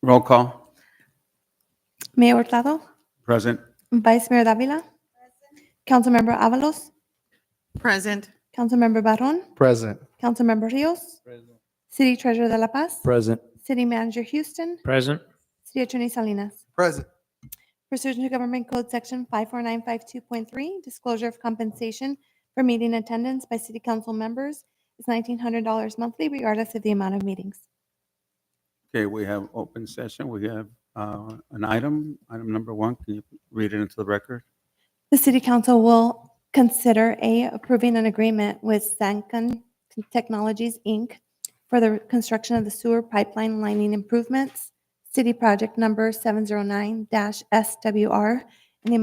Roll call. Mayor Hurtado, Present. Vice Mayor Davila, Councilmember Avalos, Present. Councilmember Barron, Present. Councilmember Rios, City Treasurer de la Paz, Present. City Manager Houston, Present. City Attorney Salinas. Present. Pursuant to Government Code Section 54952.3, disclosure of compensation for meeting attendance by city council members is $1,900 monthly, regardless of the amount of meetings. Okay, we have open session. We have an item number 1. Can you read it into the record? The City Council will consider approving an agreement with Sancon Technologies, Inc. for the construction of the sewer pipeline lining improvements, City Project Number 709-SWR, in the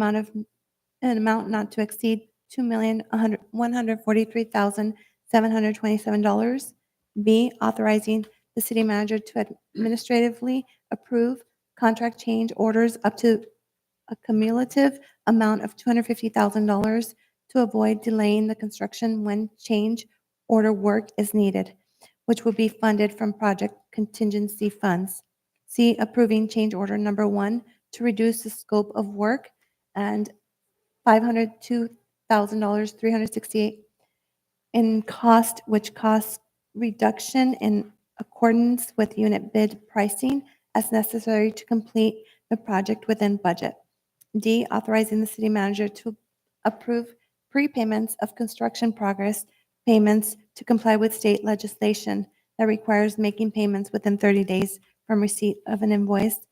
amount not to exceed $2,143,727. B, authorizing the city manager to administratively approve contract change orders up to a cumulative amount of $250,000 to avoid delaying the construction when change order work is needed, which will be funded from project contingency funds. C, approving change order number 1 to reduce the scope of work and $502,368 in cost, which costs reduction in accordance with unit bid pricing as necessary to complete the project within budget. D, authorizing the city manager to approve prepayments of construction progress payments to comply with state legislation that requires making payments within 30 days from receipt of an invoice.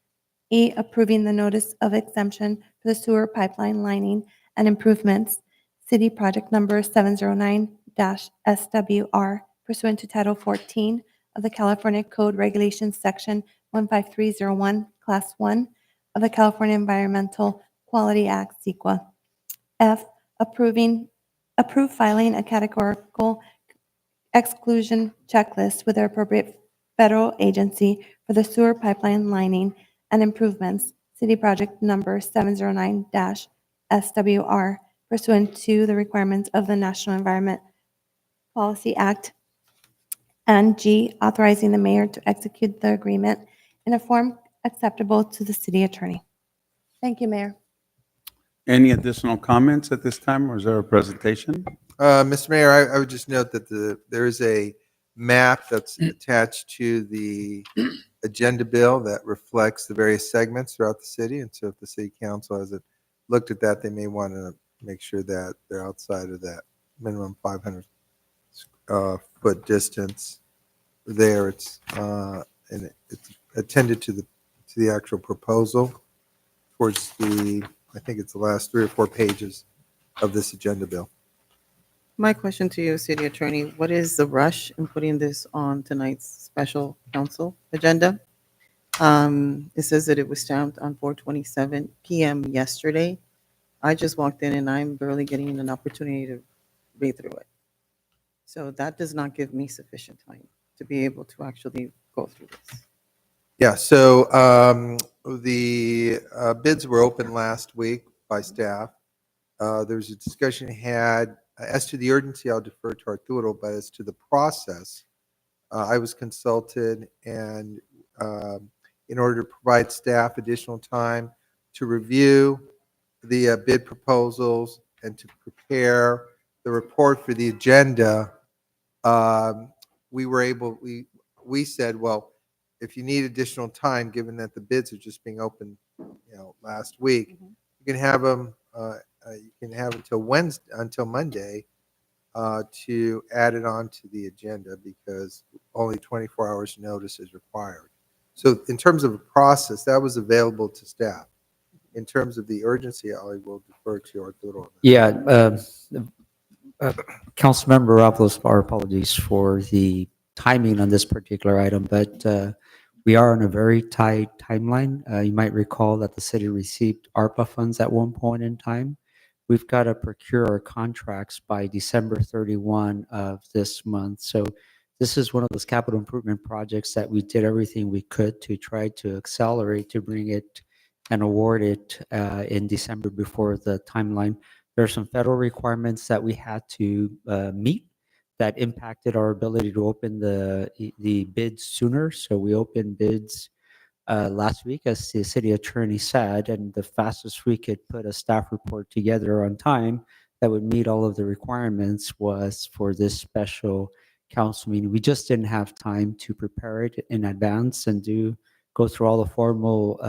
E, approving the notice of exemption for the sewer pipeline lining and improvements, City Project Number 709-SWR, pursuant to Title 14 of the California Code Regulations, Section 15301, Class 1 of the California Environmental Quality Act, CEQA. F, approve filing a categorical exclusion checklist with the appropriate federal agency for the sewer pipeline lining and improvements, City Project Number 709-SWR, pursuant to the requirements of the National Environment Policy Act. And G, authorizing the mayor to execute the agreement in a form acceptable to the city attorney. Thank you, Mayor. Any additional comments at this time, or is there a presentation? Mr. Mayor, I would just note that there is a map that's attached to the agenda bill that reflects the various segments throughout the city. And so if the city council hasn't looked at that, they may want to make sure that they're outside of that minimum 500 foot distance there. It's and it's attended to the actual proposal towards I think it's the last 3 or 4 pages of this agenda bill. My question to you, City Attorney, what is the rush in putting this on tonight's special council agenda? It says that it was stamped on 4:27 p.m. yesterday. I just walked in and I'm barely getting an opportunity to read through it. So that does not give me sufficient time to be able to actually go through this. Yeah, so the bids were open last week by staff. There's a discussion had as to the urgency. I'll defer to Arturo, but as to the process, I was consulted, and in order to provide staff additional time to review the bid proposals and to prepare the report for the agenda, we said, well, if you need additional time, given that the bids are just being opened, last week, you can have them. You can have until Monday to add it on to the agenda, because only 24 hours notice is required. So in terms of a process, that was available to staff. In terms of the urgency, I will defer to Arturo. Yeah, Councilmember Ravlos, our apologies for the timing on this particular item, but we are on a very tight timeline. You might recall that the city received ARPA funds at one point in time. We've got to procure our contracts by December 31 of this month. So this is one of those capital improvement projects that we did everything we could to try to accelerate, to bring it and award it in December before the timeline. There are some federal requirements that we had to meet that impacted our ability to open the bids sooner. So we opened bids last week, as the city attorney said, and the fastest we could put a staff report together on time that would meet all of the requirements was for this special council meeting. We just didn't have time to prepare it in advance and go through all the formal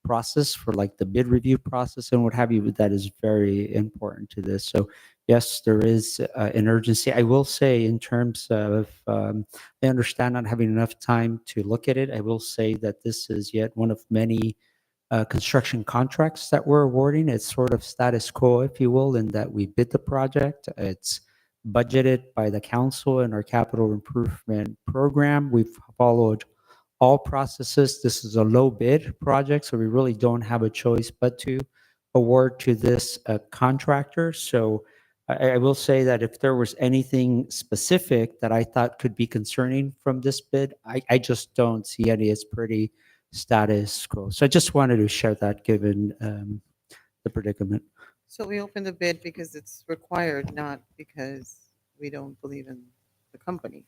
process for like the bid review process and what have you. But that is very important to this. So yes, there is an urgency. I will say in terms of, I understand not having enough time to look at it. I will say that this is yet one of many construction contracts that we're awarding. It's sort of status quo, if you will, in that we bid the project. It's budgeted by the council in our capital improvement program. We've followed all processes. This is a low bid project, so we really don't have a choice but to award to this contractor. So I will say that if there was anything specific that I thought could be concerning from this bid, I just don't see any. It's pretty status quo. So I just wanted to share that given the predicament. So we opened the bid because it's required, not because we don't believe in the company.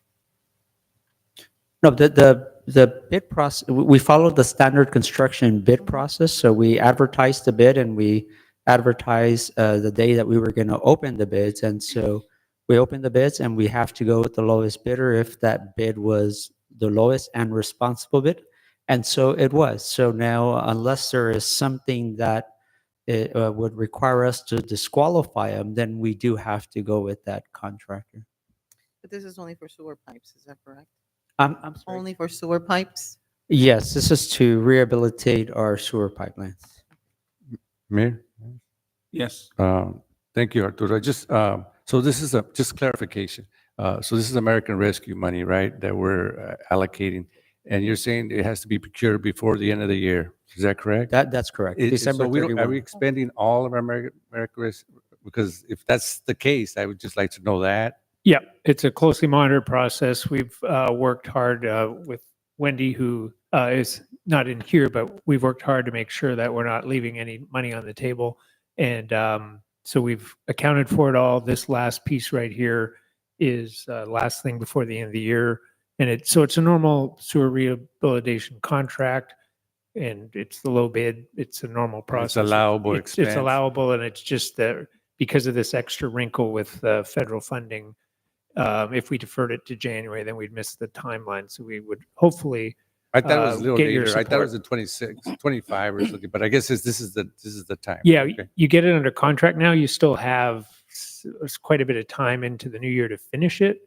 No, the bid process, we followed the standard construction bid process. So we advertised the bid and we advertised the day that we were going to open the bids. And so we opened the bids and we have to go with the lowest bidder if that bid was the lowest and responsible bid. And so it was. So now, unless there is something that it would require us to disqualify them, then we do have to go with that contractor. But this is only for sewer pipes, is that correct? I'm sorry. Only for sewer pipes? Yes, this is to rehabilitate our sewer pipelines. Mayor, Yes. thank you, Arturo. So this is just clarification. So this is American Rescue money, right, that we're allocating? And you're saying it has to be procured before the end of the year. Is that correct? That's correct. December So are 31. we expending all of our American Rescue? Because if that's the case, I would just like to know that. Yeah, it's a closely monitored process. We've worked hard with Wendy, who is not in here, but we've worked hard to make sure that we're not leaving any money on the table. And so we've accounted for it all. This last piece right here is last thing before the end of the year. And it's a normal sewer rehabilitation contract, and it's the low bid. It's a normal process. It's allowable It's expense. allowable, and it's just that because of this extra wrinkle with federal funding, if we deferred it to January, then we'd miss the timeline. So we would hopefully I thought it was a little get your later. I thought it was support. the 26, 25 or something, but I guess this is the time. Yeah, Okay. you get it under contract now. You still have quite a bit of time into the new year to finish it,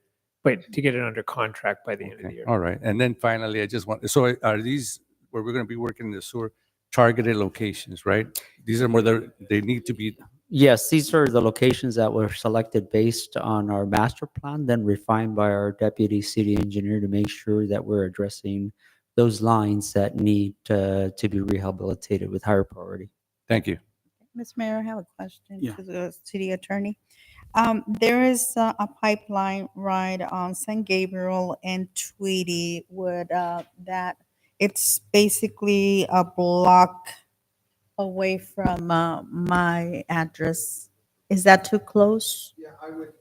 but to get it under contract by the end of the Okay, year. all right. And then finally, I just want, so are these where we're going to be working in the sewer targeted locations, right? These are more, they need to be, Yes, these are the locations that were selected based on our master plan, then refined by our deputy city engineer to make sure that we're addressing those lines that need to be rehabilitated with higher priority. thank you. Ms. Mayor, I have a question Yeah. to the city attorney. There is a pipeline right on San Gabriel and Tweedy would, that it's basically a block away from my address. Is that too close? Yeah, I would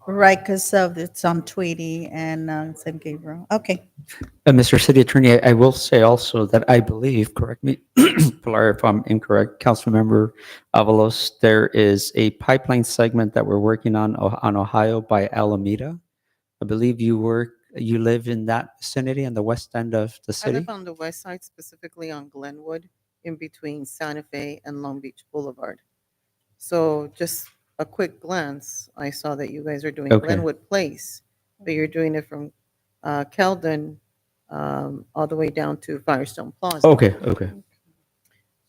Right, because of it's on Tweedy and San Gabriel. Okay. Mr. City Attorney, I will say also that I believe, correct me, Pilar, if I'm incorrect, Councilmember Avalos, there is a pipeline segment that we're working on Ohio by Alameda. I believe you live in that vicinity on the west end of the I city? live on the west side, specifically on Glenwood, in between Santa Fe and Long Beach Boulevard. So just a quick glance, I saw that you guys are doing Okay. Glenwood Place, but you're doing it from Keldon all the way down to Firestone Plaza. Okay.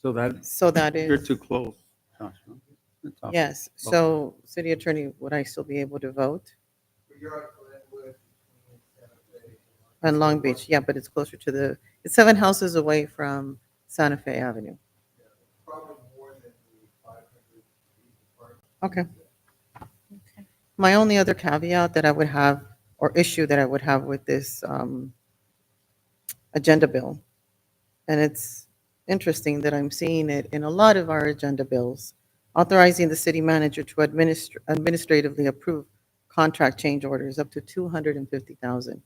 So that, So that you're is, too close. Josh, huh? That's all. yes. So city attorney, would I still be able to vote? On Long Beach, yeah, but it's closer to it's 7 houses away from Santa Fe Avenue. Okay. My only other caveat that I would have, or issue that I would have with this agenda bill, and it's interesting that I'm seeing it in a lot of our agenda bills, authorizing the city manager to administratively approve contract change orders up to 250,000.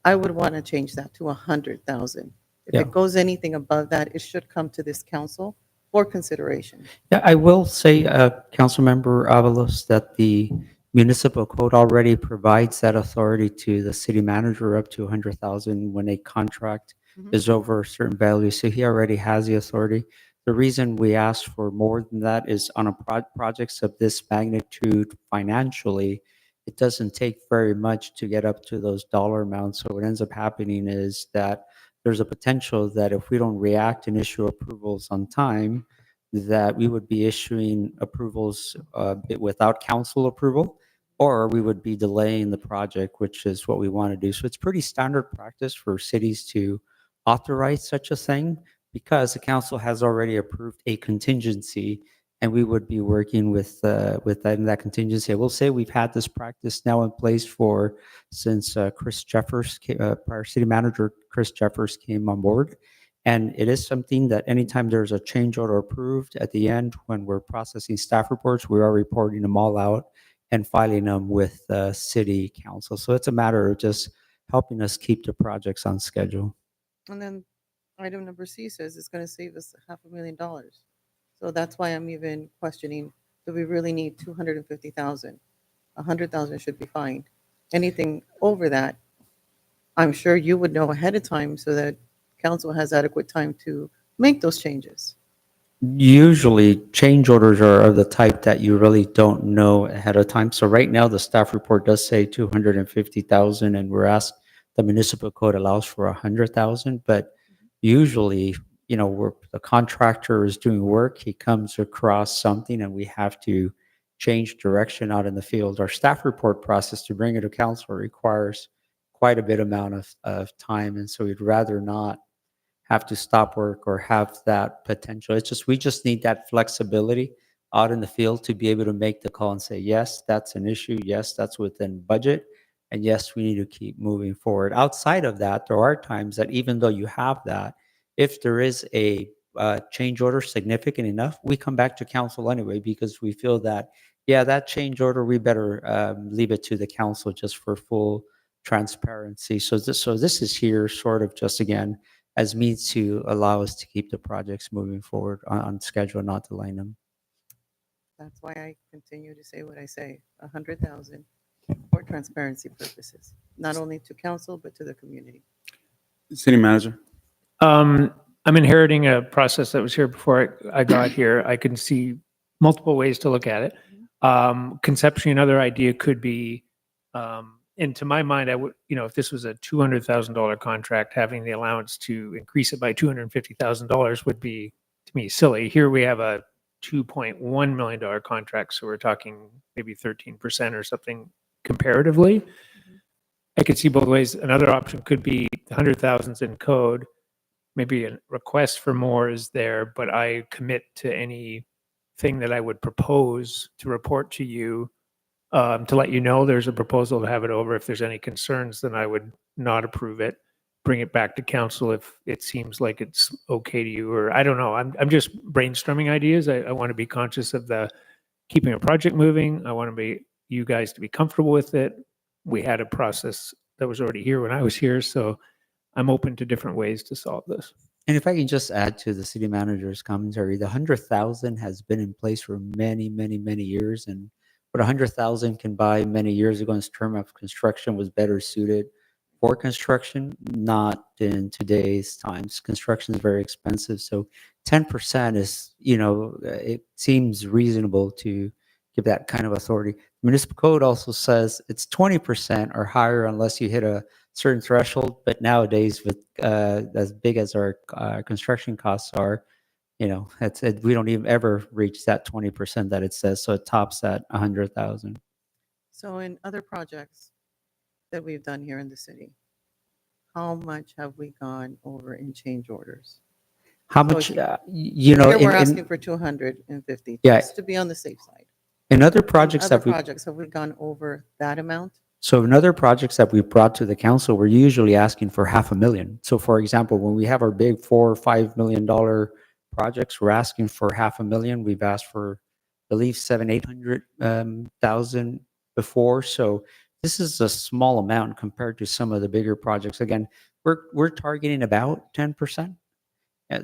I would want to change that to 100,000. If Yeah. it goes anything above that, it should come to this council for consideration. Yeah, I will say, Councilmember Avalos, that the municipal code already provides that authority to the city manager up to 100,000 when a contract Mhm. is over a certain value. So he already has the authority. The reason we ask for more than that is on a projects of this magnitude financially, it doesn't take very much to get up to those dollar amounts. So what ends up happening is that there's a potential that if we don't react and issue approvals on time, that we would be issuing approvals without council approval, or we would be delaying the project, which is what we want to do. So it's pretty standard practice for cities to authorize such a thing because the council has already approved a contingency, and we would be working with that contingency. I will say we've had this practice now in place for since prior city manager Chris Jeffers came on board. And it is something that anytime there's a change order approved at the end, when we're processing staff reports, we are reporting them all out and filing them with the city council. So it's a matter of just helping us keep the projects on schedule. And then item number C says it's going to save us $500,000. So that's why I'm even questioning, do we really need 250,000? 100,000 should be fine. Anything over that, I'm sure you would know ahead of time so that council has adequate time to make those changes. Usually, change orders are of the type that you really don't know ahead of time. So right now, the staff report does say 250,000, and we're asked, the municipal code allows for 100,000, but usually, where the contractor is doing work, he comes across something and we have to change direction out in the field. Our staff report process to bring it to council requires quite a bit amount of time, and so we'd rather not have to stop work or have that potential. It's just, we just need that flexibility out in the field to be able to make the call and say, yes, that's an issue. Yes, that's within budget. And yes, we need to keep moving forward. Outside of that, there are times that even though you have that, if there is a change order significant enough, we come back to council anyway, because we feel that, yeah, that change order, we better leave it to the council just for full transparency. So this is here sort of just, again, as means to allow us to keep the projects moving forward on schedule, not delaying them. That's why I continue to say what I say, 100,000 for transparency purposes, not only to council, but to the community. City manager. I'm inheriting a process that was here before I got here. I can see multiple ways to look at it. Conceptually, another idea could be, and to my mind, I would, if this was a $200,000 contract, having the allowance to increase it by $250,000 would be, to me, silly. Here we have a $2.1 million contract, so we're talking maybe 13% or something comparatively. I could see both ways. Another option could be 100,000's in code. Maybe a request for more is there, but I commit to anything that I would propose to report to you, to let you know there's a proposal to have it over. If there's any concerns, then I would not approve it. Bring it back to council if it seems like it's okay to you, or I don't know. I'm just brainstorming ideas. I want to be conscious of the keeping a project moving. I want you guys to be comfortable with it. We had a process that was already here when I was here, so I'm open to different ways to solve this. And if I can just add to the city manager's commentary, the 100,000 has been in place for many, many, many years. And what 100,000 can buy many years ago in terms of construction was better suited for construction, not in today's times. Construction is very expensive. So 10% is, it seems reasonable to give that kind of authority. Municipal code also says it's 20% or higher unless you hit a certain threshold. But nowadays, with as big as our construction costs are, we don't even ever reach that 20% that it says. So it tops at 100,000. So in other projects that we've done here in the city, how much have we gone over in change orders? How So much, here in, we're asking for 250, Yeah. just to be on the safe side. in other In projects other that we projects, have we gone over that amount? So in other projects that we brought to the council, we're usually asking for $500,000. So for example, when we have our big $4 or $5 million projects, we're asking for $500,000. We've asked for believe 800,000 before. So this is a small amount compared to some of the bigger projects. Again, we're targeting about 10%.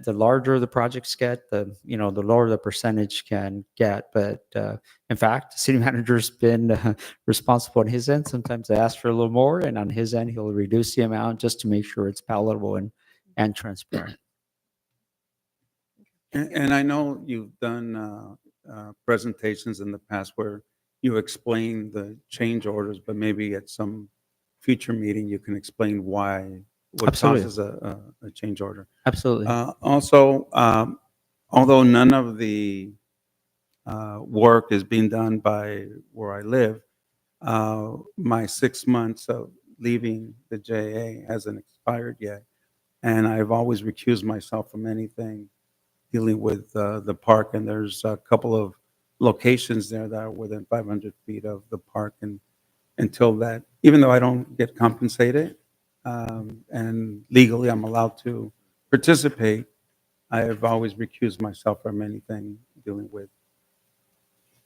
The larger the projects get, the the lower the percentage can get. But in fact, the city manager's been responsible on his end. Sometimes I ask for a little more, and on his end, he'll reduce the amount just to make sure it's palatable and transparent. And I know you've done presentations in the past where you explain the change orders, but maybe at some future meeting, you can explain what Absolutely. causes a change order. Absolutely. Also, although none of the work is being done by where I live, my 6 months of leaving the JA hasn't expired yet. And I've always recused myself from anything dealing with the park. And there's a couple of locations there that are within 500 feet of the park. And until that, even though I don't get compensated, and legally I'm allowed to participate, I have always recused myself from anything dealing with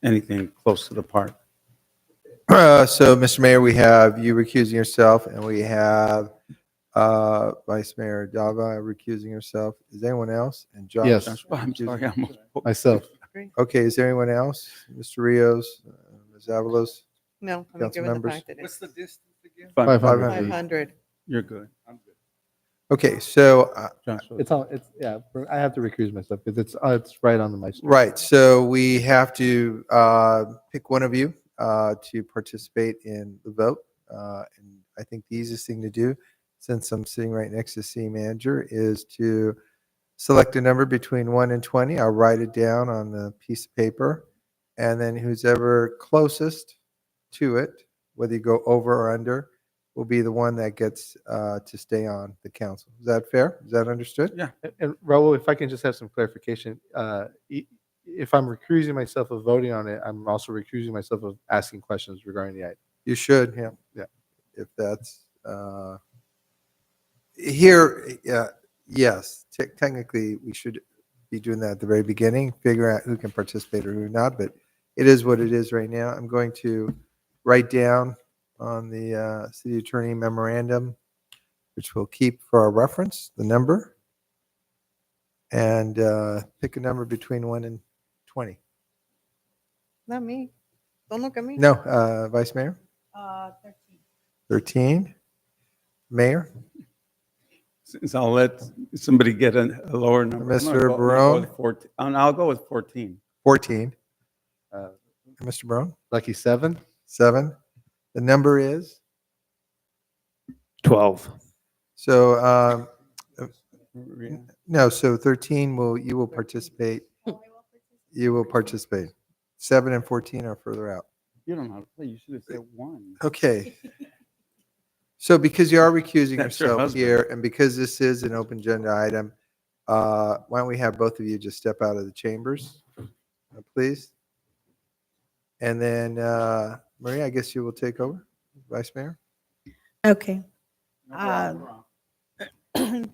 anything close to the park. So, Mr. Mayor, we have you recusing yourself, and we have Vice Mayor Dava recusing herself. Is anyone else? And Josh? Yes. Joshua, I'm sorry, I almost spoke. Myself. Okay, is there anyone else? Mr. Rios, Ms. Avalos? No, I mean, Council given the members? fact that it's the distance again? 500. 500. You're good. I'm good. Okay, so, Joshua. It's yeah. I have to recuse myself because it's right on the my street. right, so we have to pick one of you to participate in the vote. And I think the easiest thing to do, since I'm sitting right next to the city manager, is to select a number between 1 and 20. I'll write it down on the piece of paper. And then who's ever closest to it, whether you go over or under, will be the one that gets to stay on the council. Is that fair? Is that understood? Yeah. And Raul, if I can just have some clarification, if I'm recusing myself of voting on it, I'm also recusing myself of asking questions regarding the item. You should, yeah. Yeah. If that's here, yes. Technically, we should be doing that at the very beginning, figure out who can participate or who not. But it is what it is right now. I'm going to write down on the city attorney memorandum, which we'll keep for our reference, the number, and pick a number between 1 and 20. Not me. Don't look at me. No, Vice Mayor? 13. 13. Mayor? Since I'll let somebody get a lower number. I'm gonna Mr. go Barone? with 14. I'll go with 14. 14. Uh, Mr. Barone? Lucky 7. 7. The number is? 12. So, no, so 13 you will participate. You will participate. 7 and 14 are further out. You don't know how to play. You should have said 1. Okay. So because you are recusing That's your yourself husband. here, and because this is an open agenda item, why don't we have both of you just step out of the chambers, please? And then, Maria, I guess you will take over, Vice Mayor? Okay.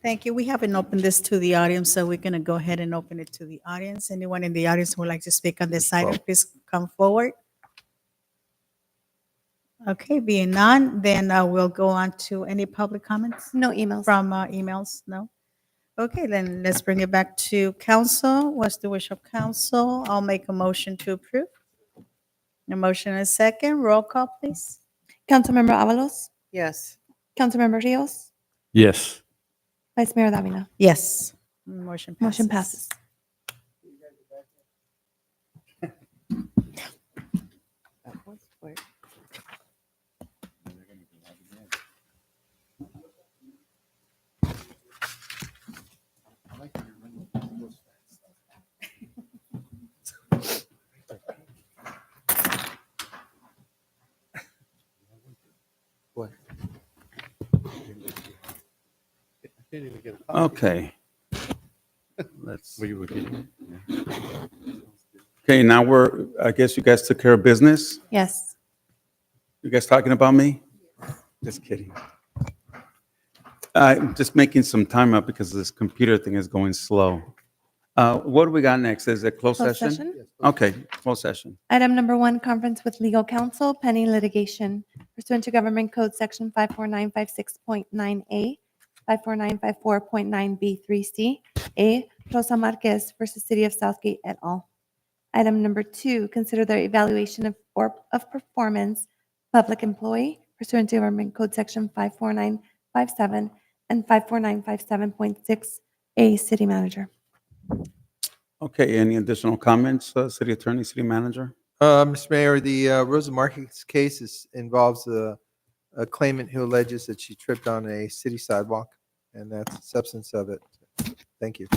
Thank you. We haven't opened this to the audience, so we're going to go ahead and open it to the audience. Anyone in the audience who would like to speak on this item, please come forward. Okay, being none, then we'll go on to any public comments No emails. from emails. No? Okay, then let's bring it back to council. What's the wish of council? I'll make a motion to approve. A motion and a second. Roll call, please. Councilmember Avalos, Yes. Councilmember Rios, Yes. Vice Mayor Davila. Yes. Motion passes. Motion passes. That was quick. Okay. Let's. Okay, now I guess you guys took care of business? Yes. You guys talking about me? Just kidding. I'm just making some time up because this computer thing is going slow. What do we got next? Is it closed Closed session? session? Okay, closed session. Item number 1, conference with legal counsel pending litigation pursuant to Government Code Section 54956.9A, 54954.9B3C, A, Rosa Marquez versus City of Southgate et al. Item number 2, consider the evaluation of performance, public employee pursuant to Government Code Section 54957 and 54957.6A, City Manager. Okay, any additional comments, City Attorney, City Manager? Mr. Mayor, the Rosa Marquez case involves a claimant who alleges that she tripped on a city sidewalk, and that's the substance of it. Thank you.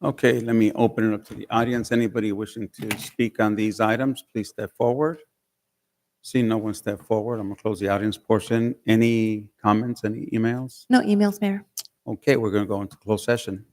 Okay, let me open it up to the audience. Anybody wishing to speak on these items, please step forward. See no one step forward. I'm going to close the audience portion. Any comments, any emails? No emails, Mayor. Okay, we're going to go into closed session.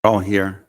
All here.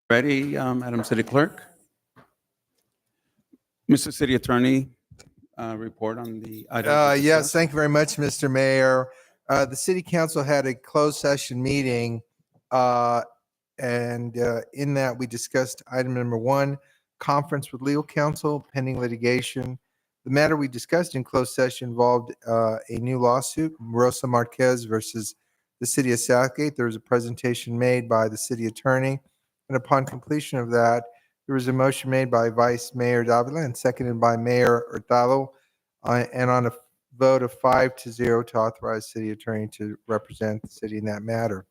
Ready, Madam City Clerk? Mr. City Attorney, report on the items. we Yes, discussed. thank you very much, Mr. Mayor. The city council had a closed session meeting, and in that, we discussed item number 1, conference with legal counsel pending litigation. The matter we discussed in closed session involved a new lawsuit, Rosa Marquez versus the city of Southgate. There was a presentation made by the city attorney, and upon completion of that, there was a motion made by Vice Mayor Davila and seconded by Mayor Hurtado, and on a vote of 5-0 to authorize city attorney to represent the city in that matter.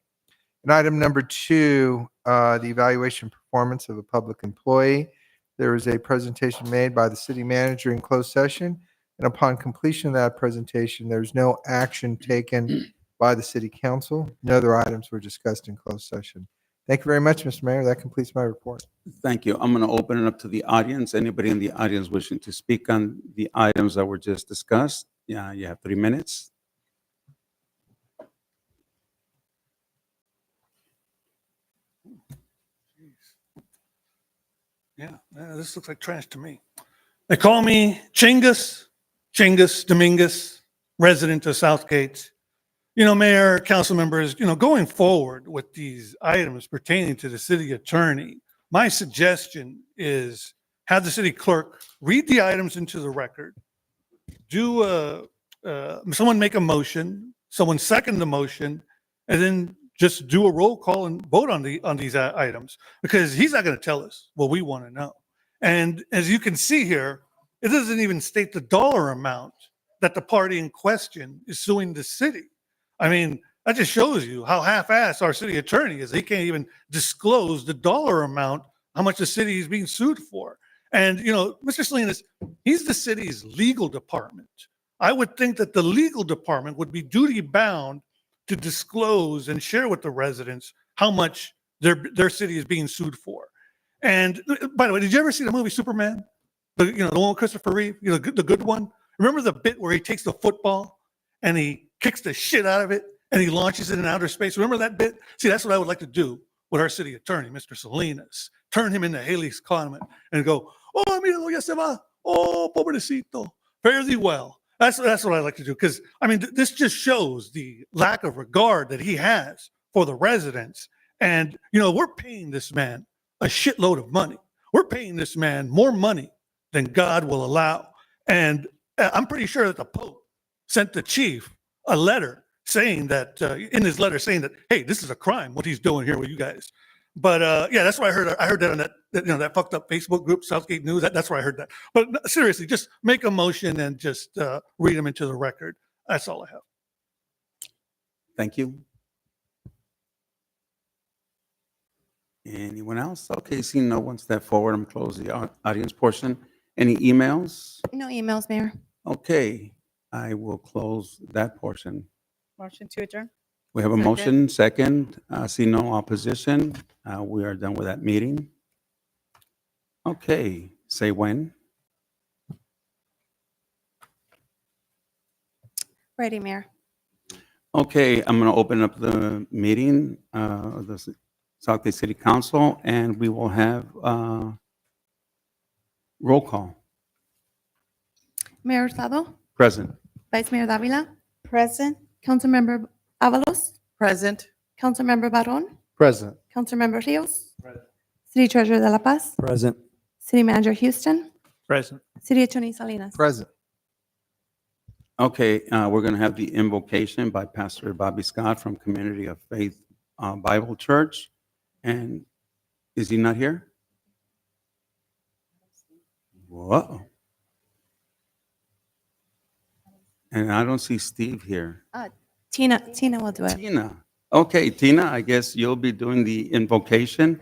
And item number 2, the evaluation performance of a public employee. There was a presentation made by the city manager in closed session, and upon completion of that presentation, there's no action taken by the city council. No other items were discussed in closed session. Thank you very much, Mr. Mayor. That completes my report. Thank you. I'm going to open it up to the audience. Anybody in the audience wishing to speak on the items that were just discussed? Yeah, you have 3 minutes. Yeah, this looks like trash to me. They call me Chingus Dominguez, resident of Southgate. You know, Mayor, council members, going forward with these items pertaining to the city attorney, my suggestion is have the city clerk read the items into the record, someone make a motion, someone second the motion, and then just do a roll call and vote on these items, because he's not going to tell us what we want to know. And as you can see here, it doesn't even state the dollar amount that the party in question is suing the city. I mean, that just shows you how half-assed our city attorney is. He can't even disclose the dollar amount, how much the city is being sued for. And, Mr. Salinas, he's the city's legal department. I would think that the legal department would be duty bound to disclose and share with the residents how much their city is being sued for. And by the way, did you ever see the movie Superman? The one with Christopher Reeve, the good one. Remember the bit where he takes the football and he kicks the shit out of it and he launches it in outer space? Remember that bit? See, that's what I would like to do with our city attorney, Mr. Salinas. Turn him into Haley's Comet and go, oh, mira, ya se va. Oh, pobrecito. Fare thee well. That's what I like to do, because, I mean, this just shows the lack of regard that he has for the residents. And, we're paying this man a shitload of money. We're paying this man more money than God will allow. And I'm pretty sure that the Pope sent the chief a letter saying that, in his letter saying that, hey, this is a crime, what he's doing here with you guys. But yeah, that's what I heard. I heard that on that fucked up Facebook group, Southgate News. That's where I heard that. But seriously, just make a motion and just read them into the record. That's all I have. Thank you. Anyone else? Okay, seeing no one step forward, I'm closing the audience portion. Any emails? No emails, Mayor. Okay, I will close that portion. Motion to adjourn. We have a motion, second. See no opposition. We are done with that meeting. Okay, say when. Ready, Mayor. Okay, I'm going to open up the meeting of the Southgate City Council, and we will have Roll call. Mayor Hurtado, Present. Vice Mayor Davila, Present. Councilmember Avalos, Present. Councilmember Barron, Present. Councilmember Rios, City Treasurer De La Paz, Present. City Manager Houston, Present. City Attorney Salinas. Present. Okay, we're going to have the invocation by Pastor Bobby Scott from Community of Faith Bible Church. And is he not here? Whoa. And I don't see Steve here. Tina will do it. Tina. Okay, Tina, I guess you'll be doing the invocation.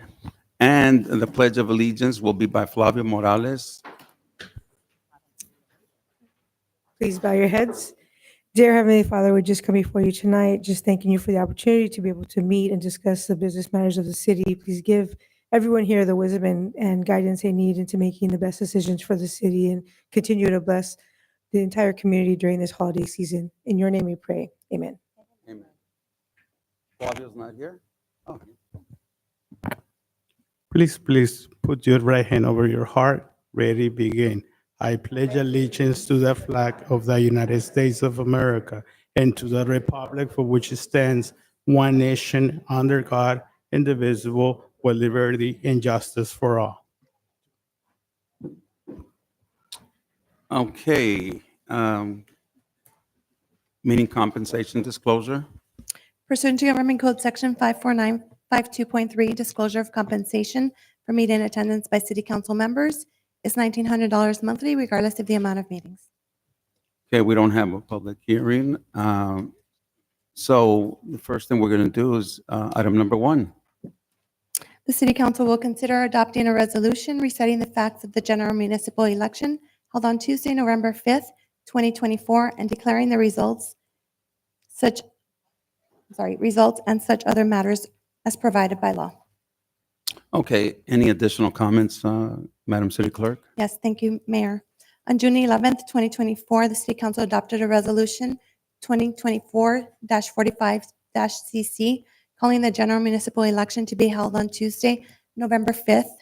And the Pledge of Allegiance will be by Flavio Morales. Please bow your heads. Dear Heavenly Father, we just come before you tonight, just thanking you for the opportunity to be able to meet and discuss the business matters of the city. Please give everyone here the wisdom and guidance they need into making the best decisions for the city and continue to bless the entire community during this holiday season. In your name we pray. Amen. Amen. Flavio's not here? Oh. Please put your right hand over your heart. Ready, begin. I pledge allegiance to the flag of the United States of America and to the republic for which it stands, one nation, under God, indivisible, with liberty and justice for all. Okay. Meeting compensation disclosure. Pursuant to Government Code Section 54952.3, disclosure of compensation for meeting attendance by city council members is $1,900 monthly, regardless of the amount of meetings. Okay, we don't have a public hearing. So the first thing we're going to do is item number 1. The city council will consider adopting a resolution resetting the facts of the general municipal election held on Tuesday, November 5th, 2024, and declaring the results and such other matters as provided by law. Okay, any additional comments, Madam City Clerk? Yes, thank you, Mayor. On June 11th, 2024, the City Council adopted a resolution 2024-45-CC calling the general municipal election to be held on Tuesday, November 5th.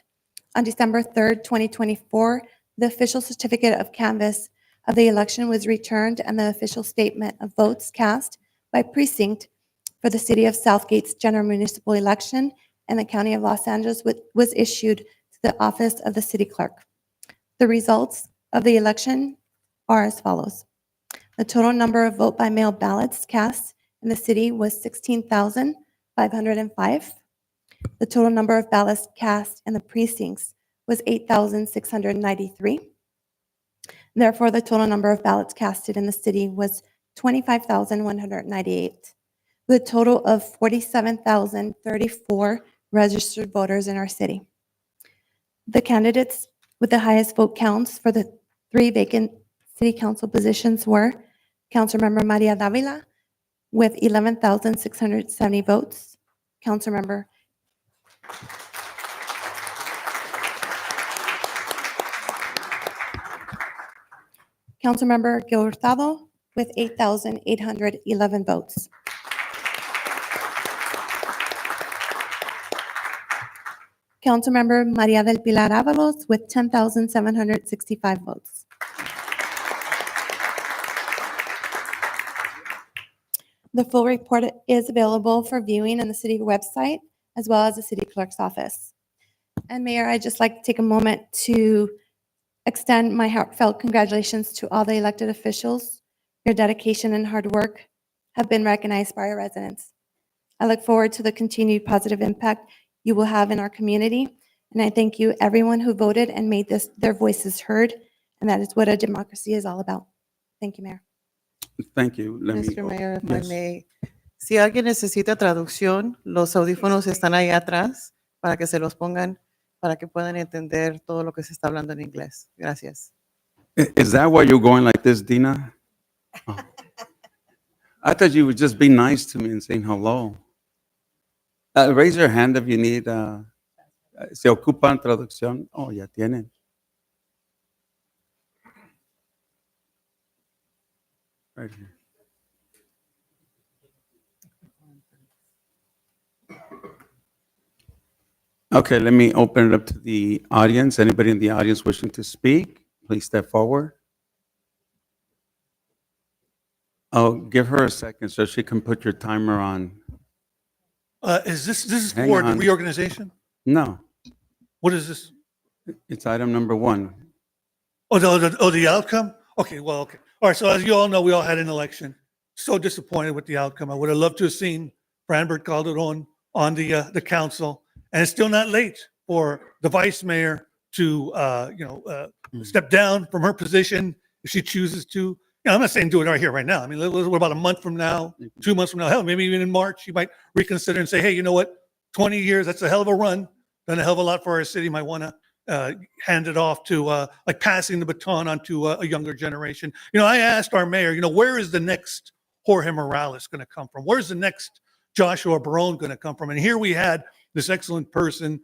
On December 3rd, 2024, the official certificate of canvass of the election was returned and the official statement of votes cast by precinct for the City of Southgate's general municipal election and the County of Los Angeles was issued to the office of the city clerk. The results of the election are as follows. The total number of vote by mail ballots cast in the city was 16,505. The total number of ballots cast in the precincts was 8,693. Therefore, the total number of ballots casted in the city was 25,198. With a total of 47,034 registered voters in our city. The candidates with the highest vote counts for the 3 vacant city council positions were Councilmember Maria Davila with 11,670 votes, Councilmember Gil Hurtado with 8,811 votes. Councilmember Maria del Pilar Avalos with 10,765 votes. The full report is available for viewing on the city website as well as the city clerk's office. And Mayor, I'd just like to take a moment to extend my heartfelt congratulations to all the elected officials. Your dedication and hard work have been recognized by our residents. I look forward to the continued positive impact you will have in our community. And I thank you, everyone who voted and made their voices heard. And that is what a democracy is all about. Thank you, Mayor. Thank you. Mr. Mayor, if I Yes. may. Si alguien necesita traducción, los audífonos están ahí atrás para que se los pongan para que puedan entender todo lo que se está hablando en inglés. Gracias. Is that why you're going like this, Dina? Oh. I thought you would just be nice to me and saying hello. Raise your hand if you need. ¿Se ocupan traducción? Oh, ya tienen. Right here. Okay, let me open it up to the audience. Anybody in the audience wishing to speak, please step forward. Oh, give her a second so she can put your timer on. Is this Hang for the on. reorganization? No, What is this? it's item number 1. The outcome? Okay, well, okay. All right, so as you all know, we all had an election. So disappointed with the outcome. I would have loved to have seen Branbert Calderon on the council. And it's still not late for the vice mayor to, step down from her position if she chooses to. You know, I'm not saying do it right here, right now. I mean, we're about a month from now, 2 months from now, hell, maybe even in March, she might reconsider and say, hey, you know what? 20 years, that's a hell of a run. Done a hell of a lot for our city. Might want to hand it off to like passing the baton onto a younger generation. You know, I asked our mayor, you know, where is the next Jorge Morales going to come from? Where's the next Joshua Barone going to come from? And here we had this excellent person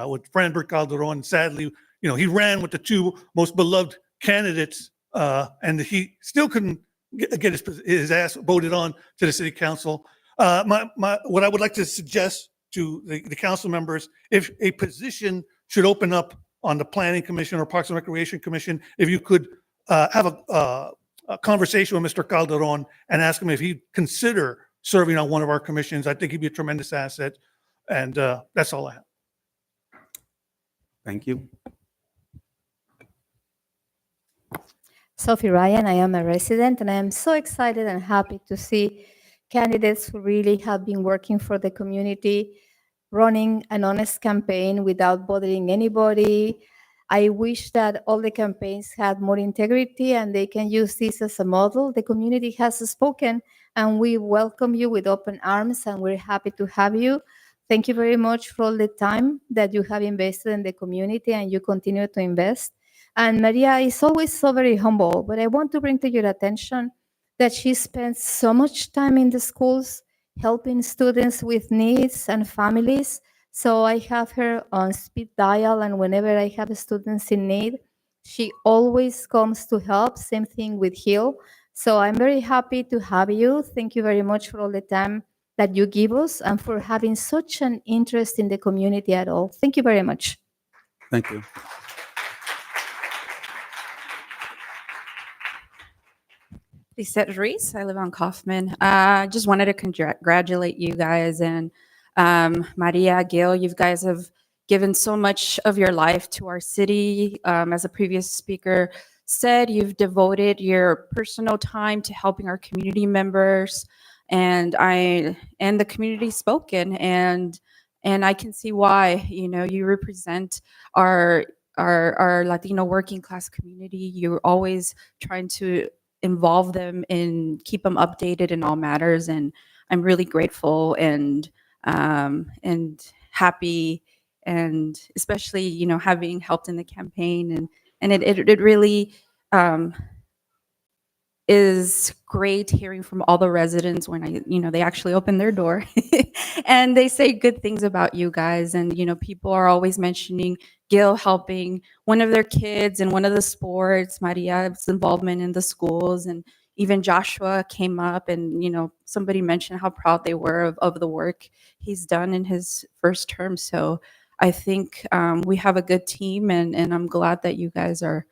with Branbert Calderon. Sadly, you know, he ran with the 2 most beloved candidates, and he still couldn't get his ass voted on to the city council. What I would like to suggest to the council members, if a position should open up on the Planning Commission or Parks and Recreation Commission, if you could have a conversation with Mr. Calderon and ask him if he'd consider serving on one of our commissions. I think he'd be a tremendous asset. And that's all I have. Thank you. Sophie Ryan, I am a resident, and I am so excited and happy to see candidates who really have been working for the community, running an honest campaign without bothering anybody. I wish that all the campaigns had more integrity and they can use this as a model. The community has spoken, and we welcome you with open arms, and we're happy to have you. Thank you very much for all the time that you have invested in the community and you continue to invest. And Maria is always so very humble, but I want to bring to your attention that she spends so much time in the schools helping students with needs and families. So I have her on speed dial, and whenever I have students in need, she always comes to help. Same thing with Hill. So I'm very happy to have you. Thank you very much for all the time that you give us and for having such an interest in the community at all. Thank you very much. Thank you. Lisette Reese. I live on Kaufman. I just wanted to congratulate you guys and Maria, Gil. You guys have given so much of your life to our city. As a previous speaker said, you've devoted your personal time to helping our community members, and the community spoken. And I can see why. You know, you represent our Latino working class community. You're always trying to involve them and keep them updated in all matters. And I'm really grateful and happy, and especially, you know, having helped in the campaign, and it really is great hearing from all the residents when they actually open their door and they say good things about you guys. And, you know, people are always mentioning Gil helping one of their kids in one of the sports, Maria's involvement in the schools, and even Joshua came up and, you know, somebody mentioned how proud they were of the work he's done in his first term. So I think we have a good team, and I'm glad that you guys are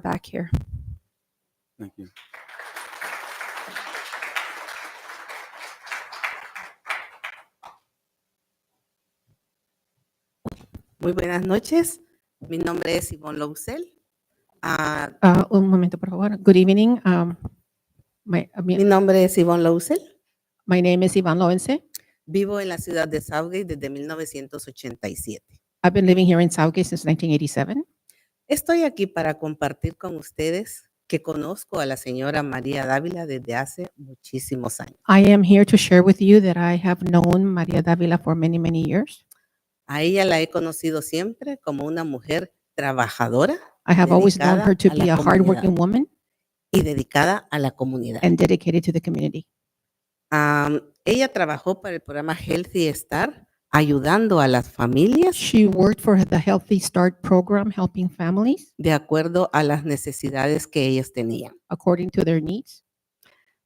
back here. Thank you. Muy buenas noches. Mi nombre es Ivonne Lousel. Un momento, por favor. Good evening. Mi nombre es Ivonne Lousel. My name is Yvonne Lowense. Vivo en la ciudad de Southgate desde 1987. I've been living here in Southgate since 1987. Estoy aquí para compartir con ustedes que conozco a la señora María Dávila desde hace muchísimos años. I am here to share with you that I have known Maria Dávila for many, many years. A ella la he conocido siempre como una mujer trabajadora. I have always known her to be a hardworking woman y dedicada a la comunidad. And dedicated to the community. Ella trabajó para el programa Healthy Start, ayudando a las familias. She worked for the Healthy Start program, helping families. De acuerdo a las necesidades que ellas tenían. According to their needs.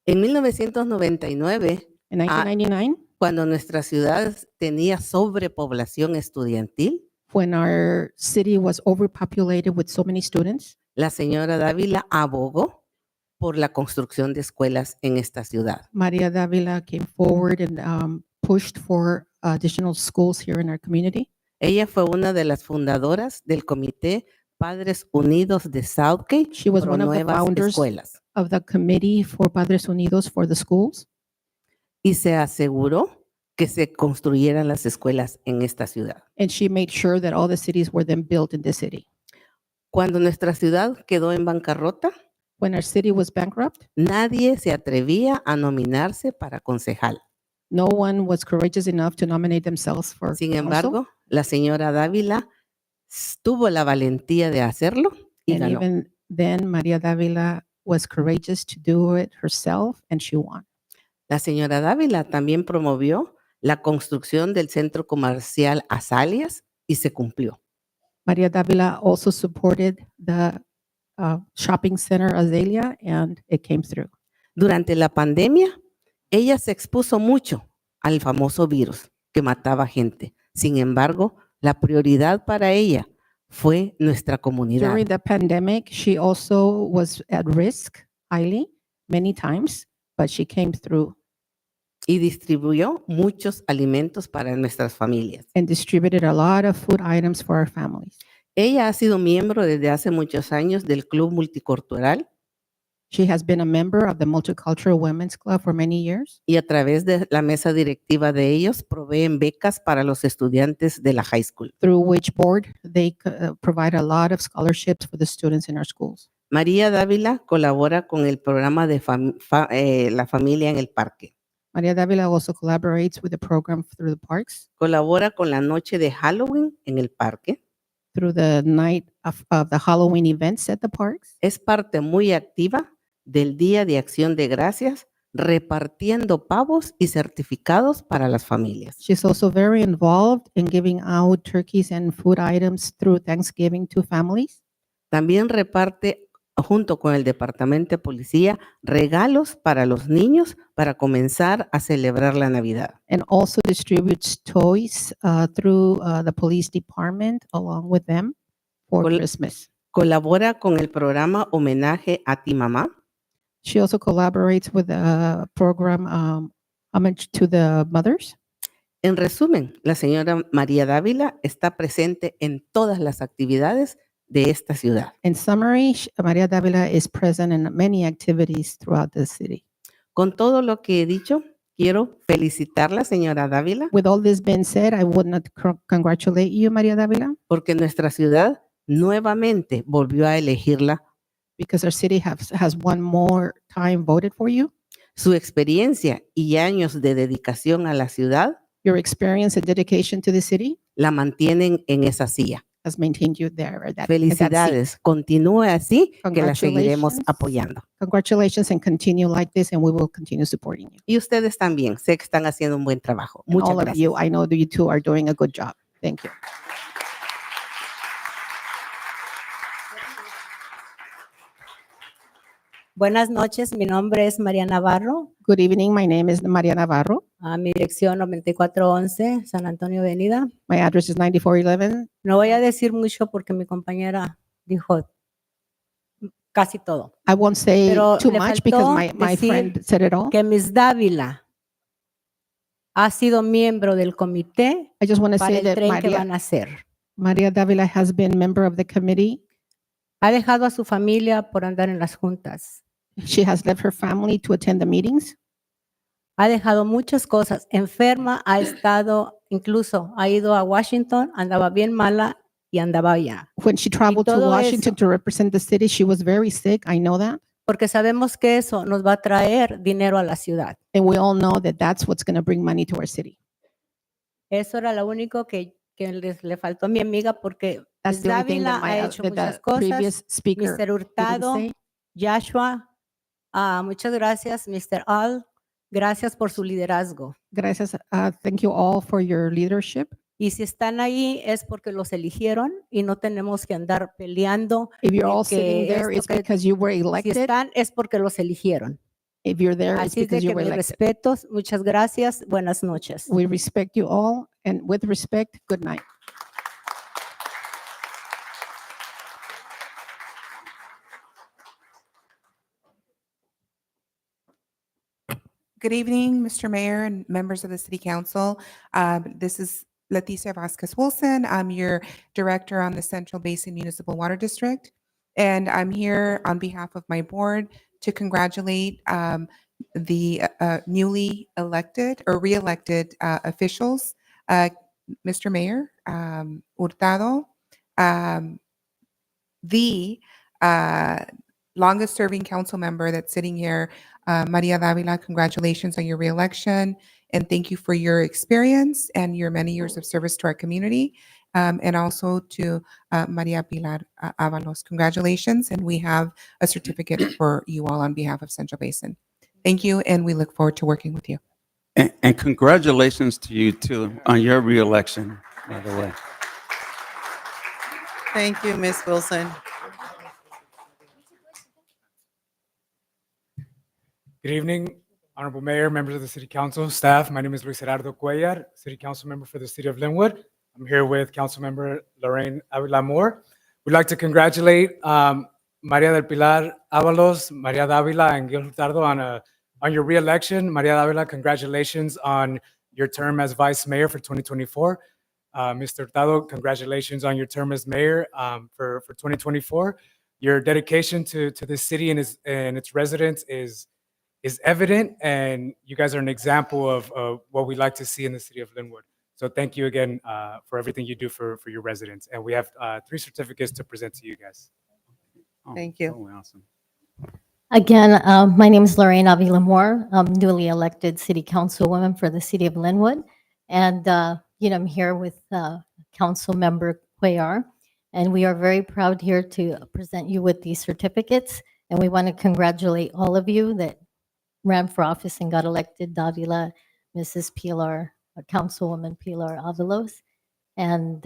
En 1999, in 1999, cuando nuestra ciudad tenía sobrepoblación estudiantil, when our city was overpopulated with so many students, la señora Dávila abogó por la construcción de escuelas en esta ciudad. Maria Davila came forward and pushed for additional schools here in our community. Ella fue una de las fundadoras del Comité Padres Unidos de Southgate She was pro one of the nuevas founders escuelas of the Committee for Padres Unidos for the schools, y se aseguró que se construyeran las escuelas en esta ciudad. and she made sure that all the cities were then built in the city. Cuando nuestra ciudad quedó en bancarrota, When our city was bankrupt, nadie se atrevía a nominarse para concejal. no one was courageous enough to nominate themselves for Sin council, embargo, la señora Dávila tuvo la valentía de hacerlo y and ganó. even then, Maria Davila was courageous to do it herself, and she won. La señora Dávila también promovió la construcción del centro comercial Azalias y se cumplió. Maria Davila also supported the shopping center Azalea, and it came through. Durante la pandemia, ella se expuso mucho al famoso virus que mataba gente. Sin embargo, la prioridad para ella fue nuestra comunidad. During the pandemic, she also was at risk highly many times, but she came through Y distribuyó muchos alimentos para nuestras familias. and distributed a lot of food items for our families. Ella ha sido miembro desde hace muchos años del Club Multicultural She has been a member of the Multicultural Women's Club for many years, y a través de la mesa directiva de ellos proveen becas para los estudiantes de la high school. through which board they provide a lot of scholarships for the students in our schools. María Dávila colabora con el programa de La Familia en el Parque. Maria Davila also collaborates with the program through the parks, Colabora con la noche de Halloween en el parque. through the night of the Halloween events at the parks. Es parte muy activa del Día de Acción de Gracias, repartiendo pavos y certificados para las familias. She's also very involved in giving out turkeys and food items through Thanksgiving to families. También reparte, junto con el Departamento de Policía, regalos para los niños para comenzar a celebrar la Navidad. And also distributes toys through the police department along with them for Col- Christmas. Colabora con el programa Homenaje a Ti Mamá. She also collaborates with the program Homage to the Mothers. En resumen, la señora María Dávila está presente en todas las actividades de esta ciudad. In summary, Maria Davila is present in many activities throughout the city. Con todo lo que he dicho, quiero felicitarla, señora Dávila, With all this being said, I would not congratulate you, Maria Davila, porque nuestra ciudad nuevamente volvió a elegirla. because our city has one more time voted for you. Su experiencia y años de dedicación a la ciudad Your experience and dedication to the city la mantienen en esa silla. has maintained you there. At that seat. Felicidades, continúe así, que la seguiremos Congratulations. apoyando. Congratulations, and continue like this, and we will continue supporting you. Y ustedes también, sé que están haciendo un buen trabajo. And Muchas all of gracias. you, I know that you two are doing a good job. Thank you. Buenas noches, mi nombre es María Navarro. Good evening. My name is Maria Navarro. Mi dirección 9411, San Antonio Avenida. My address is 9411. No voy a decir mucho porque mi compañera dijo casi todo. I won't say Pero too le much because faltó my decir friend said it all. que Miss Dávila ha sido miembro del comité I just want to para say el that tren que van a hacer. Maria Davila has been member of the committee. Ha dejado a su familia por andar en las juntas. She has left her family to attend the meetings. Ha dejado muchas cosas. Enferma, ha estado, incluso ha ido a Washington, andaba bien mala y andaba allá. When she traveled to todo Washington to represent the city, she was very sick. I know that. Porque sabemos que eso nos va a traer dinero a la ciudad. And we all know that that's what's going to bring money to our city. Eso era lo único que le faltó a mi amiga porque That's Ms. the only thing Dávila that ha hecho that muchas the cosas. previous speaker Mr. Hurtado, didn't say. Joshua, muchas gracias, Mr. Al. Gracias por su liderazgo. Gracias. Thank you all for your leadership. Y si están ahí es porque los eligieron y no tenemos que andar peleando. If you're en all que sitting there, esto it's que- because you were Si elected. están es porque los eligieron. If you're there, it's Así es de because you que were mis elected. respetos, muchas gracias, buenas noches. We respect you all, and with respect, good night. Good evening, Mr. Mayor and members of the City Council. This is Leticia Vasquez Wilson. I'm your director on the Central Basin Municipal Water District. And I'm here on behalf of my board to congratulate the newly elected or re-elected officials. Mr. Mayor Hurtado, the longest serving council member that's sitting here, Maria Davila, congratulations on your reelection. And thank you for your experience and your many years of service to our community. And also to Maria Pilar Avalos, congratulations. And we have a certificate for you all on behalf of Central Basin. Thank you, and we look forward to working with you. And congratulations to you too on your reelection, by the way. Thank you, Ms. Wilson. Good evening, Honorable Mayor, members of the City Council, staff. My name is Luis Gerardo Cuellar, City Council member for the City of Linwood. I'm here with Council Member Lorraine Avila Moore. We'd like to congratulate Maria del Pilar Avalos, Maria Davila, and Gil Hurtado on your re-election. Maria Davila, congratulations on your term as Vice Mayor for 2024. Mr. Hurtado, congratulations on your term as Mayor for 2024. Your dedication to this city and its residents is evident, and you guys are an example of what we like to see in the city of Linwood. So thank you again for everything you do for your residents. And we have 3 certificates to present to you guys. Thank you. Oh, awesome. Again, my name is Lorraine Avila Moore. I'm newly elected city councilwoman for the city of Linwood. And, I'm here with council member Cuellar. And we are very proud here to present you with these certificates. And we want to congratulate all of you that ran for office and got elected: Davila, Mrs. Pilar, Councilwoman Pilar Avalos, and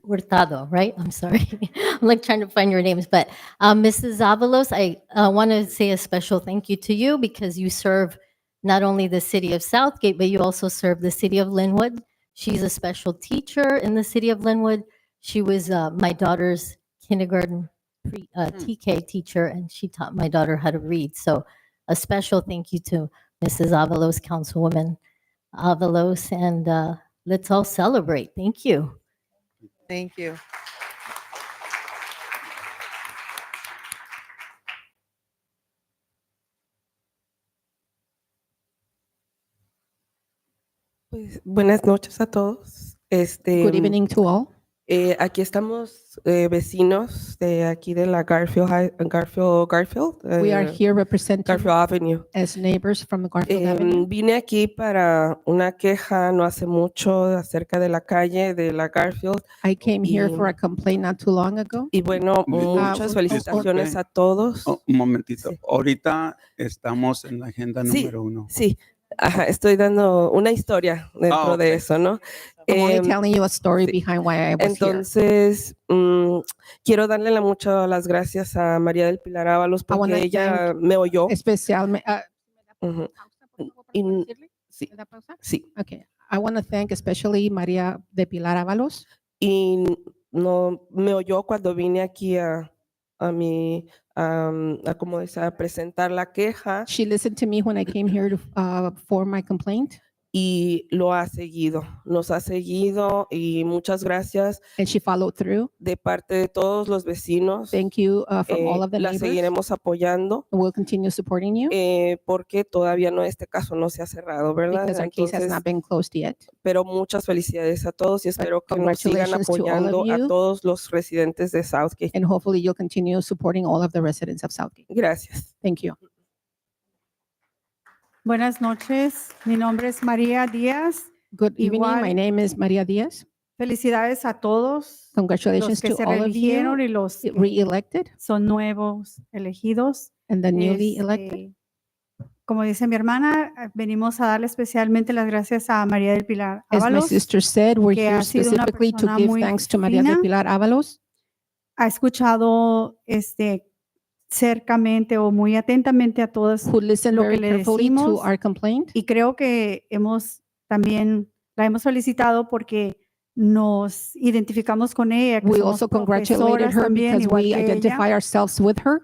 Hurtado, right? I'm sorry. I'm like trying to find your names, but Mrs. Avalos, I want to say a special thank you to you because you serve not only the city of Southgate, but you also serve the city of Linwood. She's a special teacher in the city of Linwood. She was my daughter's kindergarten TK teacher, and she taught my daughter how to read. So a special thank you to Mrs. Avalos, Councilwoman Avalos, and let's all celebrate. Thank you. Thank you. Pues, buenas noches a todos. Good evening to all. Aquí estamos vecinos de aquí de la Garfield, We are here representing Garfield Avenue. as neighbors from Garfield Avenue. Vine aquí para una queja no hace mucho acerca de la calle de la Garfield. I came here for a complaint not too long ago. Y bueno, muchas felicitaciones a todos. Un momentito. Ahorita estamos en la agenda Sí, número 1. sí. Ajá, estoy dando una historia dentro de eso, ¿no? I'm only telling you a story behind why I was Entonces, quiero darle muchas las gracias a María del Pilar Ábalos porque ella me oyó. Especialmente. Ujú. Sí. Sí. Okay. I want to thank especially María de Pilar Ábalos. Y no me oyó cuando vine aquí a como dice, a presentar la queja. She listened to me when I came here to form my complaint. Y lo ha seguido, nos ha seguido y muchas gracias. And she followed through. De parte de todos los vecinos. Thank you from all of the la neighbors. seguiremos apoyando. We'll continue supporting you. Porque todavía este caso no se ha cerrado, ¿verdad? Because our case has not been closed yet. Pero muchas felicidades a todos y espero que nos sigan Congratulations to all of apoyando a you. todos los residentes de Southgate. And hopefully you'll continue supporting all of the residents of Southgate. Gracias. Thank you. Buenas noches, mi nombre es María Díaz. Good evening, Igual, my name is Maria Diaz. Felicidades a todos Congratulations los que to se all of reeligieron you y los que re-elected son nuevos elegidos. and the newly elected. Como dice mi hermana, venimos a darle especialmente las gracias a María del Pilar As my Ábalos, sister said, we're que here ha sido una specifically to persona give muy thanks to Maria de fina. Pilar Ábalos. Ha escuchado cercamente o muy atentamente a todos who listen lo que very le carefully to decimos our complaint. y creo que la hemos felicitado porque nos identificamos con ella, que We somos also congratulated profesoras her también, because igual we que identify ella. ourselves with her.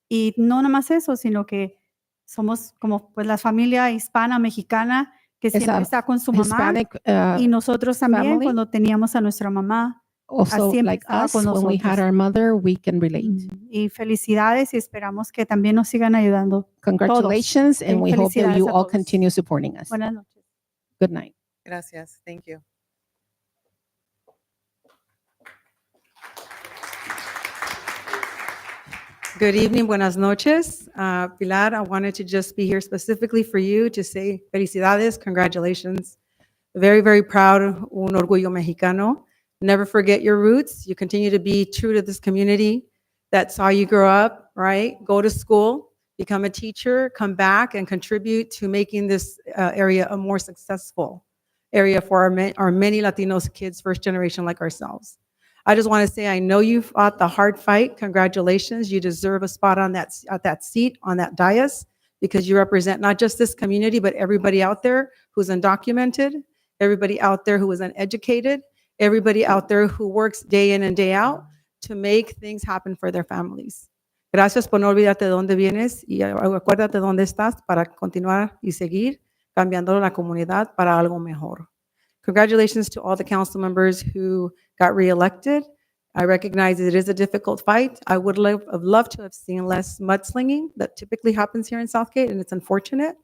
Y no nada más eso, sino que somos como pues la familia hispana mexicana que It's siempre a está con su mamá Hispanic y nosotros también family. cuando teníamos a nuestra mamá, Also, siempre like estaba us, con when we had nosotros. our mother, we can relate. Y felicidades y esperamos que también nos sigan ayudando. Congratulations, Todos. and we hope that Felicidades you a all todos. continue supporting us. Buenas noches. Good night. Gracias. Thank you. Good evening, buenas noches. Pilar, I wanted to just be here specifically for you to say felicidades, congratulations. Very, very proud, un orgullo mexicano. Never forget your roots. You continue to be true to this community that saw you grow up, right? Go to school, become a teacher, come back and contribute to making this area a more successful area for our many Latinos kids, first generation like ourselves. I just want to say, I know you fought the hard fight. Congratulations. You deserve a spot on that seat, on that dais, because you represent not just this community, but everybody out there who's undocumented, everybody out there who is uneducated, everybody out there who works day in and day out to make things happen for their families. Gracias por no olvidarte de dónde vienes y acuérdate dónde estás para continuar y seguir cambiando la comunidad para algo mejor. Congratulations to all the council members who got reelected. I recognize it is a difficult fight. I would have loved to have seen less mudslinging that typically happens here in Southgate, and it's unfortunate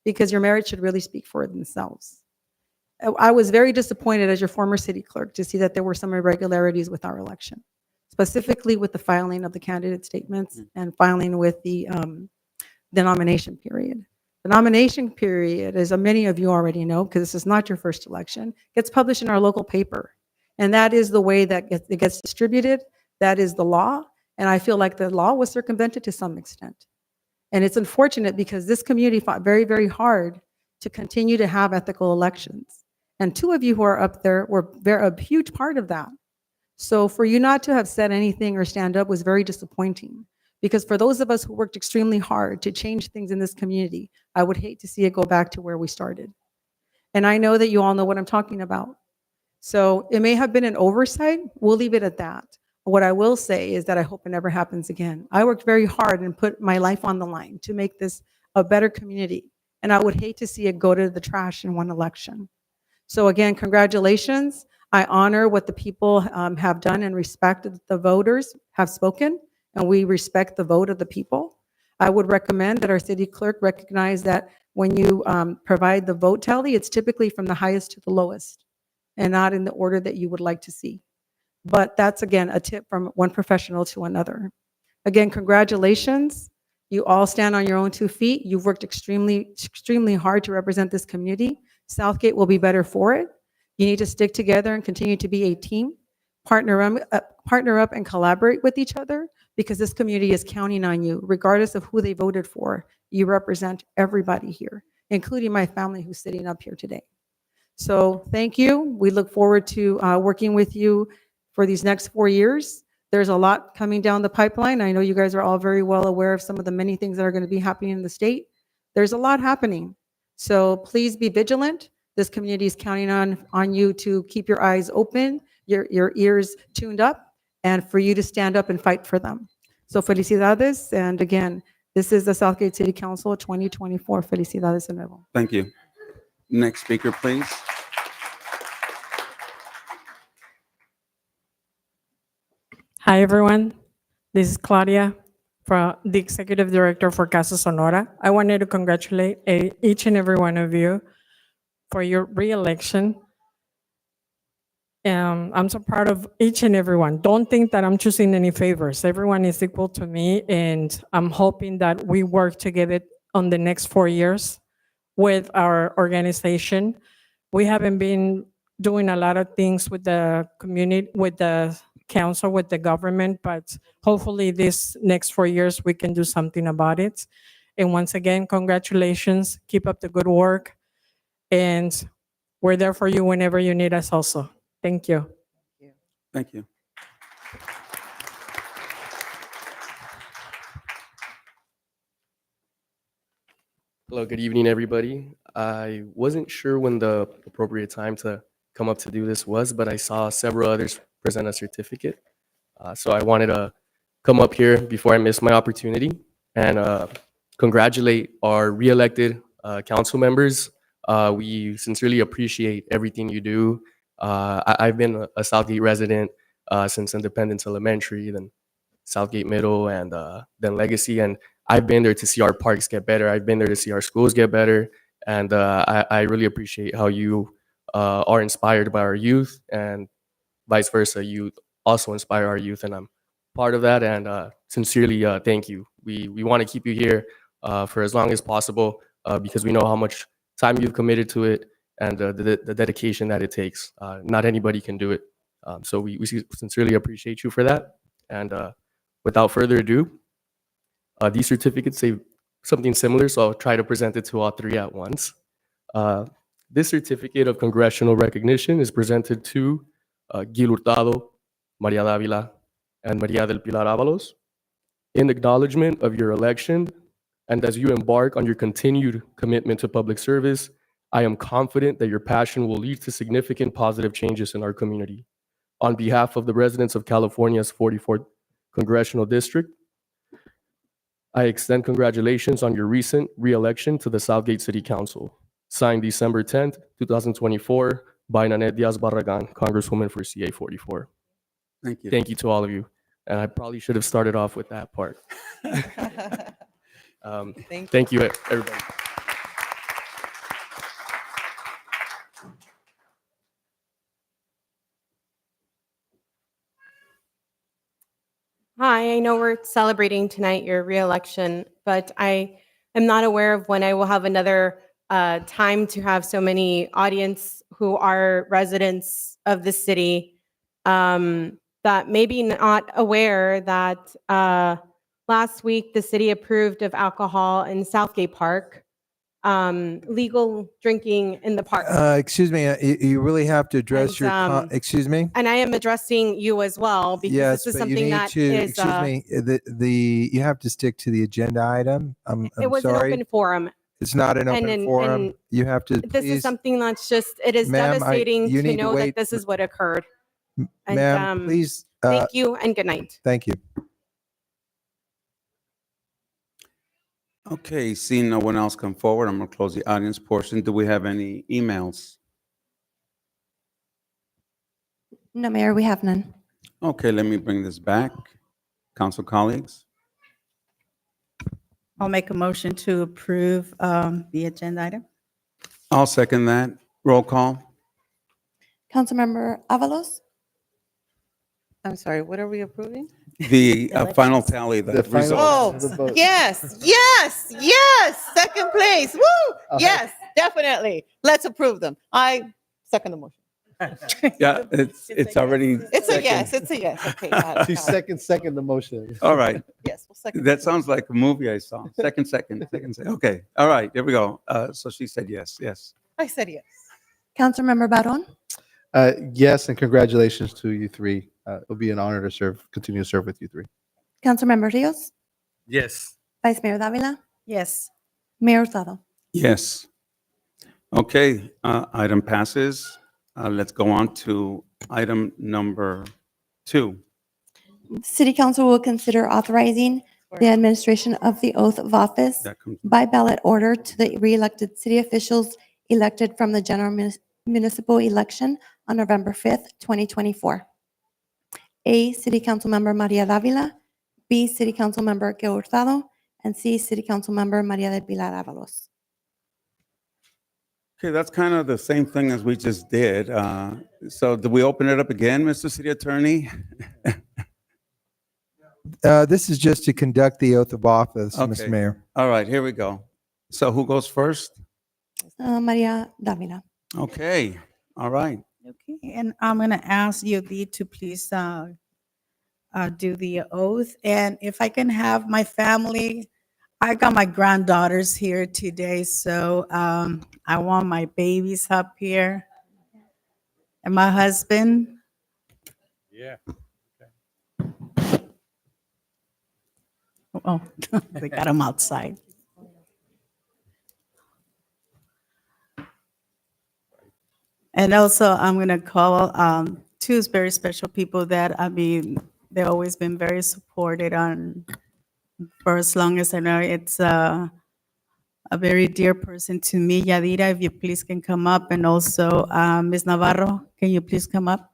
because your merits should really speak for themselves. I was very disappointed as your former city clerk to see that there were some irregularities with our election, specifically with the filing of the candidate statements and filing with the nomination period. The nomination period, as many of you already know, because this is not your first election, gets published in our local paper. And that is the way that it gets distributed. That is the law. And I feel like the law was circumvented to some extent. And it's unfortunate because this community fought very, very hard to continue to have ethical elections. And two of you who are up there were a huge part of that. So for you not to have said anything or stand up was very disappointing. Because for those of us who worked extremely hard to change things in this community, I would hate to see it go back to where we started. And I know that you all know what I'm talking about. So it may have been an oversight. We'll leave it at that. What I will say is that I hope it never happens again. I worked very hard and put my life on the line to make this a better community. And I would hate to see it go to the trash in one election. So again, congratulations. I honor what the people have done and respect that the voters have spoken, and we respect the vote of the people. I would recommend that our city clerk recognize that when you provide the vote tally, it's typically from the highest to the lowest and not in the order that you would like to see. But that's, again, a tip from one professional to another. Again, congratulations. You all stand on your own 2 feet. You've worked extremely, extremely hard to represent this community. Southgate will be better for it. You need to stick together and continue to be a team. Partner up and collaborate with each other because this community is counting on you, regardless of who they voted for. You represent everybody here, including my family who's sitting up here today. So thank you. We look forward to working with you for these next 4 years. There's a lot coming down the pipeline. I know you guys are all very well aware of some of the many things that are going to be happening in the state. There's a lot happening. So please be vigilant. This community is counting on you to keep your eyes open, your ears tuned up, and for you to stand up and fight for them. So felicidades. And again, this is the Southgate City Council 2024. Felicidades de nuevo. Thank you. Next speaker, please. Hi, everyone. This is Claudia, the Executive Director for Casa Sonora. I wanted to congratulate each and every one of you for your re-election. I'm so proud of each and every one. Don't think that I'm choosing any favors. Everyone is equal to me, and I'm hoping that we work together on the next 4 years with our organization. We haven't been doing a lot of things with the community, with the council, with the government, but hopefully this next 4 years we can do something about it. And once again, congratulations. Keep up the good work. And we're there for you whenever you need us also. Thank you. Thank you. Hello, good evening, everybody. I wasn't sure when the appropriate time to come up to do this was, but I saw several others present a certificate. So I wanted to come up here before I miss my opportunity and congratulate our re-elected council members. We sincerely appreciate everything you do. I've been a Southgate resident since Independence Elementary, then Southgate Middle, and then Legacy. And I've been there to see our parks get better. I've been there to see our schools get better. And I really appreciate how you are inspired by our youth, and vice versa. You also inspire our youth, and I'm part of that. And sincerely, thank you. We want to keep you here for as long as possible because we know how much time you've committed to it and the dedication that it takes. Not anybody can do it. So we sincerely appreciate you for that. And without further ado, these certificates say something similar, so I'll try to present it to all three at once. This certificate of congressional recognition is presented to Gil Hurtado, Maria Davila, and Maria del Pilar Avalos in acknowledgement of your election, and as you embark on your continued commitment to public service, I am confident that your passion will lead to significant positive changes in our community. On behalf of the residents of California's 44th Congressional District, I extend congratulations on your recent re-election to the Southgate City Council. Signed December 10th, 2024, by Nanette Diaz-Barragan, Congresswoman for CA 44. Thank you. Thank you to all of you. And I probably should have started off with that part. Thank you, everybody. Hi, I know we're celebrating tonight your reelection, but I am not aware of when I will have another time to have so many audience who are residents of the city that may be not aware that last week the city approved of alcohol in Southgate Park, legal drinking in the park. Excuse me, you really have to address your, excuse me? And I am addressing you as well because Yes, this is but you something need that to, is, excuse me, you have to stick to the agenda item. I'm it was sorry. an open forum. It's not an open And forum. You have to this is please, something that's just, it is Ma'am, devastating you to need to know wait. that this is what occurred. And ma'am, please. thank you and good night. Thank you. Okay, seeing no one else come forward, I'm going to close the audience portion. Do we have any emails? No, Mayor, we have none. Okay, let me bring this back. Council colleagues? I'll make a motion to approve the agenda item. I'll second that. Roll call. Councilmember Avalos, I'm sorry, what are we approving? The final tally, the results. Oh, yes, yes, yes, second place, woo! Yes, definitely. Let's approve them. I second the motion. Yeah, it's already. It's a yes, it's a yes. Okay. She second the motion. All right. Yes, we'll second. That sounds like a movie I saw. Second. Okay. All right. Here we go. So she said yes. Yes. I said yes. Councilmember Baron, Yes, and congratulations to you three. It'll be an honor to continue to serve with you three. Councilmember Rios, Yes. Vice Mayor Davila, Yes. Mayor Hurtado. Yes. Okay. Item passes. Let's go on to item number 2. The City Council will consider authorizing the administration of the oath of office by ballot order to the re-elected city officials elected from the general municipal election on November 5th, 2024. A, City Council Member Maria Davila, B, City Council Member Gil Hurtado, and C, City Council Member Maria del Pilar Avalos. Okay, that's kind of the same thing as we just did. So do we open it up again, Mr. City Attorney? This is just to conduct the oath of office, Okay. Mr. Mayor. All right, here we go. So who goes first? Maria Davila. Okay, all right. Okay, and I'm going to ask you to please do the oath. And if I can have my family, I got my granddaughters here today, so I want my babies up here and my husband. Yeah. Oh, they got them outside. And also, I'm going to call two very special people that, I mean, they've always been very supported on for as long as I know. It's a very dear person to me, Yadira, if you please can come up. And also, Ms. Navarro, can you please come up?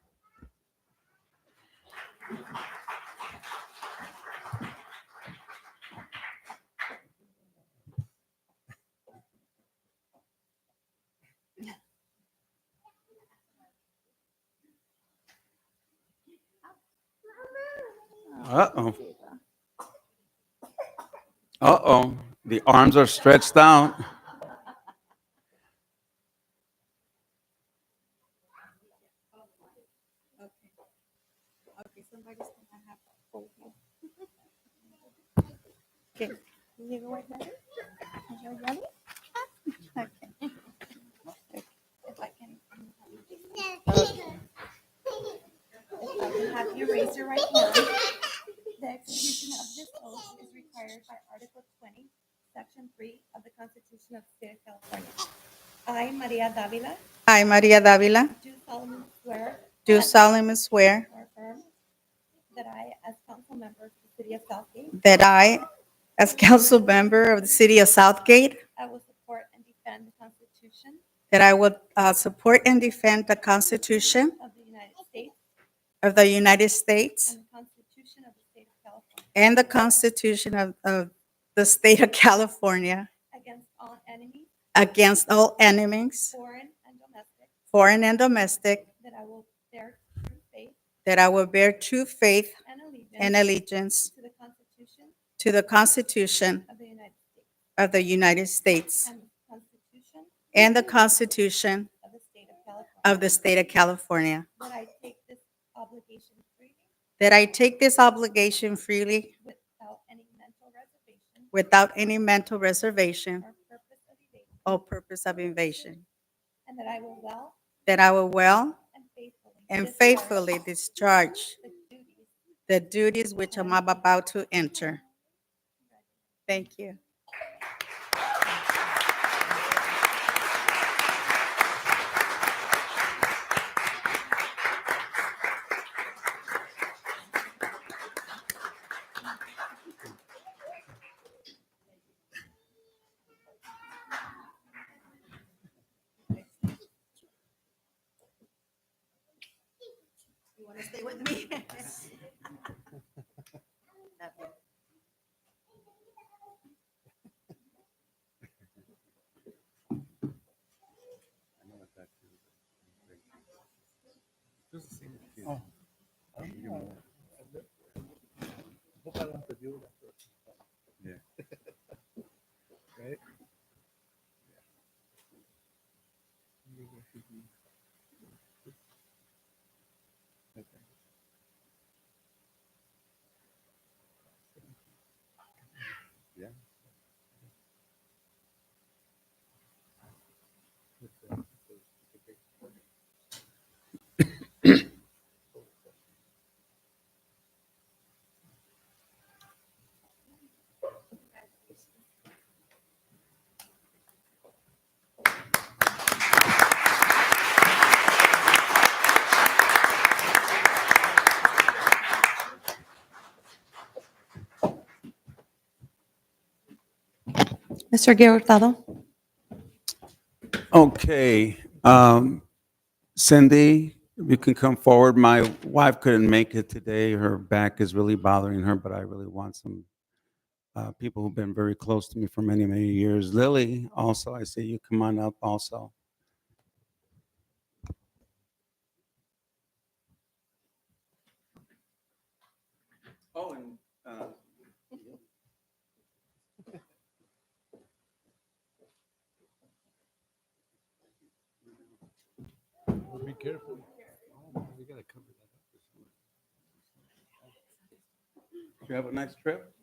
Uh-oh. Uh-oh. The arms are stretched out. Okay, somebody's gonna have to hold you. Okay, you go right there. You go yelling? Okay. If I can. Okay. If I can have you raise your right hand. The execution of this oath is required by Article 20, Section 3 of the Constitution of the State of California. I, Maria Davila, I, Maria Davila, do solemnly swear do solemnly swear or affirm that I, as council member of the city of Southgate, that I, as council member of the city of Southgate, I will support and defend the Constitution that I will support and defend the Constitution of the United States of the United States and the Constitution of the State of California and the Constitution of the state of California against all enemies, against all enemies, foreign and domestic, that I will bear true faith that I will bear true faith and allegiance to the Constitution to the Constitution of the United States of the United States and the Constitution of the State of California, of the State of California, that I take this obligation freely that I take this obligation freely without any mental reservation or purpose of evasion, and that I will well that I will well and and faithfully discharge the duties which I'm about to enter. Thank you. You want to stay with me? Mr. Gil Hurtado? Okay. Cindy, you can come forward. My wife couldn't make it today. Her back is really bothering her, but I really want some people who've been very close to me for many, many years. Lily, also, I see you. Come on up also. Oh, and Be careful. We gotta cover you have a nice trip.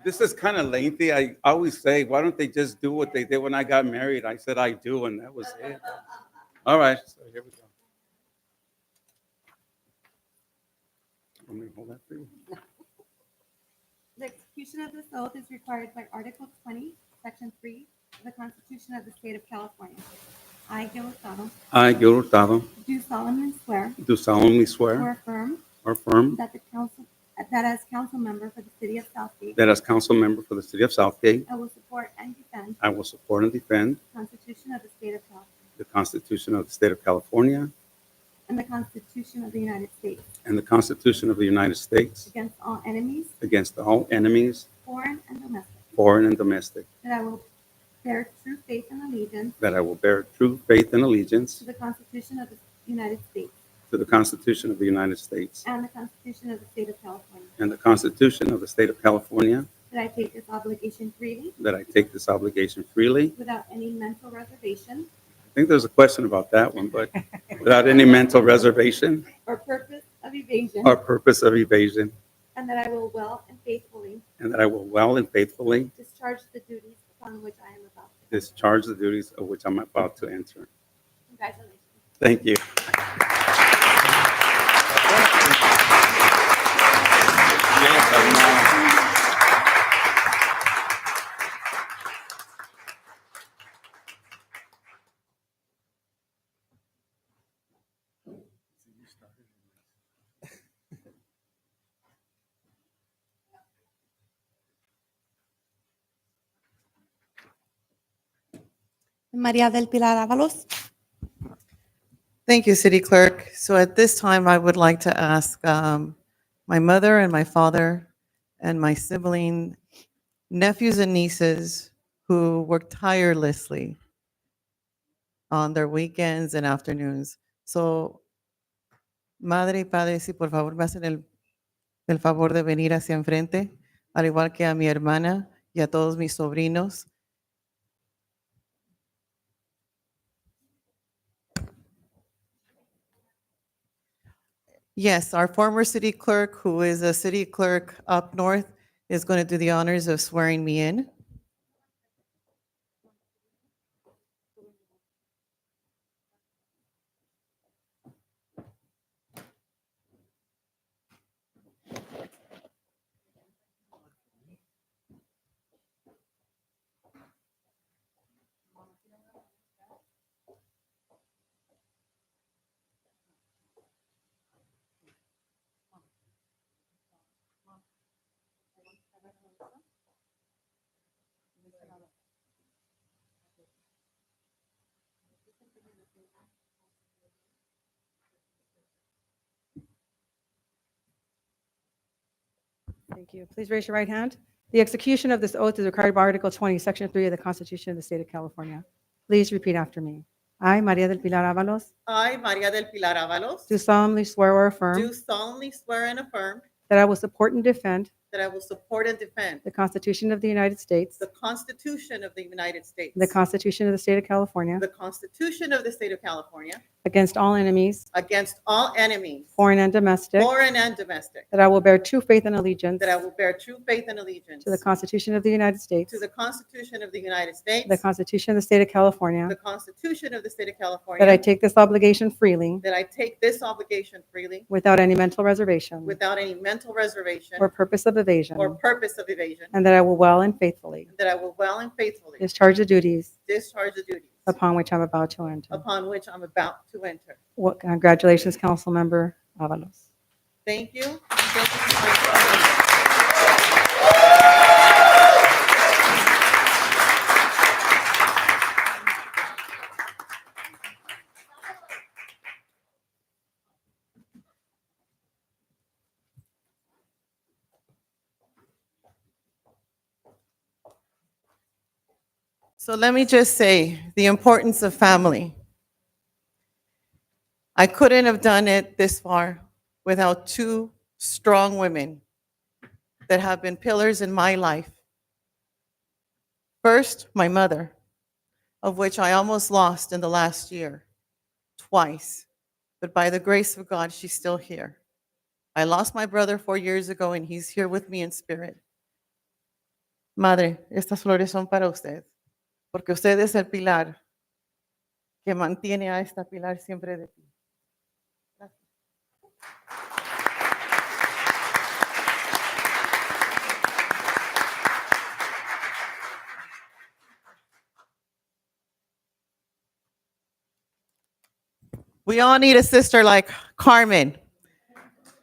This is kind of lengthy. I always say, why don't they just do what they did when I got married? I said I do, and that was it. All right, so here we go. Let me hold that for you. The execution of this oath is required by Article 20, Section 3 the Constitution of the State of California. I, Gil Hurtado, I, Gil Hurtado, do solemnly swear do solemnly or swear affirm or affirm that as council member for the city of Southgate, that as council member for the city of Southgate, I will support and defend I will support and defend the Constitution of the State of California the Constitution of the state of California and the Constitution of the United States and the Constitution of the United States against all enemies, against all enemies, foreign and domestic, foreign and domestic, that I will bear true faith and allegiance that I will bear true faith and allegiance to the Constitution of the United States to the Constitution of the United States and the Constitution of the State of California, and the Constitution of the state of California, that I take this obligation freely that I take this obligation freely. without any mental reservation I think there's a question about that one, but without any mental reservation or purpose of evasion, or purpose of evasion, and that I will well and faithfully and that I will well and faithfully discharge the duties upon which I am about to. discharge the duties of which I'm about to enter. Congratulations. Thank you. Maria del Pilar Avalos. Thank you, City Clerk. So at this time, I would like to ask my mother and my father and my sibling, nephews and nieces who work tirelessly on their weekends and afternoons. So, madre y padre, si por favor me hacen el favor de venir hacia enfrente, al igual que a mi hermana y a todos mis sobrinos. Yes, our former city clerk, who is a city clerk up north, is going to do the honors of swearing me in. Thank you. Please raise your right hand. The execution of this oath is required by Article 20, Section 3 of the Constitution of the State of California. Please repeat after me. I, Maria del Pilar Avalos, I, Maria del Pilar Avalos, do solemnly swear or affirm do solemnly swear and affirm that I will support and defend that I will support and defend the Constitution of the United States, the Constitution of the United States, the Constitution of the State of California, the Constitution of the State of California, against all enemies, against all enemies, foreign and domestic, foreign and domestic, that I will bear true faith and allegiance that I will bear true faith and allegiance to the Constitution of the United States, to the Constitution of the United States, the Constitution of the State of California, the Constitution of the State of California, that I take this obligation freely that I take this obligation freely without any mental reservation without any mental reservation or purpose of evasion, or purpose of evasion, and that I will well and faithfully and that I will well and faithfully discharge the duties discharge the duties upon which I'm about to enter. upon which I'm about to enter. Well, congratulations, Councilmember Avalos. Thank you. So let me just say the importance of family. I couldn't have done it this far without two strong women that have been pillars in my life. First, my mother, of which I almost lost in the last year, twice. But by the grace of God, she's still here. I lost my brother 4 years ago, and he's here with me in spirit. Madre, estas flores son para usted, porque usted es el pilar que mantiene a esta pilar siempre de pie. We all need a sister like Carmen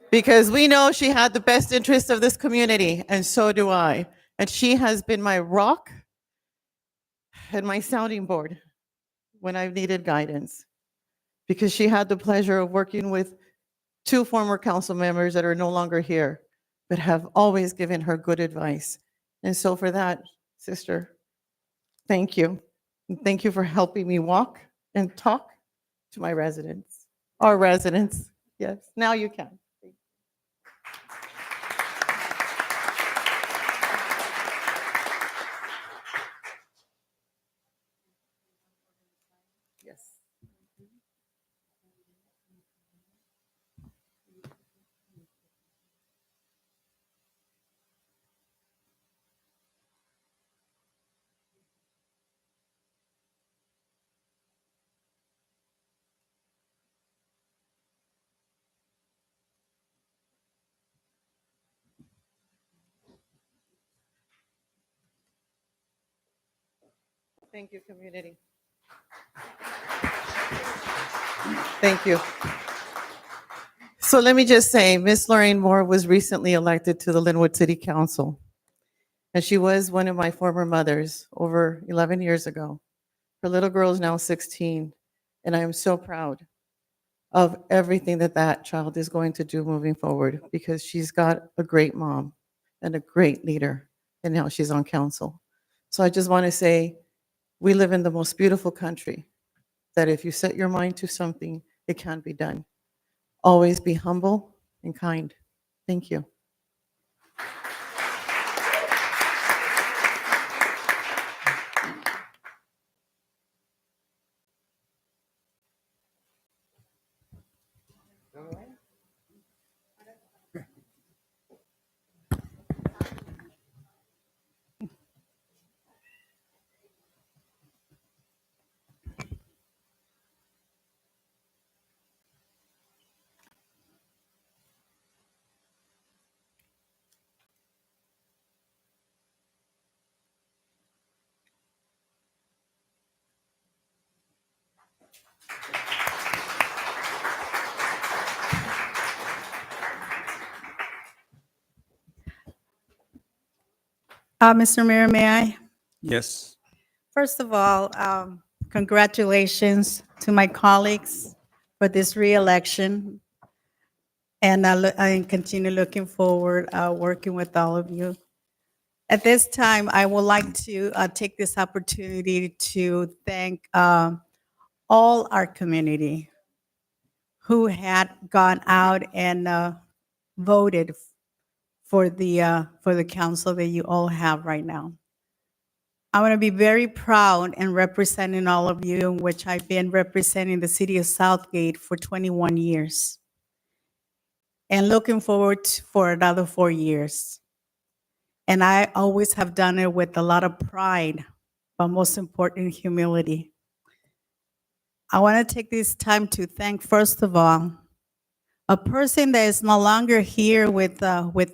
because we know she had the best interest of this community, and so do I. And she has been my rock and my sounding board when I've needed guidance because she had the pleasure of working with two former council members that are no longer here, but have always given her good advice. And so for that, sister, thank you. And thank you for helping me walk and talk to my residents, our residents. Yes, now you can. Yes. Thank you, community. Thank you. So let me just say, Miss Lorraine Moore was recently elected to the Linwood City Council. And she was one of my former mothers over 11 years ago. Her little girl is now 16. And I am so proud of everything that that child is going to do moving forward because she's got a great mom and a great leader. And now she's on council. So I just want to say, we live in the most beautiful country that if you set your mind to something, it can be done. Always be humble and kind. Thank you. Mr. Mayor, may I? Yes. First of all, congratulations to my colleagues for this reelection. And I continue looking forward working with all of you. At this time, I would like to take this opportunity to thank all our community who had gone out and voted for the council that you all have right now. I want to be very proud in representing all of you, in which I've been representing the city of Southgate for 21 years. And looking forward for another 4 years. And I always have done it with a lot of pride, but most important, humility. I want to take this time to thank, first of all, a person that is no longer here with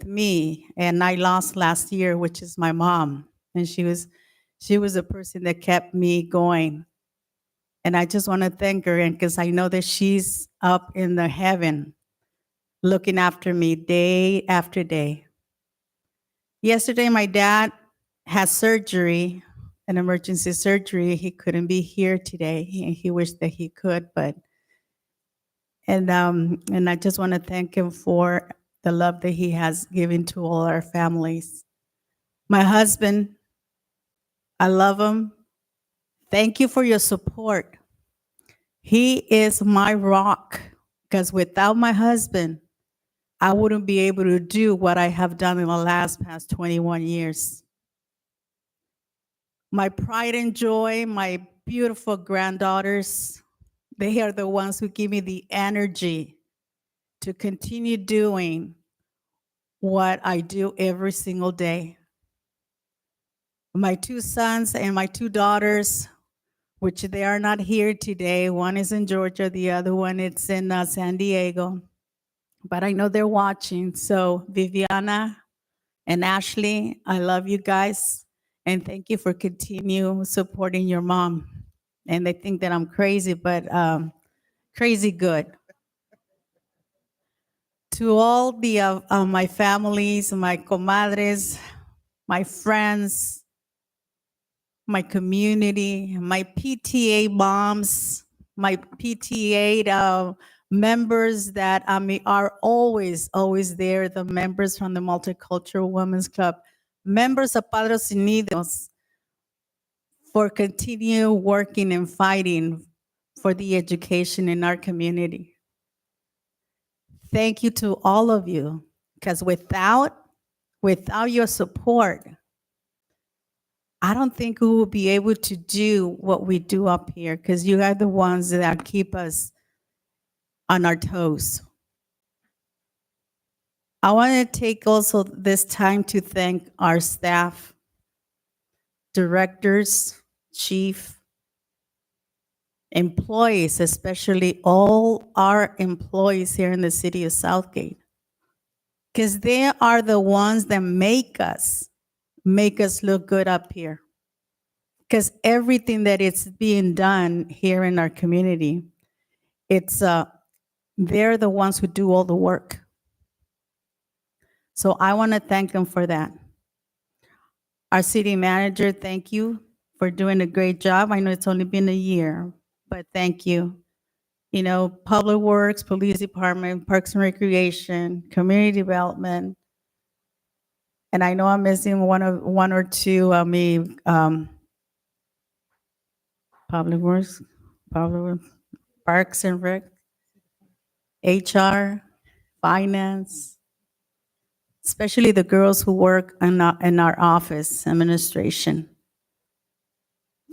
me, and I lost last year, which is my mom. And she was a person that kept me going. And I just want to thank her, and because I know that she's up in the heaven looking after me day after day. Yesterday, my dad had surgery, an emergency surgery. He couldn't be here today. He wished that he could, but and I just want to thank him for the love that he has given to all our families. My husband, I love him. Thank you for your support. He is my rock, because without my husband, I wouldn't be able to do what I have done in the past 21 years. My pride and joy, my beautiful granddaughters, they are the ones who give me the energy to continue doing what I do every single day. My two sons and my two daughters, which they are not here today. One is in Georgia, the other one is in San Diego. But I know they're watching. So Viviana and Ashley, I love you guys. And thank you for continue supporting your mom. And they think that I'm crazy, but crazy good. To all the my families, my comadres, my friends, my community, my PTA moms, my PTA members that are always, always there, the members from the Multicultural Women's Club, members of Padres Unidos, for continue working and fighting for the education in our community. Thank you to all of you, because without your support, I don't think we will be able to do what we do up here, because you are the ones that keep us on our toes. I want to take also this time to thank our staff, directors, chief, employees, especially all our employees here in the city of Southgate, because they are the ones that make us look good up here. Because everything that is being done here in our community, they're the ones who do all the work. So I want to thank them for that. Our city manager, thank you for doing a great job. I know it's only been a year, but thank you. You know, Public Works, Police Department, Parks and Recreation, Community Development, and I know I'm missing one or two. Public Works, Parks and Rec, HR, Finance, especially the girls who work in our office administration.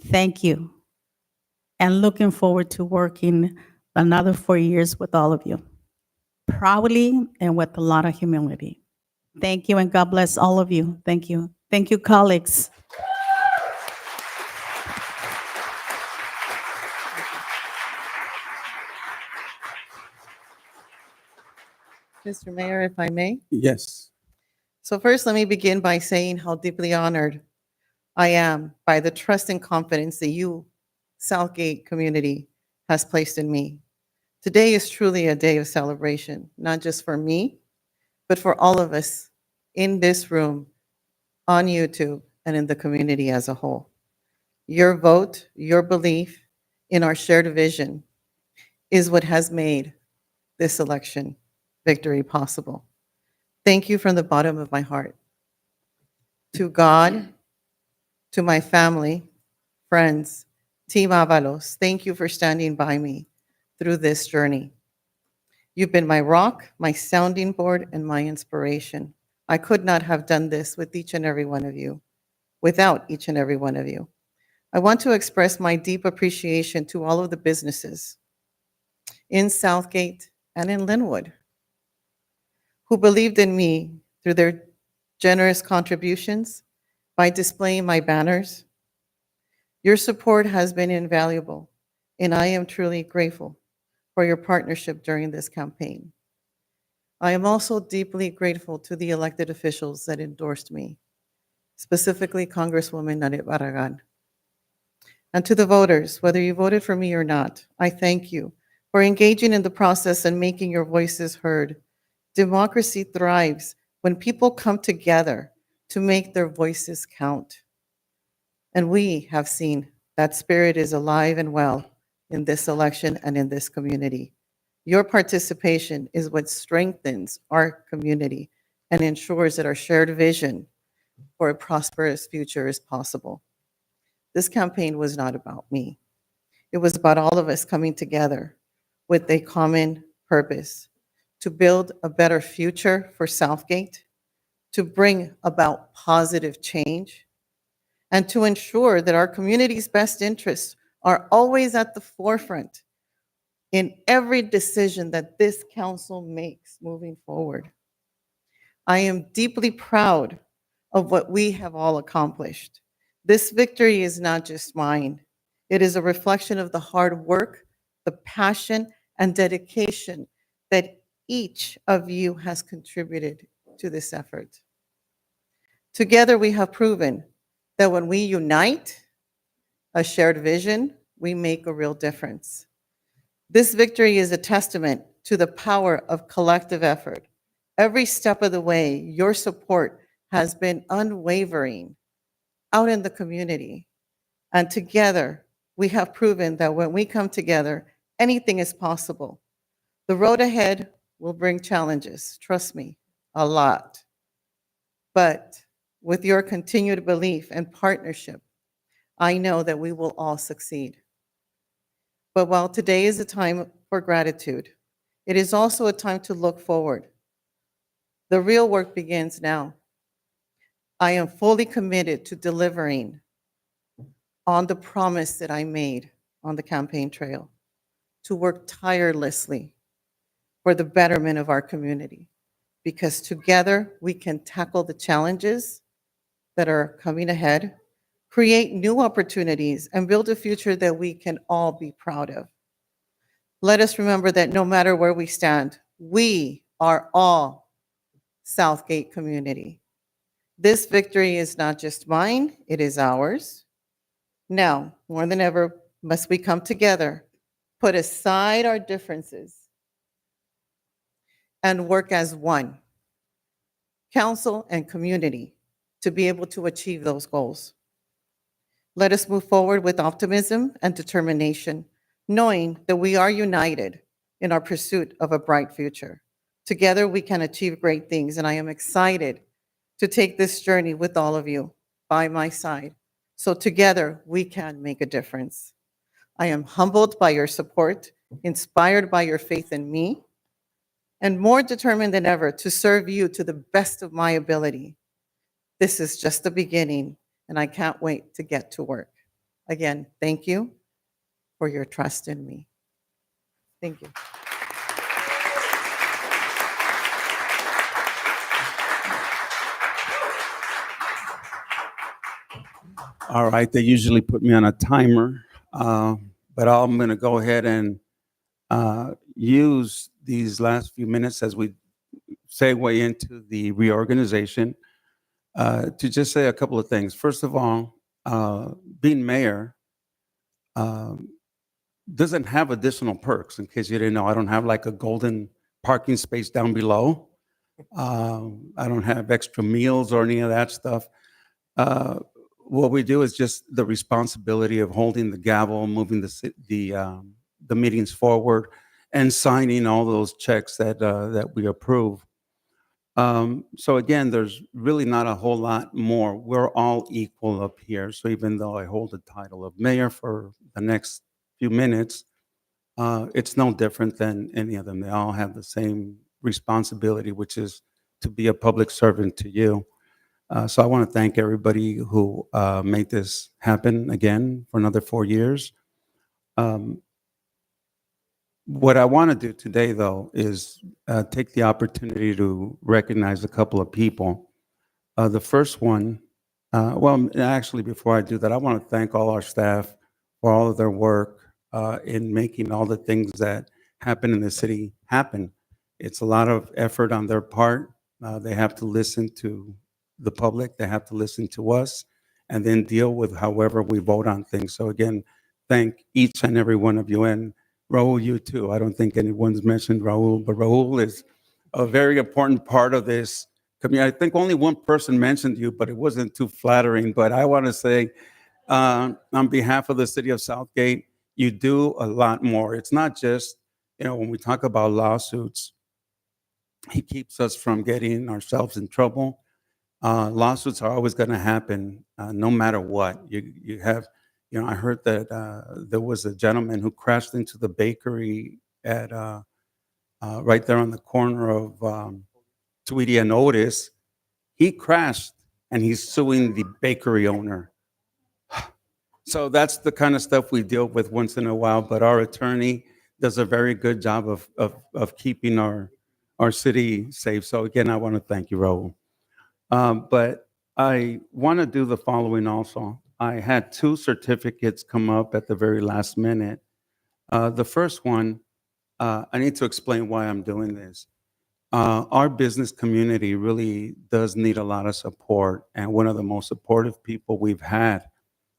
Thank you. And looking forward to working another 4 years with all of you, proudly and with a lot of humility. Thank you, and God bless all of you. Thank you. Thank you, colleagues. Mr. Mayor, if I may. Yes. So first, let me begin by saying how deeply honored I am by the trust and confidence that you, Southgate community, has placed in me. Today is truly a day of celebration, not just for me, but for all of us in this room, on YouTube, and in the community as a whole. Your vote, your belief in our shared vision is what has made this election victory possible. Thank you from the bottom of my heart. To God, to my family, friends, Team Avalos, thank you for standing by me through this journey. You've been my rock, my sounding board, and my inspiration. I could not have done this with each and every one of you, without each and every one of you. I want to express my deep appreciation to all of the businesses in Southgate and in Linwood who believed in me through their generous contributions by displaying my banners. Your support has been invaluable, and I am truly grateful for your partnership during this campaign. I am also deeply grateful to the elected officials that endorsed me, specifically Congresswoman Nadet Barragan. And to the voters, whether you voted for me or not, I thank you for engaging in the process and making your voices heard. Democracy thrives when people come together to make their voices count. And we have seen that spirit is alive and well in this election and in this community. Your participation is what strengthens our community and ensures that our shared vision for a prosperous future is possible. This campaign was not about me. It was about all of us coming together with a common purpose to build a better future for Southgate, to bring about positive change, and to ensure that our community's best interests are always at the forefront in every decision that this council makes moving forward. I am deeply proud of what we have all accomplished. This victory is not just mine. It is a reflection of the hard work, the passion, and dedication that each of you has contributed to this effort. Together, we have proven that when we unite a shared vision, we make a real difference. This victory is a testament to the power of collective effort. Every step of the way, your support has been unwavering out in the community. And together, we have proven that when we come together, anything is possible. The road ahead will bring challenges, trust me, a lot. But with your continued belief and partnership, I know that we will all succeed. But while today is a time for gratitude, it is also a time to look forward. The real work begins now. I am fully committed to delivering on the promise that I made on the campaign trail, to work tirelessly for the betterment of our community, because together we can tackle the challenges that are coming ahead, create new opportunities, and build a future that we can all be proud of. Let us remember that no matter where we stand, we are all Southgate community. This victory is not just mine, it is ours. Now, more than ever, must we come together, put aside our differences, and work as one, council and community, to be able to achieve those goals. Let us move forward with optimism and determination, knowing that we are united in our pursuit of a bright future. Together, we can achieve great things, and I am excited to take this journey with all of you by my side. So together, we can make a difference. I am humbled by your support, inspired by your faith in me, and more determined than ever to serve you to the best of my ability. This is just the beginning, and I can't wait to get to work. Again, thank you for your trust in me. Thank you. All right, they usually put me on a timer, but I'm going to go ahead and use these last few minutes as we segue into the reorganization to just say a couple of things. First of all, being mayor doesn't have additional perks. In case you didn't know, I don't have like a golden parking space down below. I don't have extra meals or any of that stuff. What we do is just the responsibility of holding the gavel, moving the meetings forward, and signing all those checks that we approve. So again, there's really not a whole lot more. We're all equal up here. So even though I hold the title of mayor for the next few minutes, it's no different than any of them. They all have the same responsibility, which is to be a public servant to you. So I want to thank everybody who made this happen again for another 4 years. What I want to do today, though, is take the opportunity to recognize a couple of people. The first one, well, actually, before I do that, I want to thank all our staff for all of their work in making all the things that happen in the city happen. It's a lot of effort on their part. They have to listen to the public, they have to listen to us, and then deal with however we vote on things. So again, thank each and every one of you, and Raul, you too. I don't think anyone's mentioned Raul, but Raul is a very important part of this community. I think only one person mentioned you, but it wasn't too flattering. But I want to say, on behalf of the city of Southgate, you do a lot more. It's not just, when we talk about lawsuits, he keeps us from getting ourselves in trouble. Lawsuits are always going to happen, no matter what. You have, I heard that there was a gentleman who crashed into the bakery at right there on the corner of Tweedy and Otis. He crashed, and he's suing the bakery owner. So that's the kind of stuff we deal with once in a while. But our attorney does a very good job of keeping our city safe. So again, I want to thank you, Raul. But I want to do the following also. I had 2 certificates come up at the very last minute. The first one, I need to explain why I'm doing this. Our business community really does need a lot of support, and one of the most supportive people we've had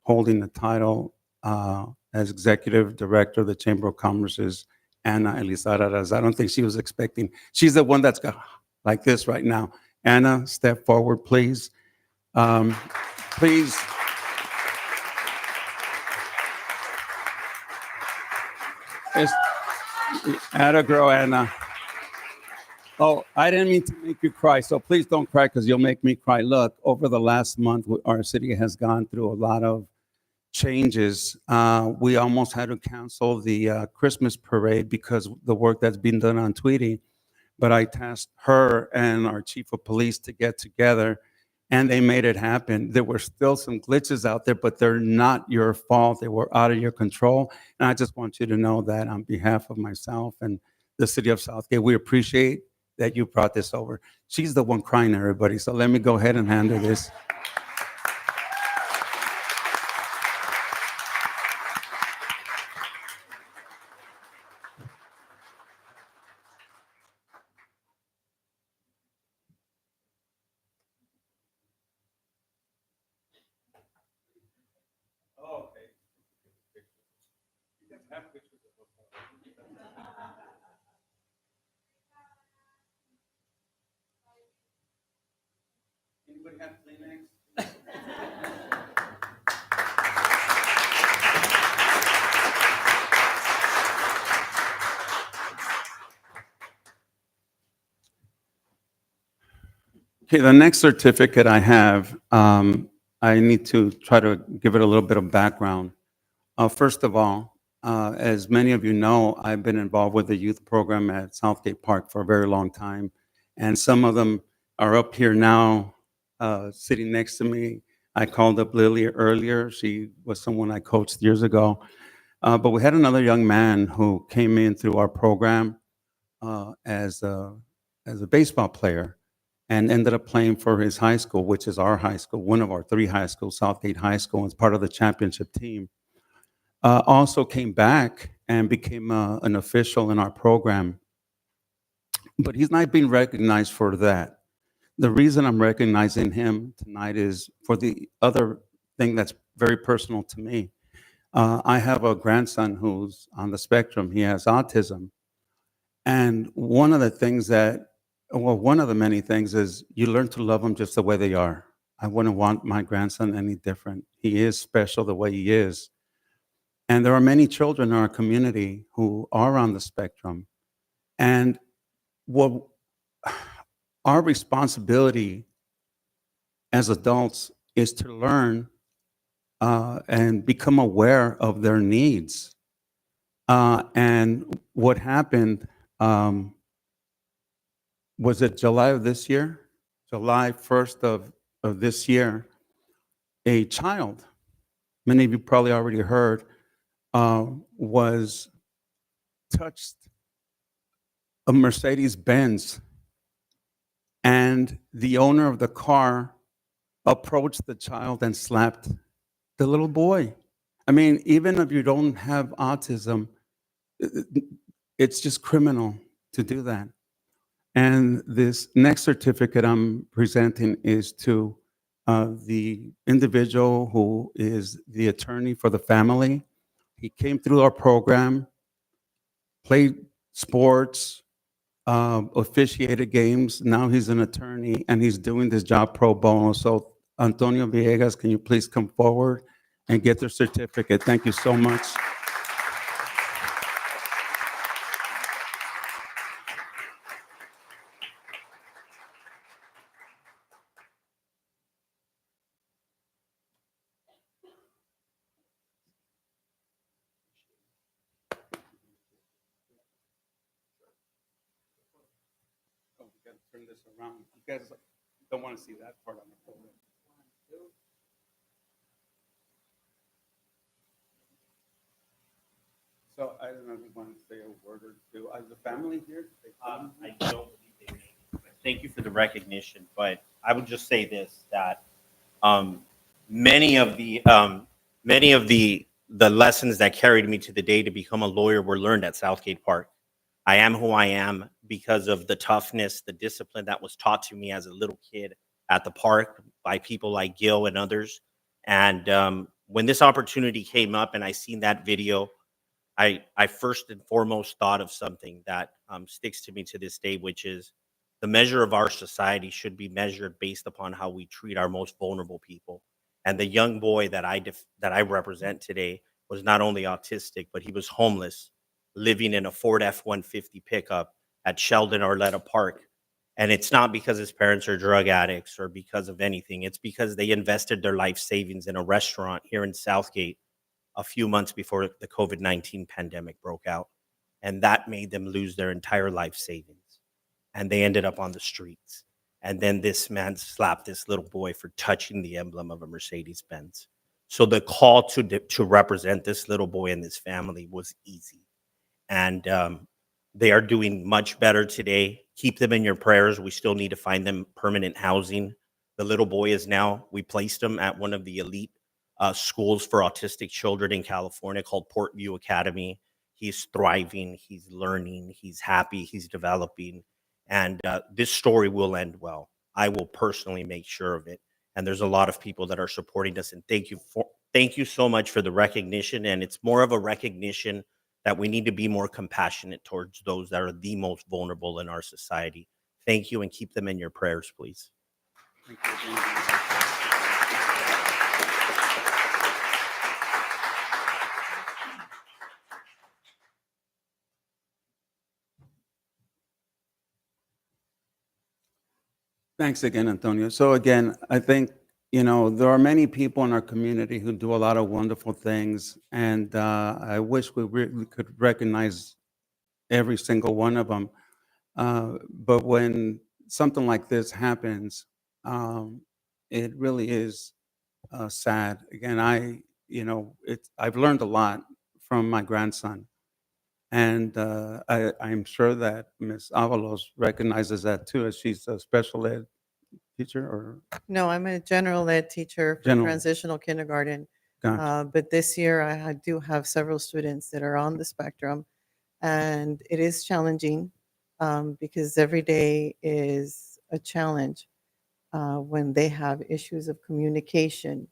holding the title as executive director of the Chamber of Commerce is Anna Elizarra's. I don't think she was expecting. She's the one that's got like this right now. Anna, step forward, please. Please. It's, atta girl, Anna. Oh, I didn't mean to make you cry, so please don't cry because you'll make me cry. Look, over the last month, our city has gone through a lot of changes. We almost had to cancel the Christmas parade because the work that's been done on Tweety. But I tasked her and our chief of police to get together, and they made it happen. There were still some glitches out there, but they're not your fault. They were out of your control. And I just want you to know that on behalf of myself and the city of Southgate, we appreciate that you brought this over. She's the one crying, everybody. So let me go ahead and handle this. Anybody have Kleenex? Okay, the next certificate I have, I need to try to give it a little bit of background. First of all, as many of you know, I've been involved with the youth program at Southgate Park for a very long time. And some of them are up here now, sitting next to me. I called up Lily earlier. She was someone I coached years ago. But we had another young man who came in through our program as a baseball player and ended up playing for his high school, which is our high school, one of our 3 high schools, Southgate High School, as part of the championship team. Also came back and became an official in our program. But he's not being recognized for that. The reason I'm recognizing him tonight is for the other thing that's very personal to me. I have a grandson who's on the spectrum. He has autism. And one of the things one of the many things is you learn to love them just the way they are. I wouldn't want my grandson any different. He is special the way he is. And there are many children in our community who are on the spectrum. And what our responsibility as adults is to learn and become aware of their needs. And what happened, was it July of this year? July 1st of this year, a child, many of you probably already heard, was touched a Mercedes-Benz, and the owner of the car approached the child and slapped the little boy. I mean, even if you don't have autism, it's just criminal to do that. And this next certificate I'm presenting is to the individual who is the attorney for the family. He came through our program, played sports, officiated games. Now he's an attorney and he's doing this job pro bono. So Antonio Villegas, can you please come forward and get their certificate? Thank you so much. Oh, we got to turn this around. You guys don't want to see that part on the photo. So I don't know if you want to say a word or two. Is the family here? I don't believe they made it. Thank you for the recognition, but I would just say this, that many of the lessons that carried me to the day to become a lawyer were learned at Southgate Park. I am who I am because of the toughness, the discipline that was taught to me as a little kid at the park by people like Gil and others. And when this opportunity came up and I seen that video, I first and foremost thought of something that sticks to me to this day, which is the measure of our society should be measured based upon how we treat our most vulnerable people. And the young boy that I represent today was not only autistic, but he was homeless, living in a Ford F-150 pickup at Sheldon Arletta Park. And it's not because his parents are drug addicts or because of anything. It's because they invested their life savings in a restaurant here in Southgate a few months before the COVID-19 pandemic broke out. And that made them lose their entire life savings. And they ended up on the streets. And then this man slapped this little boy for touching the emblem of a Mercedes-Benz. So the call to represent this little boy and this family was easy. And they are doing much better today. Keep them in your prayers. We still need to find them permanent housing. The little boy is now, we placed him at one of the elite schools for autistic children in California called Portview Academy. He's thriving, he's learning, he's happy, he's developing. And this story will end well. I will personally make sure of it. And there's a lot of people that are supporting us. And thank you so much for the recognition. And it's more of a recognition that we need to be more compassionate towards those that are the most vulnerable in our society. Thank you, and keep them in your prayers, please. Thanks again, Antonio. So again, I think, there are many people in our community who do a lot of wonderful things, and I wish we really could recognize every single one of them. But when something like this happens, it really is sad. Again, I've learned a lot from my grandson, and I'm sure that Ms. Avalos recognizes that too, as she's a special ed teacher, or No, I'm a general ed teacher for General. transitional kindergarten. Gotcha. But this year I do have several students that are on the spectrum, and it is challenging because every day is a challenge when they have issues of communication,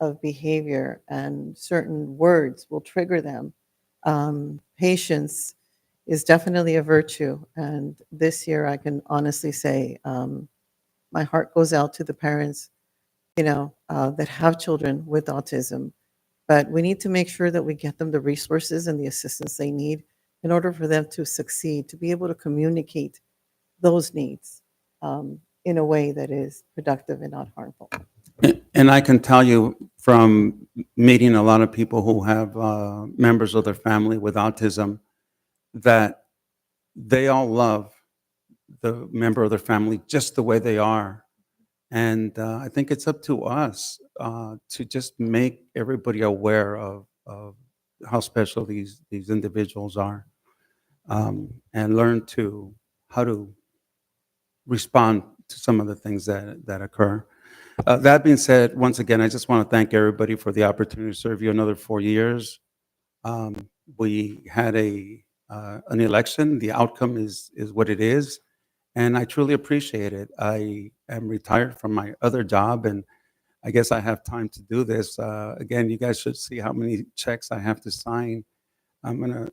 of behavior, and certain words will trigger them. Patience is definitely a virtue. And this year I can honestly say my heart goes out to the parents, that have children with autism. But we need to make sure that we get them the resources and the assistance they need in order for them to succeed, to be able to communicate those needs in a way that is productive and not harmful. And I can tell you from meeting a lot of people who have members of their family with autism that they all love the member of their family just the way they are. And I think it's up to us to just make everybody aware of how special these individuals are, and learn how to respond to some of the things that occur. That being said, once again, I just want to thank everybody for the opportunity to serve you another 4 years. We had an election. The outcome is what it is, and I truly appreciate it. I am retired from my other job, and I guess I have time to do this. Again, you guys should see how many checks I have to sign. I'm gonna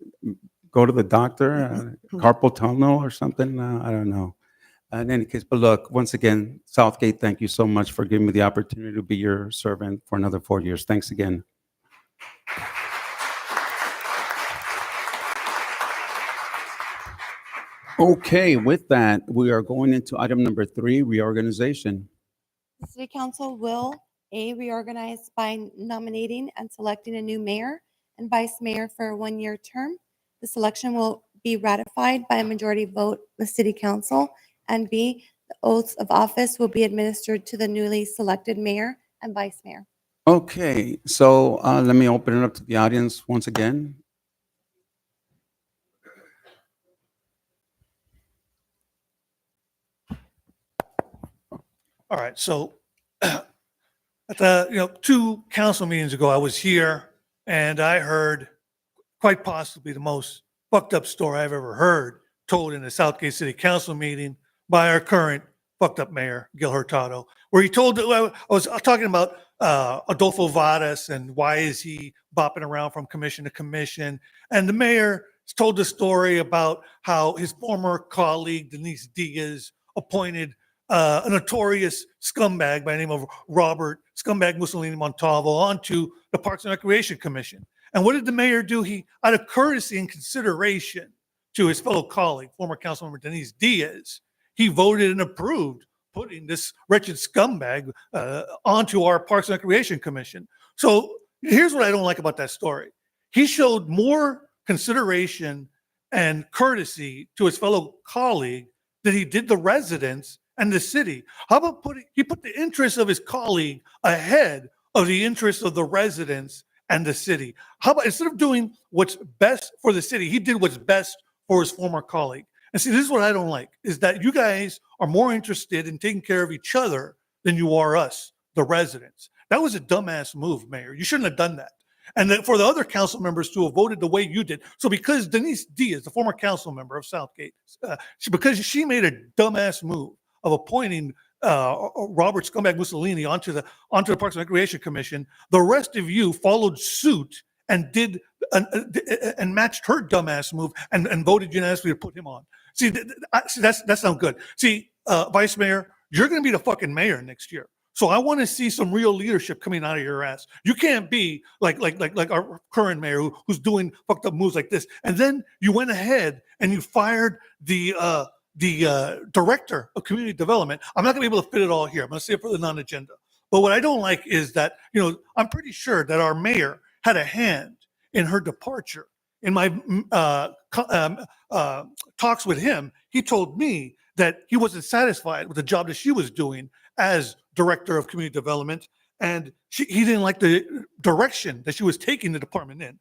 go to the doctor, carpal tunnel or something. I don't know. In any case, but look, once again, Southgate, thank you so much for giving me the opportunity to be your servant for another 4 years. Thanks again. Okay, with that, we are going into item number 3, reorganization. The City Council will reorganize by nominating and selecting a new mayor and vice mayor for a 1-year term. The selection will be ratified by a majority vote of the City Council. And B, the oaths of office will be administered to the newly selected mayor and vice mayor. Okay, so let me open it up to the audience once again. All right, so at the 2 council meetings ago, I was here and I heard quite possibly the most fucked up story I've ever heard told in a Southgate City Council meeting by our current fucked up mayor, Gil Hurtado, where he told, I was talking about Adolfo Varas and why is he bopping around from commission to commission. And the mayor told the story about how his former colleague, Denise Diaz, appointed a notorious scumbag by the name of Robert Scumbag Mussolini Montalvo onto the Parks and Recreation Commission. And what did the mayor do? He, out of courtesy and consideration to his fellow colleague, former councilmember Denise Diaz, he voted and approved putting this wretched scumbag onto our Parks and Recreation Commission. So here's what I don't like about that story. He showed more consideration and courtesy to his fellow colleague than he did the residents and the city. How about he put the interests of his colleague ahead of the interests of the residents and the city? How about instead of doing what's best for the city, he did what's best for his former colleague? And see, this is what I don't like, is that you guys are more interested in taking care of each other than you are us, the residents. That was a dumbass move, Mayor. You shouldn't have done that. And then for the other council members to have voted the way you did. So because Denise Diaz, the former council member of Southgate, because she made a dumbass move of appointing Robert Scumbag Mussolini onto the Parks and Recreation Commission, the rest of you followed suit and did and matched her dumbass move and voted unanimously to put him on. See, that's not good. See, Vice Mayor, you're going to be the fucking mayor next year. So I want to see some real leadership coming out of your ass. You can't be like our current mayor who's doing fucked up moves like this. And then you went ahead and you fired the director of community development. I'm not going to be able to fit it all here. I'm going to say it for the non-agenda. But what I don't like is that, I'm pretty sure that our mayor had a hand in her departure. In my talks with him, he told me that he wasn't satisfied with the job that she was doing as director of community development, and he didn't like the direction that she was taking the department in.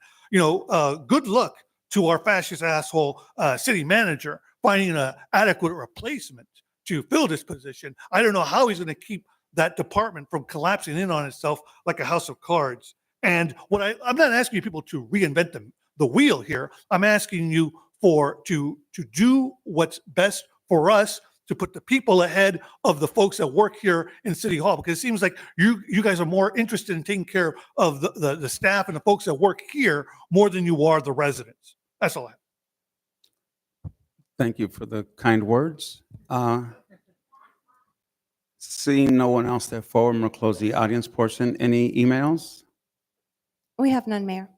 Good luck to our fascist asshole city manager finding an adequate replacement to fill this position. I don't know how he's going to keep that department from collapsing in on itself like a house of cards. And I'm not asking you people to reinvent the wheel here. I'm asking you to do what's best for us, to put the people ahead of the folks that work here in City Hall, because it seems like you guys are more interested in taking care of the staff and the folks that work here more than you are the residents. That's all I have. Thank you for the kind words. Seeing no one else step forward, I'm going to close the audience portion. Any emails? We have none, Mayor.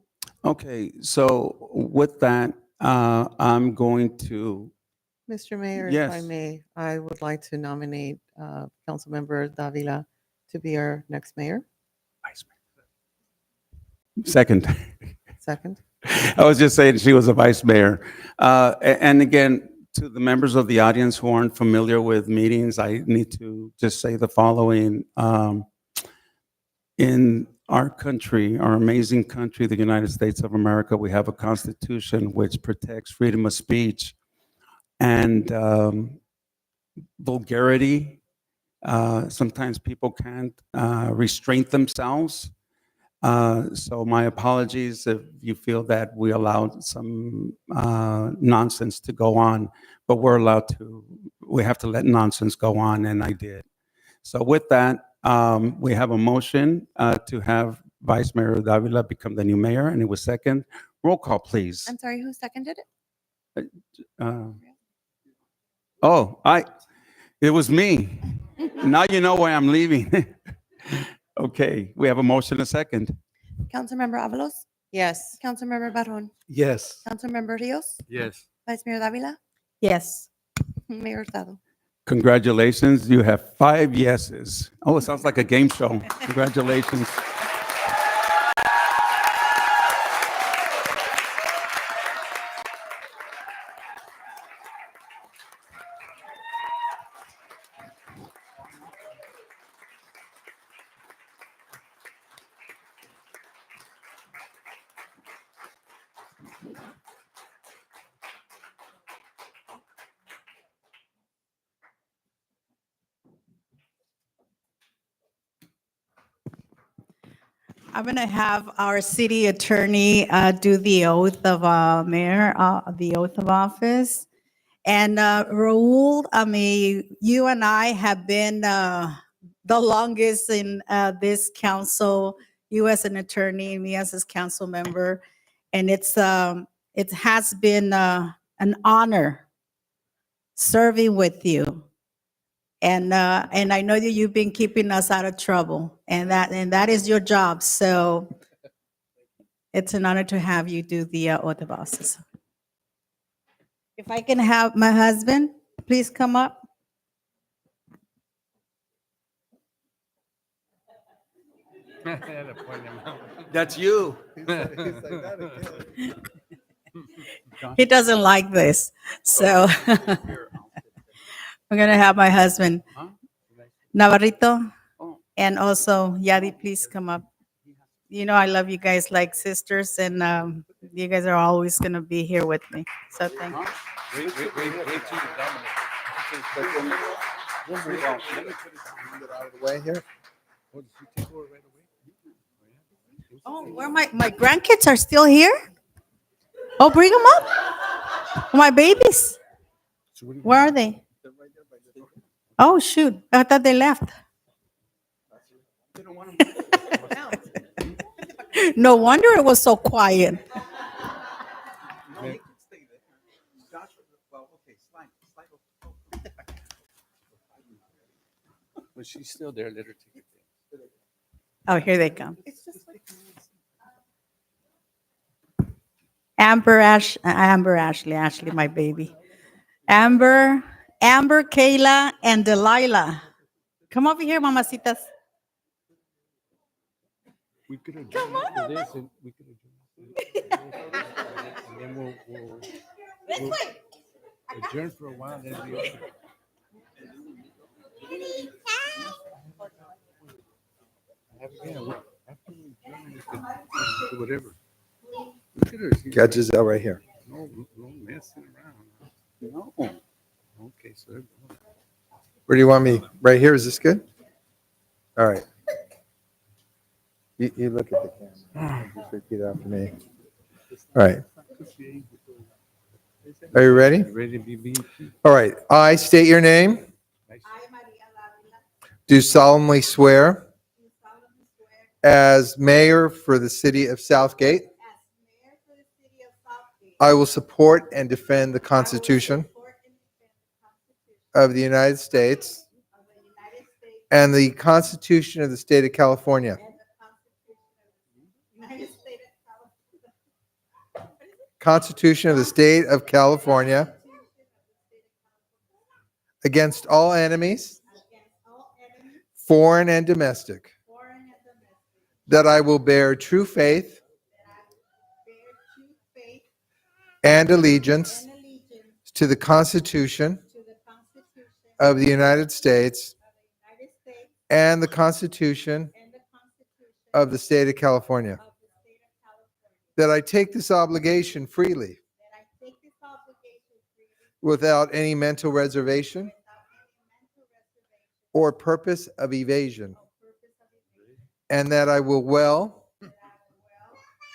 Okay, so with that, I'm going to, Mr. Mayor, if I Yes. may, I would like to nominate Councilmember Davila to be our next mayor. second. Second. I was just saying she was a vice mayor. And again, to the members of the audience who aren't familiar with meetings, I need to just say the following. In our country, our amazing country, the United States of America, we have a constitution which protects freedom of speech and vulgarity. Sometimes people can't restrain themselves. So my apologies if you feel that we allowed some nonsense to go on, but we have to let nonsense go on, and I did. So with that, we have a motion to have Vice Mayor Davila become the new mayor, and it was second. Roll call, please. I'm sorry, who seconded it? It was me. Now you know why I'm leaving. Okay, we have a motion, a second. Councilmember Avalos? Yes. Councilmember Barron? Yes. Councilmember Rios? Yes. Vice Mayor Davila? Yes. Mayor Hurtado? Congratulations, you have 5 yeses. Oh, it sounds like a game show. Congratulations. I'm going to have our city attorney do the oath of mayor, the oath of office. And Raul, I mean, you and I have been the longest in this council, you as an attorney, me as a council member. And it has been an honor serving with you. And I know that you've been keeping us out of trouble, and that is your job. So it's an honor to have you do the oath of office. If I can have my husband, please come up. That's you. He doesn't like this, so I'm gonna have my husband, Navarrito, and also Yadi. Please come up. You know I love you guys like sisters, and you guys are always gonna be here with me. So thank you. Wait till you dominate. Get out of the way here. Oh, did you take over right away? Oh, where my grandkids are still here? Oh, bring them up. My babies. Where are they? Oh, shoot. I thought they left. No wonder it was so quiet. But she's still there. Let her take it. Oh, here they come. Amber Ashley, my baby. Amber, Kayla, and Delilah. Come over here, mamacitas. We could have done for this, and we could have done and then we'll adjourn for a while. Then we open. After we adjourn, we could do whatever. Catches out right here. No messing around. No. Okay, so Where do you want me? Right here? Is this good? All right. You look at the camera. Just repeat after me. All right. Are you ready? Ready to be All right. I state your name. Do solemnly swear as mayor for the city of Southgate, I will support and defend the Constitution of the United States and the Constitution of the State of California. Constitution of the State of California against all enemies, foreign and domestic, that I will bear true faith and allegiance to the Constitution of the United States and the Constitution of the State of California, that I take this obligation freely without any mental reservation or purpose of evasion, and that I will well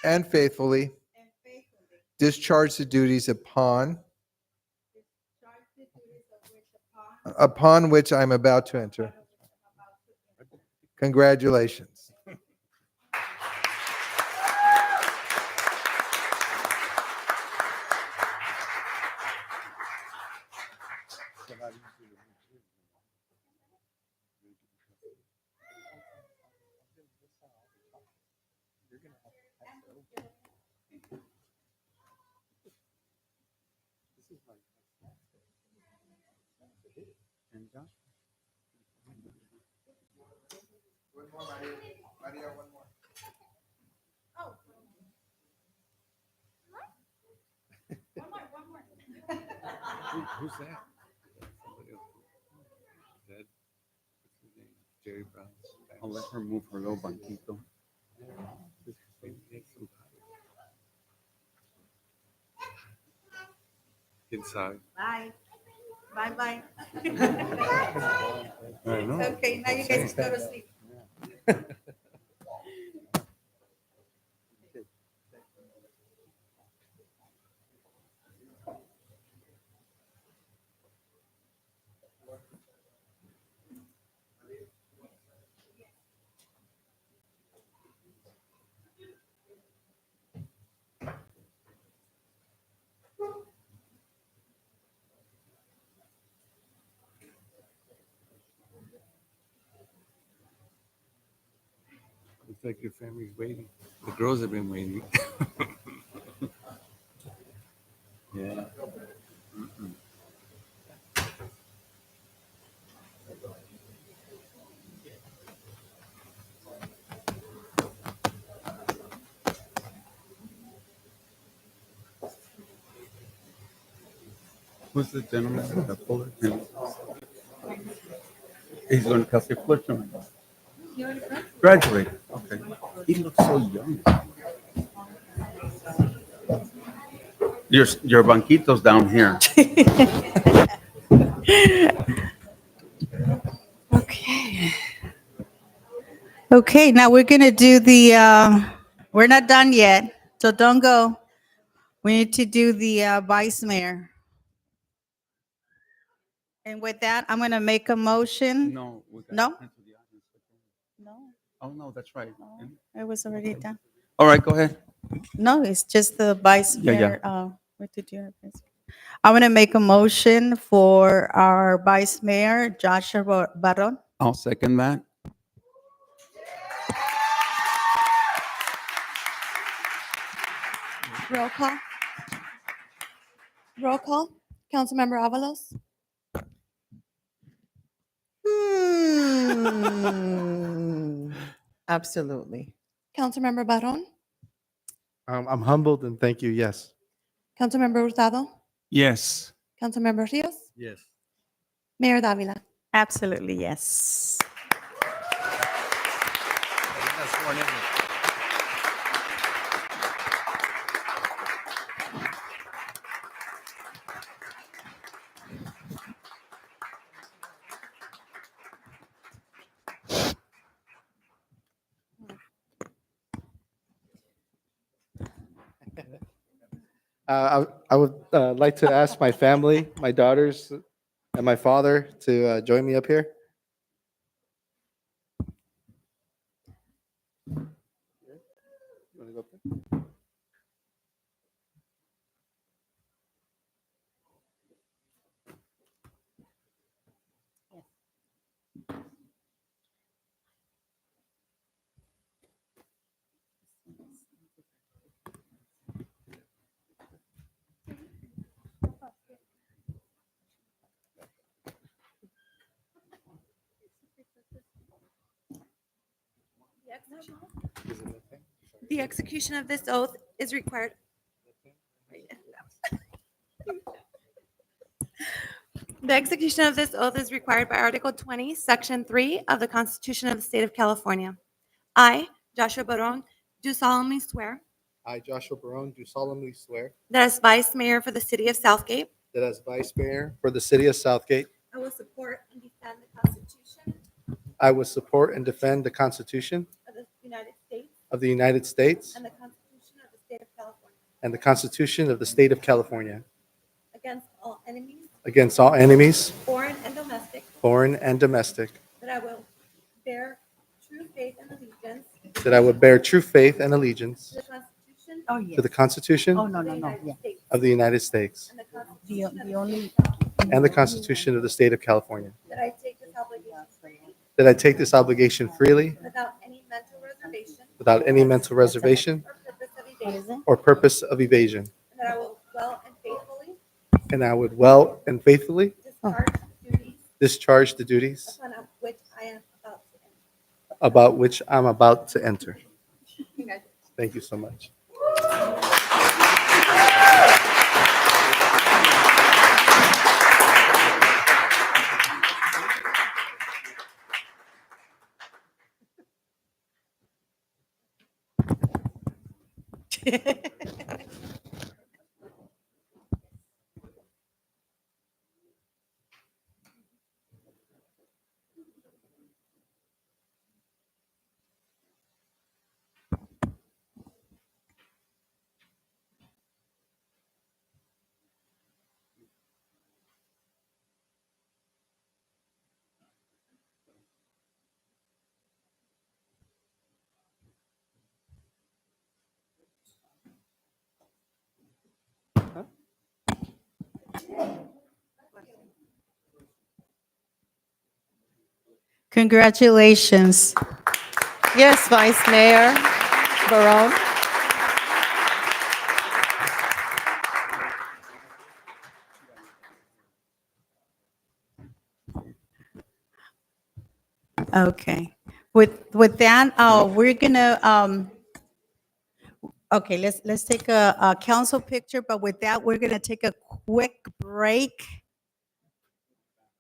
and faithfully discharge the duties upon which I'm about to enter. Congratulations. Who's that? Somebody else. That, what's his name? Jerry Brown. I'll let her move her little banquito. Inside. Bye. Bye. I know. Okay, now you guys go to sleep. Looks like your family's waiting. The girls have been waiting. Yeah. Mm-mm. Who's the gentleman with the bullet? He's going to Kelsey Fletcher. Graduated. Okay. He looks so young. Your banquitos down here. Okay. Okay, now we're going to do we're not done yet, so don't go. We need to do the vice mayor. And with that, I'm going to make a motion. No. No? No. Oh, no, that's right. It was already done. All right, go ahead. No, it's just the vice Yeah, yeah. mayor. What did you have? I'm going to make a motion for our vice mayor, Joshua Baron. I'll second that. Roll call. Roll call. Councilmember Avalos. Absolutely. Councilmember Baron. I'm humbled and thank you. Yes. Councilmember Hurtado. Yes. Councilmember Rios. Yes. Mayor Davila. Absolutely, yes. I would like to ask my family, my daughters, and my father to join me up here. You wanna go up there? The execution of this oath is required. The execution of this oath is required by Article 20, Section 3 of the Constitution of the State of California. I, Joshua Barron, do solemnly swear I, Joshua Barone, do solemnly swear that as Vice Mayor for the City of Southgate, that as Vice Mayor for the City of Southgate, I will support and defend the Constitution I will support and defend the Constitution of the United States of the United States and the Constitution of the State of California and the Constitution of the State of California against all enemies, against all enemies, foreign and domestic, foreign and domestic, that I will bear true faith and allegiance that I would bear true faith and allegiance to the Constitution to the Constitution Oh, no, no, no, yeah. of the United States and the Constitution of The only, and the Constitution of the State of California, that I take this obligation freely that I take this obligation freely without any mental reservation without any mental reservation or purpose of evasion, or purpose of evasion, and that I will well and faithfully and I would well and faithfully discharge the duties discharge the duties upon which I am about to enter. about which I'm about to enter. Congratulations. Thank you so much. congratulations. Yes, Vice Mayor Barone. Okay. With that, we're gonna, okay, let's take a council picture, but with that, we're gonna take a quick break.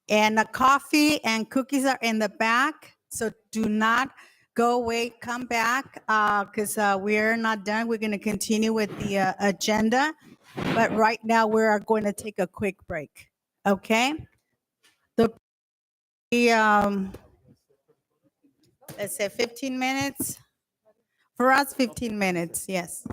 And a coffee and cookies are in the back, so do not go away, come back, because we're not done. We're gonna continue with the agenda, but right now we are going to take a quick break, okay? The, let's say 15 minutes. For us, 15 minutes, yes.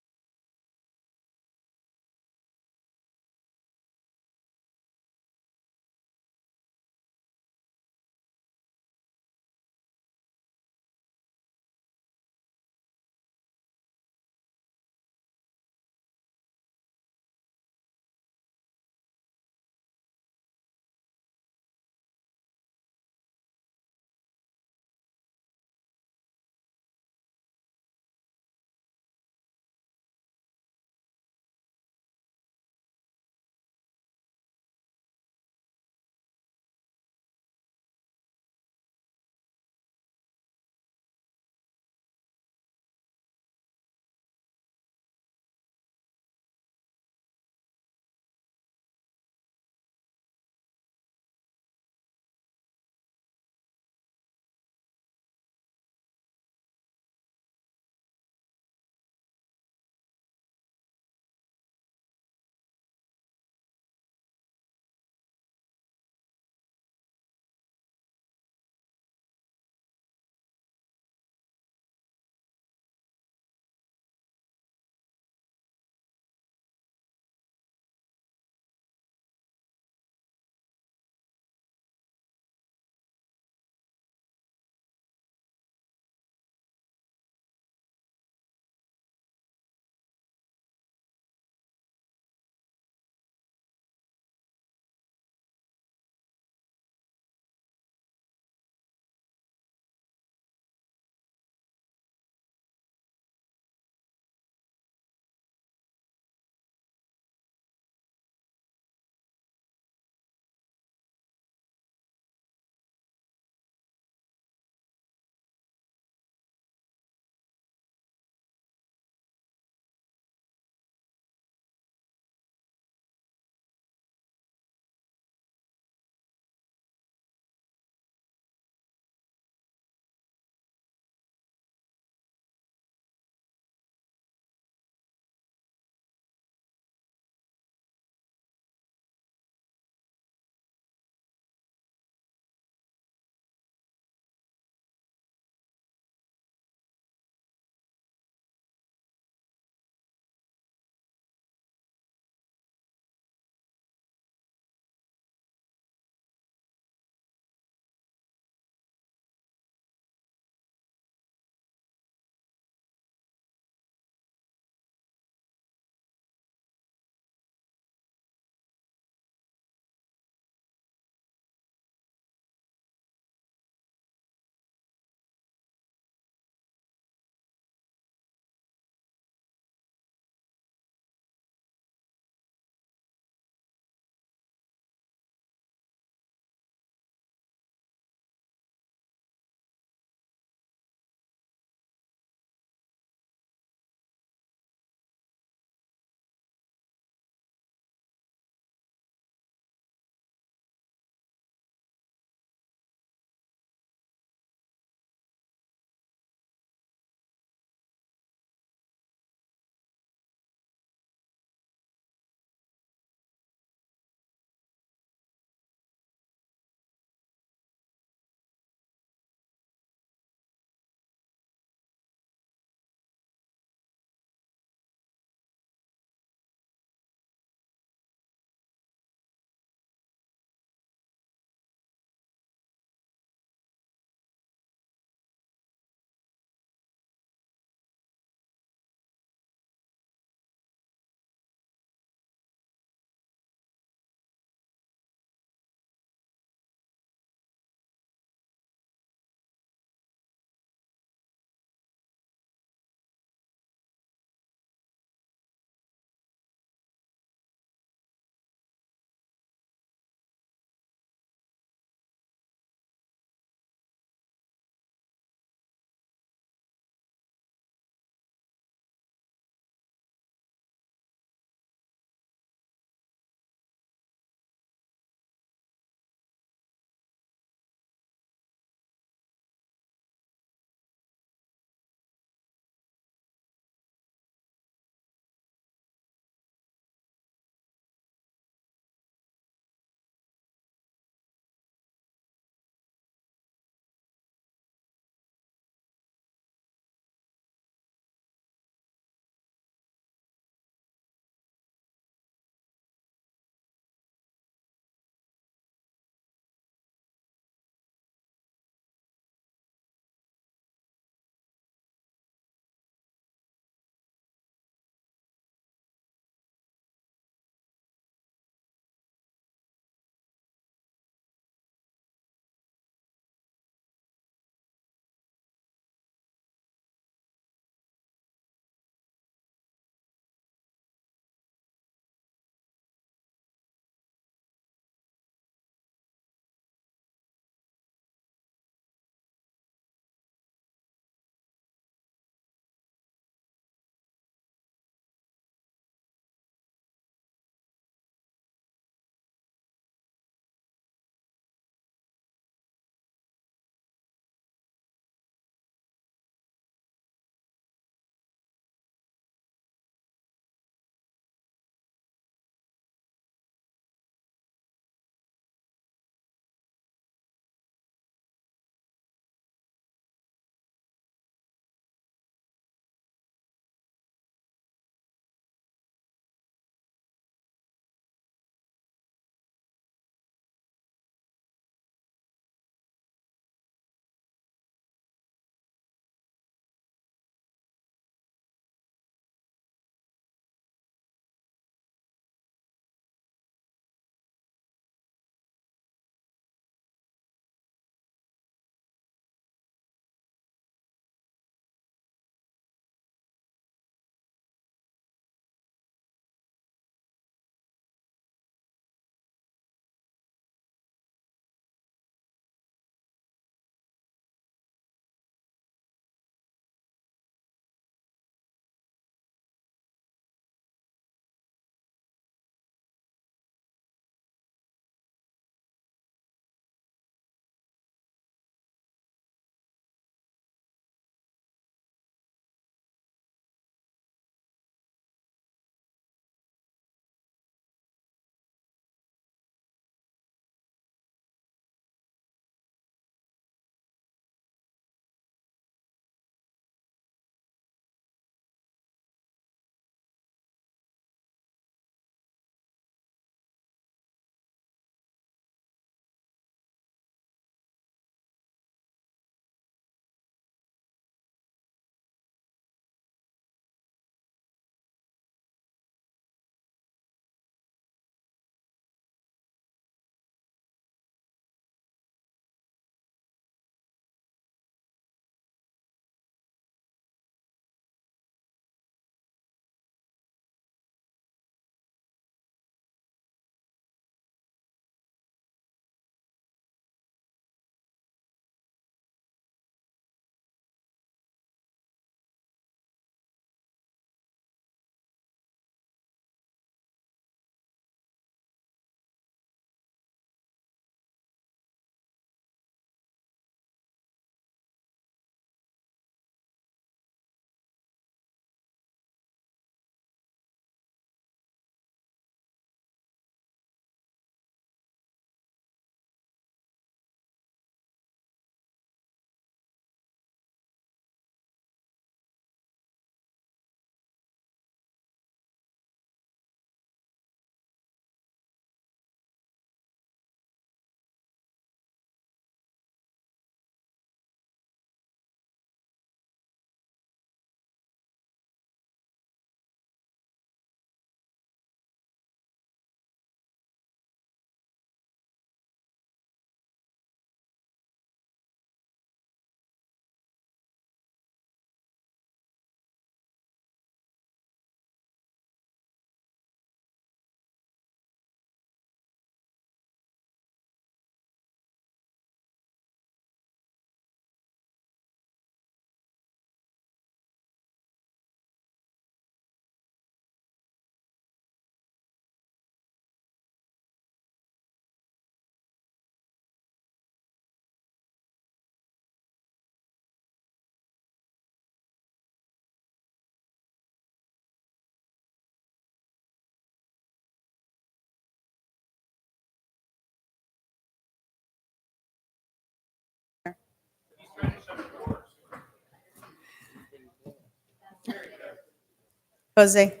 Jose,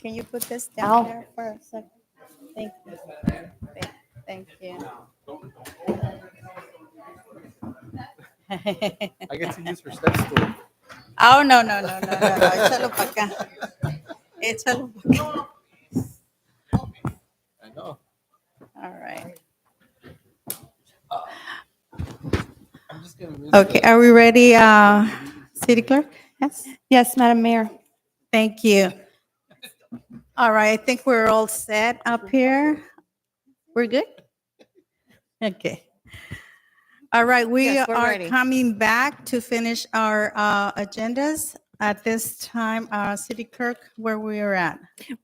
can you put this Ow. down there for a second? Thank you. Thank you. I get to use her step stool. Oh, no, no, no, no, no, no. Échalo para acá. Échalo para acá. I know. All right. I'm just gonna miss Okay, are we ready, City Clerk? Yes? Yes, Madam Mayor. Thank you. All right, I think we're all set up here. We're good? Okay. All right, we Yes, we're are ready. coming back to finish our agendas. At this time, City Clerk, where we are at.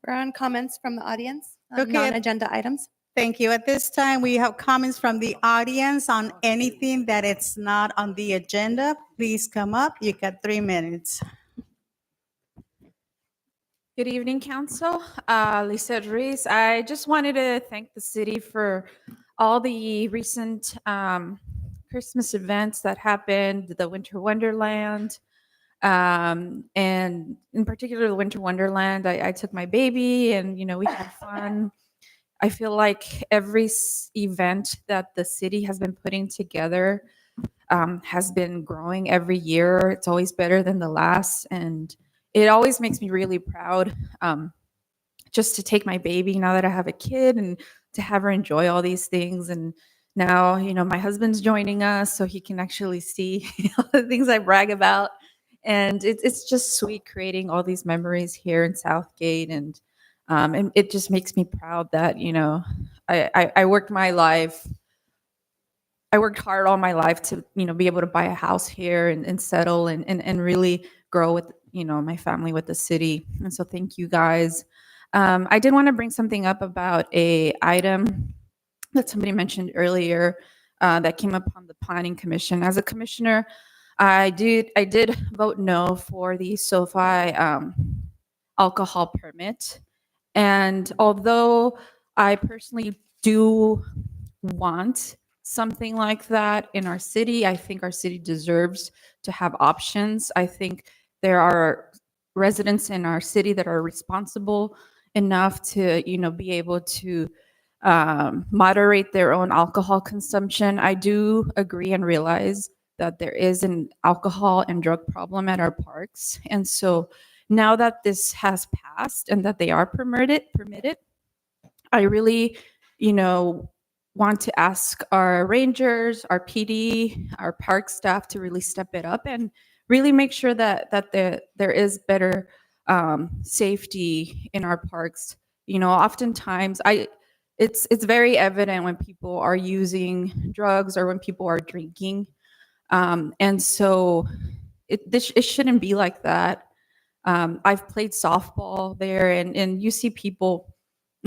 We're on comments from the audience on Okay. non-agenda items. Thank you. At this time, we have comments from the audience on anything that it's not on the agenda. Please come up. You got 3 minutes. Good evening, Council. Lisa Ruiz. I just wanted to thank the city for all the recent Christmas events that happened, the Winter Wonderland, and in particular the Winter Wonderland. I took my baby and, we had fun. I feel like every event that the city has been putting together has been growing every year. It's always better than the last, and it always makes me really proud just to take my baby now that I have a kid and to have her enjoy all these things. And now, my husband's joining us so he can actually see all the things I brag about. And it's just sweet creating all these memories here in Southgate. And it just makes me proud that, I worked my life. I worked hard all my life to, be able to buy a house here and settle and really grow with, my family with the city. And so thank you guys. I did want to bring something up about a item that somebody mentioned earlier that came up on the Planning Commission. As a commissioner, I did vote no for the SoFi alcohol permit. And although I personally do want something like that in our city, I think our city deserves to have options. I think there are residents in our city that are responsible enough to, be able to moderate their own alcohol consumption. I do agree and realize that there is an alcohol and drug problem at our parks. And so now that this has passed and that they are permitted, I really, want to ask our rangers, our PD, our park staff to really step it up and really make sure that there is better safety in our parks. Oftentimes it's very evident when people are using drugs or when people are drinking. And so it shouldn't be like that. I've played softball there and you see people,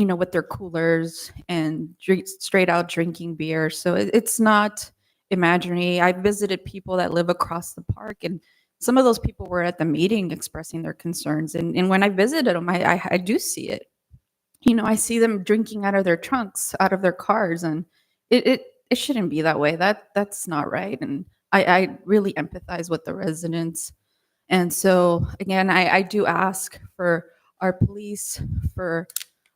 with their coolers and straight out drinking beer. So it's not imaginary. I visited people that live across the park and some of those people were at the meeting expressing their concerns. And when I visited them, I do see it. I see them drinking out of their trunks, out of their cars, and it shouldn't be that way. That's not right. And I really empathize with the residents. And so again, I do ask for our police, for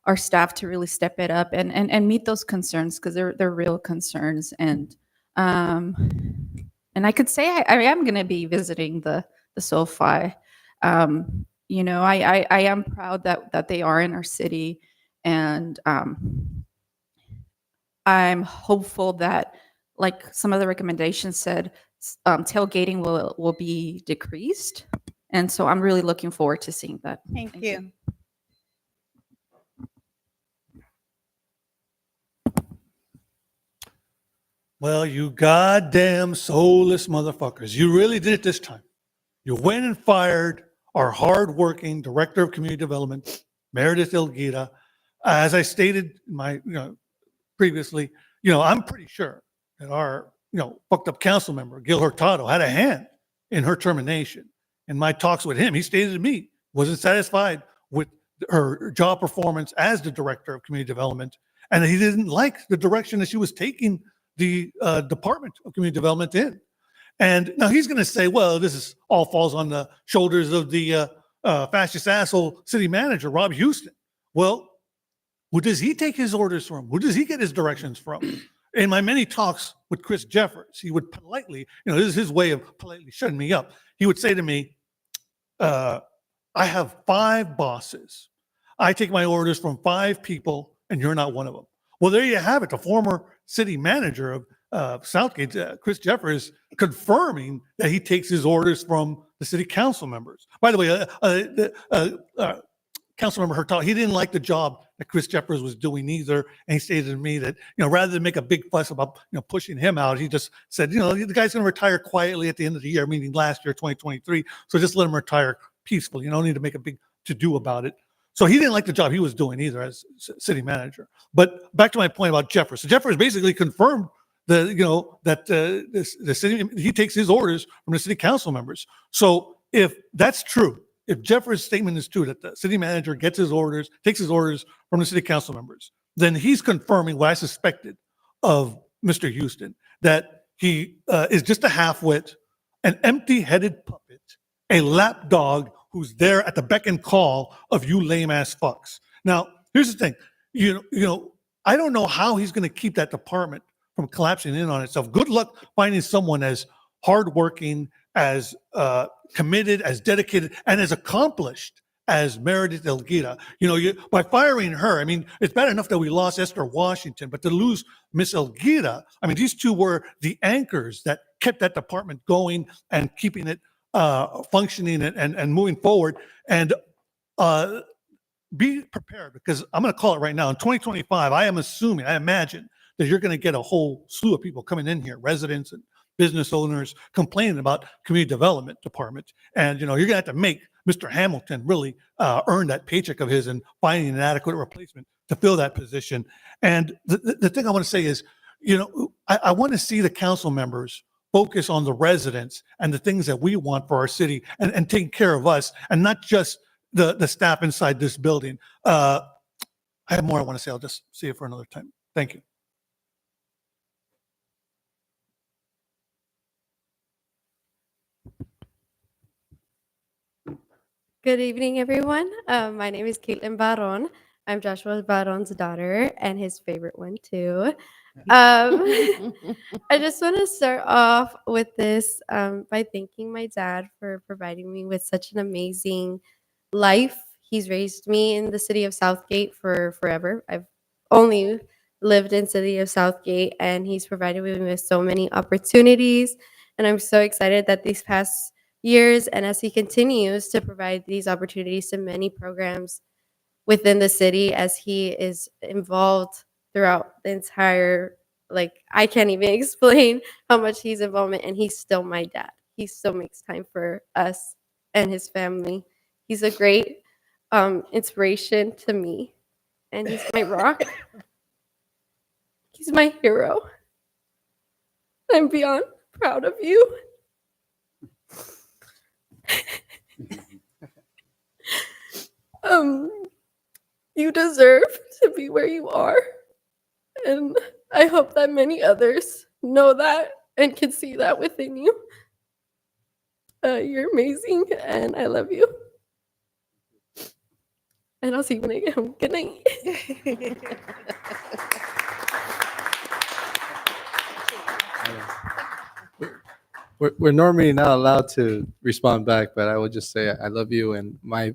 our staff to really step it up and meet those concerns because they're real concerns. And I could say I am going to be visiting the SoFi. I am proud that they are in our city, and I'm hopeful that, like some of the recommendations said, tailgating will be decreased. And so I'm really looking forward to seeing that. Thank you. Well, you goddamn soulless motherfuckers. You really did it this time. You went and fired our hardworking Director of Community Development, Meredith Elguera. As I stated in my, previously, I'm pretty sure that our, fucked up council member, Gil Hurtado, had a hand in her termination. In my talks with him, he stated to me, wasn't satisfied with her job performance as the Director of Community Development, and that he didn't like the direction that she was taking the Department of Community Development in. And now he's going to say, well, this is all falls on the shoulders of the fascist asshole city manager, Rob Houston. Well, who does he take his orders from? Who does he get his directions from? In my many talks with Chris Jeffers, he would politely, this is his way of politely shutting me up. He would say to me, I have 5 bosses. I take my orders from 5 people, and you're not one of them. Well, there you have it. The former city manager of Southgate, Chris Jeffers, confirming that he takes his orders from the city council members. By the way, Councilmember Hurtado, he didn't like the job that Chris Jeffers was doing either. And he stated to me that, rather than make a big fuss about, pushing him out, he just said, the guy's going to retire quietly at the end of the year, meaning last year, 2023. So just let him retire peacefully. You don't need to make a big to-do about it. So he didn't like the job he was doing either as city manager. But back to my point about Jeffers. So Jeffers basically confirmed that, the city, he takes his orders from the city council members. So if that's true, if Jeffers' statement is true, that the city manager takes his orders from the city council members, then he's confirming what I suspected of Mr. Houston, that he is just a half-wit, an empty-headed puppet, a lapdog who's there at the beck and call of you lame-ass fucks. Now, here's the thing. I don't know how he's going to keep that department from collapsing in on itself. Good luck finding someone as hardworking, as committed, as dedicated, and as accomplished as Meredith Elguera. By firing her, I mean, it's bad enough that we lost Esther Washington, but to lose Miss Elguera, I mean, these two were the anchors that kept that department going and keeping it functioning and moving forward. And be prepared, because I'm going to call it right now. In 2025, I imagine that you're going to get a whole slew of people coming in here, residents and business owners, complaining about community development department. And, you're going to have to make Mr. Hamilton really earn that paycheck of his and finding an adequate replacement to fill that position. And the thing I want to say is, I want to see the council members focus on the residents and the things that we want for our city and taking care of us, and not just the staff inside this building. I have more I want to say. I'll just see it for another time. Thank you. Good evening, everyone. My name is Caitlin Barron. I'm Joshua Barron's daughter and his favorite one, too. I just want to start off with this by thanking my dad for providing me with such an amazing life. He's raised me in the city of Southgate for forever. I've only lived in city of Southgate, and he's provided me with so many opportunities. And I'm so excited that these past years, and as he continues to provide these opportunities to many programs within the city, as he is involved throughout the entire, I can't even explain how much he's involvement, and he's still my dad. He still makes time for us and his family. He's a great inspiration to me, and he's my rock. He's my hero. I'm beyond proud of you. You deserve to be where you are, and I hope that many others know that and can see that within you. You're amazing, and I love you. And I'll see you when I get home. Good night. We're normally not allowed to respond back, but I will just say I love you, and my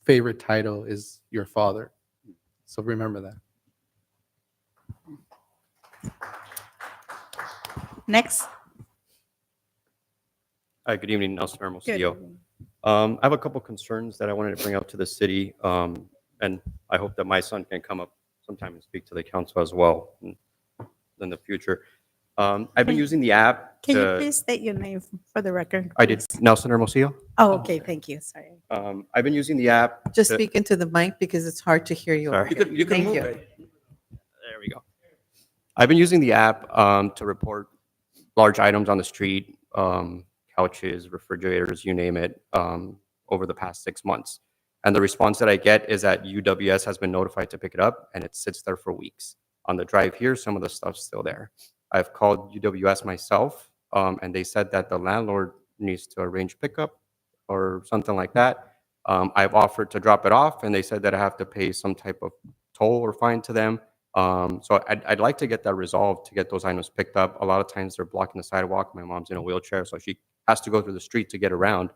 favorite title is your father. So remember that. Next. Hi, good evening, Nelson Good Hermosillo. evening. I have a couple concerns that I wanted to bring up to the city, and I hope that my son can come up sometime and speak to the council as well in the future. I've been using the app. Can you please state your name for the record? I did. Nelson Hermosillo. Oh, okay. Thank you. Sorry. I've been using the app. Just speak into the mic because it's hard to hear you. Sorry. You can move it. There we go. I've been using the app to report large items on the street, couches, refrigerators, you name it, over the past 6 months. And the response that I get is that UWS has been notified to pick it up, and it sits there for weeks. On the drive here, some of the stuff's still there. I've called UWS myself, and they said that the landlord needs to arrange pickup or something like that. I've offered to drop it off, and they said that I have to pay some type of toll or fine to them. So I'd like to get that resolved to get those items picked up. A lot of times they're blocking the sidewalk. My mom's in a wheelchair, so she has to go through the street to get around.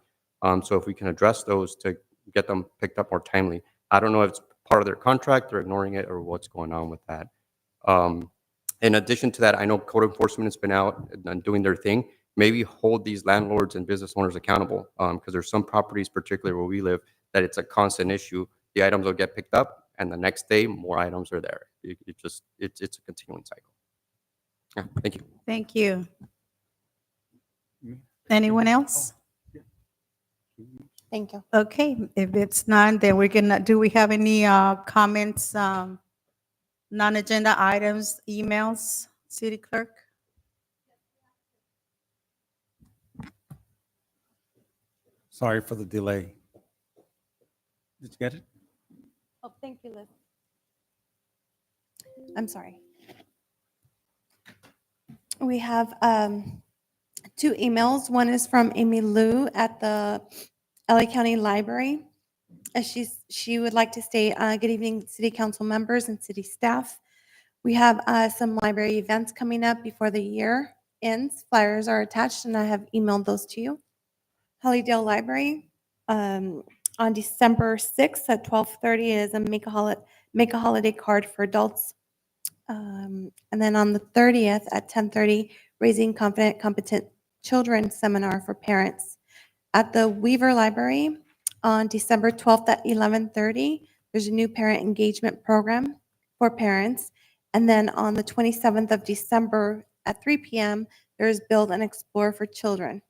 So if we can address those to get them picked up more timely. I don't know if it's part of their contract, they're ignoring it, or what's going on with that. In addition to that, I know code enforcement has been out and doing their thing. Maybe hold these landlords and business owners accountable, because there's some properties, particularly where we live, that it's a constant issue. The items will get picked up, and the next day, more items are there. It's a continuing cycle. Yeah, thank you. Thank you. Anyone else? Thank you. Okay, if it's none, then we're gonna, do we have any comments, non-agenda items, emails, city clerk? Sorry for the delay. Did you get it? Oh, thank you, Liz. I'm sorry. We have 2 emails. One is from Amy Lou at the LA County Library. She would like to say, good evening, city council members and city staff. We have some library events coming up before the year ends. Flyers are attached, and I have emailed those to you. Hollydale Library, on December 6th at 12:30 is a Make a Holiday card for adults. And then on the 30th at 10:30, Raising Confident, Competent Children seminar for parents. At the Weaver Library on December 12th at 11:30, there's a new parent engagement program for parents. And then on the 27th of December at 3 p.m., there's Build and Explore for Children.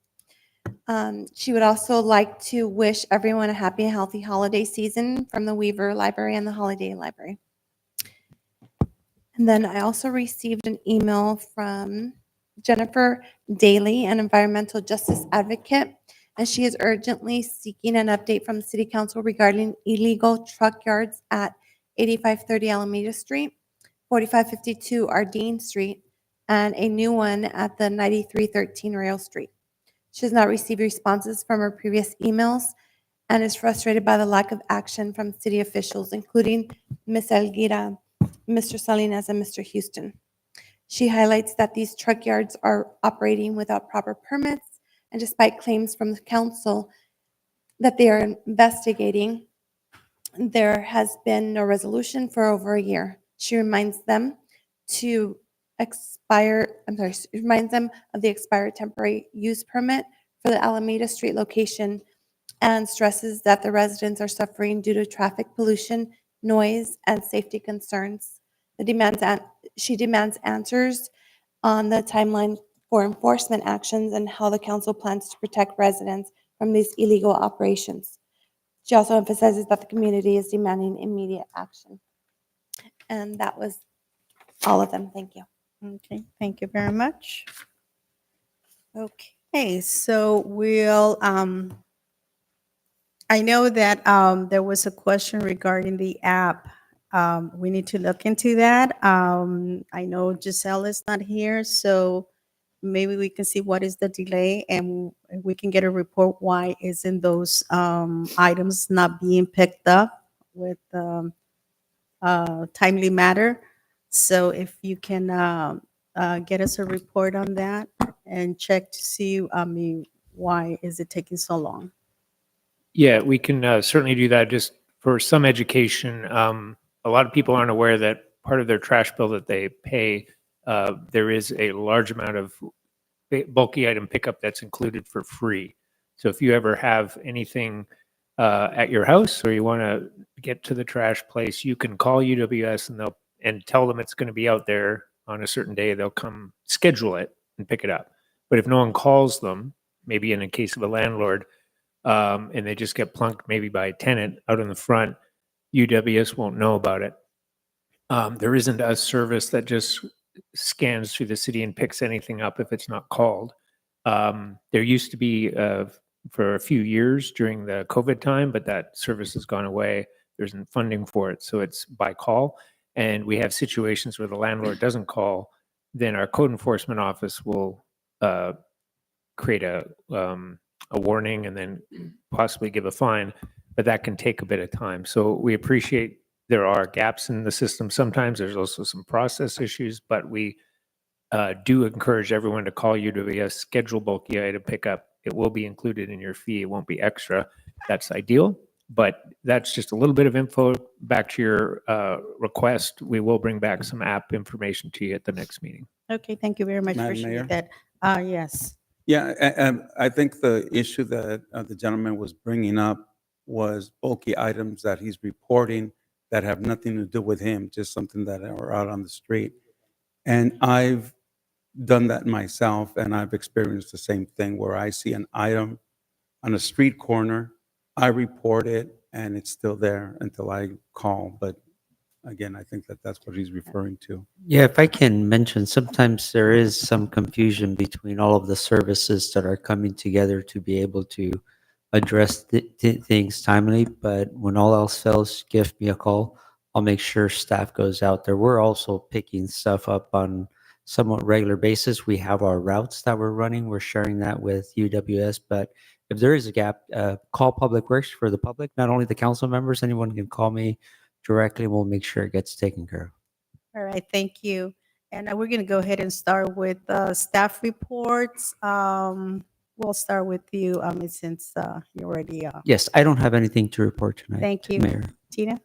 She would also like to wish everyone a happy and healthy holiday season from the Weaver Library and the Holiday Library. And then I also received an email from Jennifer Daly, an environmental justice advocate, and she is urgently seeking an update from the City Council regarding illegal truck yards at 8530 Alameda Street, 4552 Ardeen Street, and a new one at the 9313 Rail Street. She has not received responses from her previous emails and is frustrated by the lack of action from city officials, including Ms. Elguira, Mr. Salinas, and Mr. Houston. She highlights that these truck yards are operating without proper permits, and despite claims from the council that they are investigating, there has been no resolution for over a year. She reminds them of the expired temporary use permit for the Alameda Street location and stresses that the residents are suffering due to traffic pollution, noise, and safety concerns. She demands answers on the timeline for enforcement actions and how the council plans to protect residents from these illegal operations. She also emphasizes that the community is demanding immediate action. And that was all of them. Thank you. Okay, thank you very much. Okay, so we'll, I know that there was a question regarding the app. We need to look into that. I know Giselle is not here, so maybe we can see what is the delay and we can get a report why isn't those items not being picked up with timely matter. So if you can get us a report on that and check to see, why is it taking so long? Yeah, we can certainly do that. Just for some education, a lot of people aren't aware that part of their trash bill that they pay, there is a large amount of bulky item pickup that's included for free. So if you ever have anything at your house or you want to get to the trash place, you can call UWS and tell them it's going to be out there on a certain day. They'll come schedule it and pick it up. But if no one calls them, maybe in a case of a landlord, and they just get plunked maybe by a tenant out in the front, UWS won't know about it. There isn't a service that just scans through the city and picks anything up if it's not called. There used to be for a few years during the COVID time, but that service has gone away. There isn't funding for it, so it's by call. And we have situations where the landlord doesn't call, then our code enforcement office will create a warning and then possibly give a fine. but that can take a bit of time. So we appreciate there are gaps in the system. Sometimes there's also some process issues, but we do encourage everyone to call UWS, schedule bulky item pickup. It will be included in your fee. It won't be extra. That's ideal, but that's just a little bit of info. Back to your request, we will bring back some app information to you at the next meeting. Okay, thank you very much. Madam Appreciate Mayor? that. Yes. Yeah, and I think the issue that the gentleman was bringing up was bulky items that he's reporting that have nothing to do with him, just something that are out on the street. And I've done that myself, and I've experienced the same thing where I see an item on a street corner, I report it, and it's still there until I call. But again, I think that that's what he's referring to. Yeah, if I can mention, sometimes there is some confusion between all of the services that are coming together to be able to address things timely. But when all else fails, give me a call. I'll make sure staff goes out there. We're also picking stuff up on somewhat regular basis. We have our routes that we're running. We're sharing that with UWS. But if there is a gap, call Public Works for the public, not only the council members. Anyone can call me directly. We'll make sure it gets taken care of. All right, thank you. And we're going to go ahead and start with staff reports. We'll start with you, since you already. Yes, I don't have anything to report tonight. Thank you. Mayor. Tina?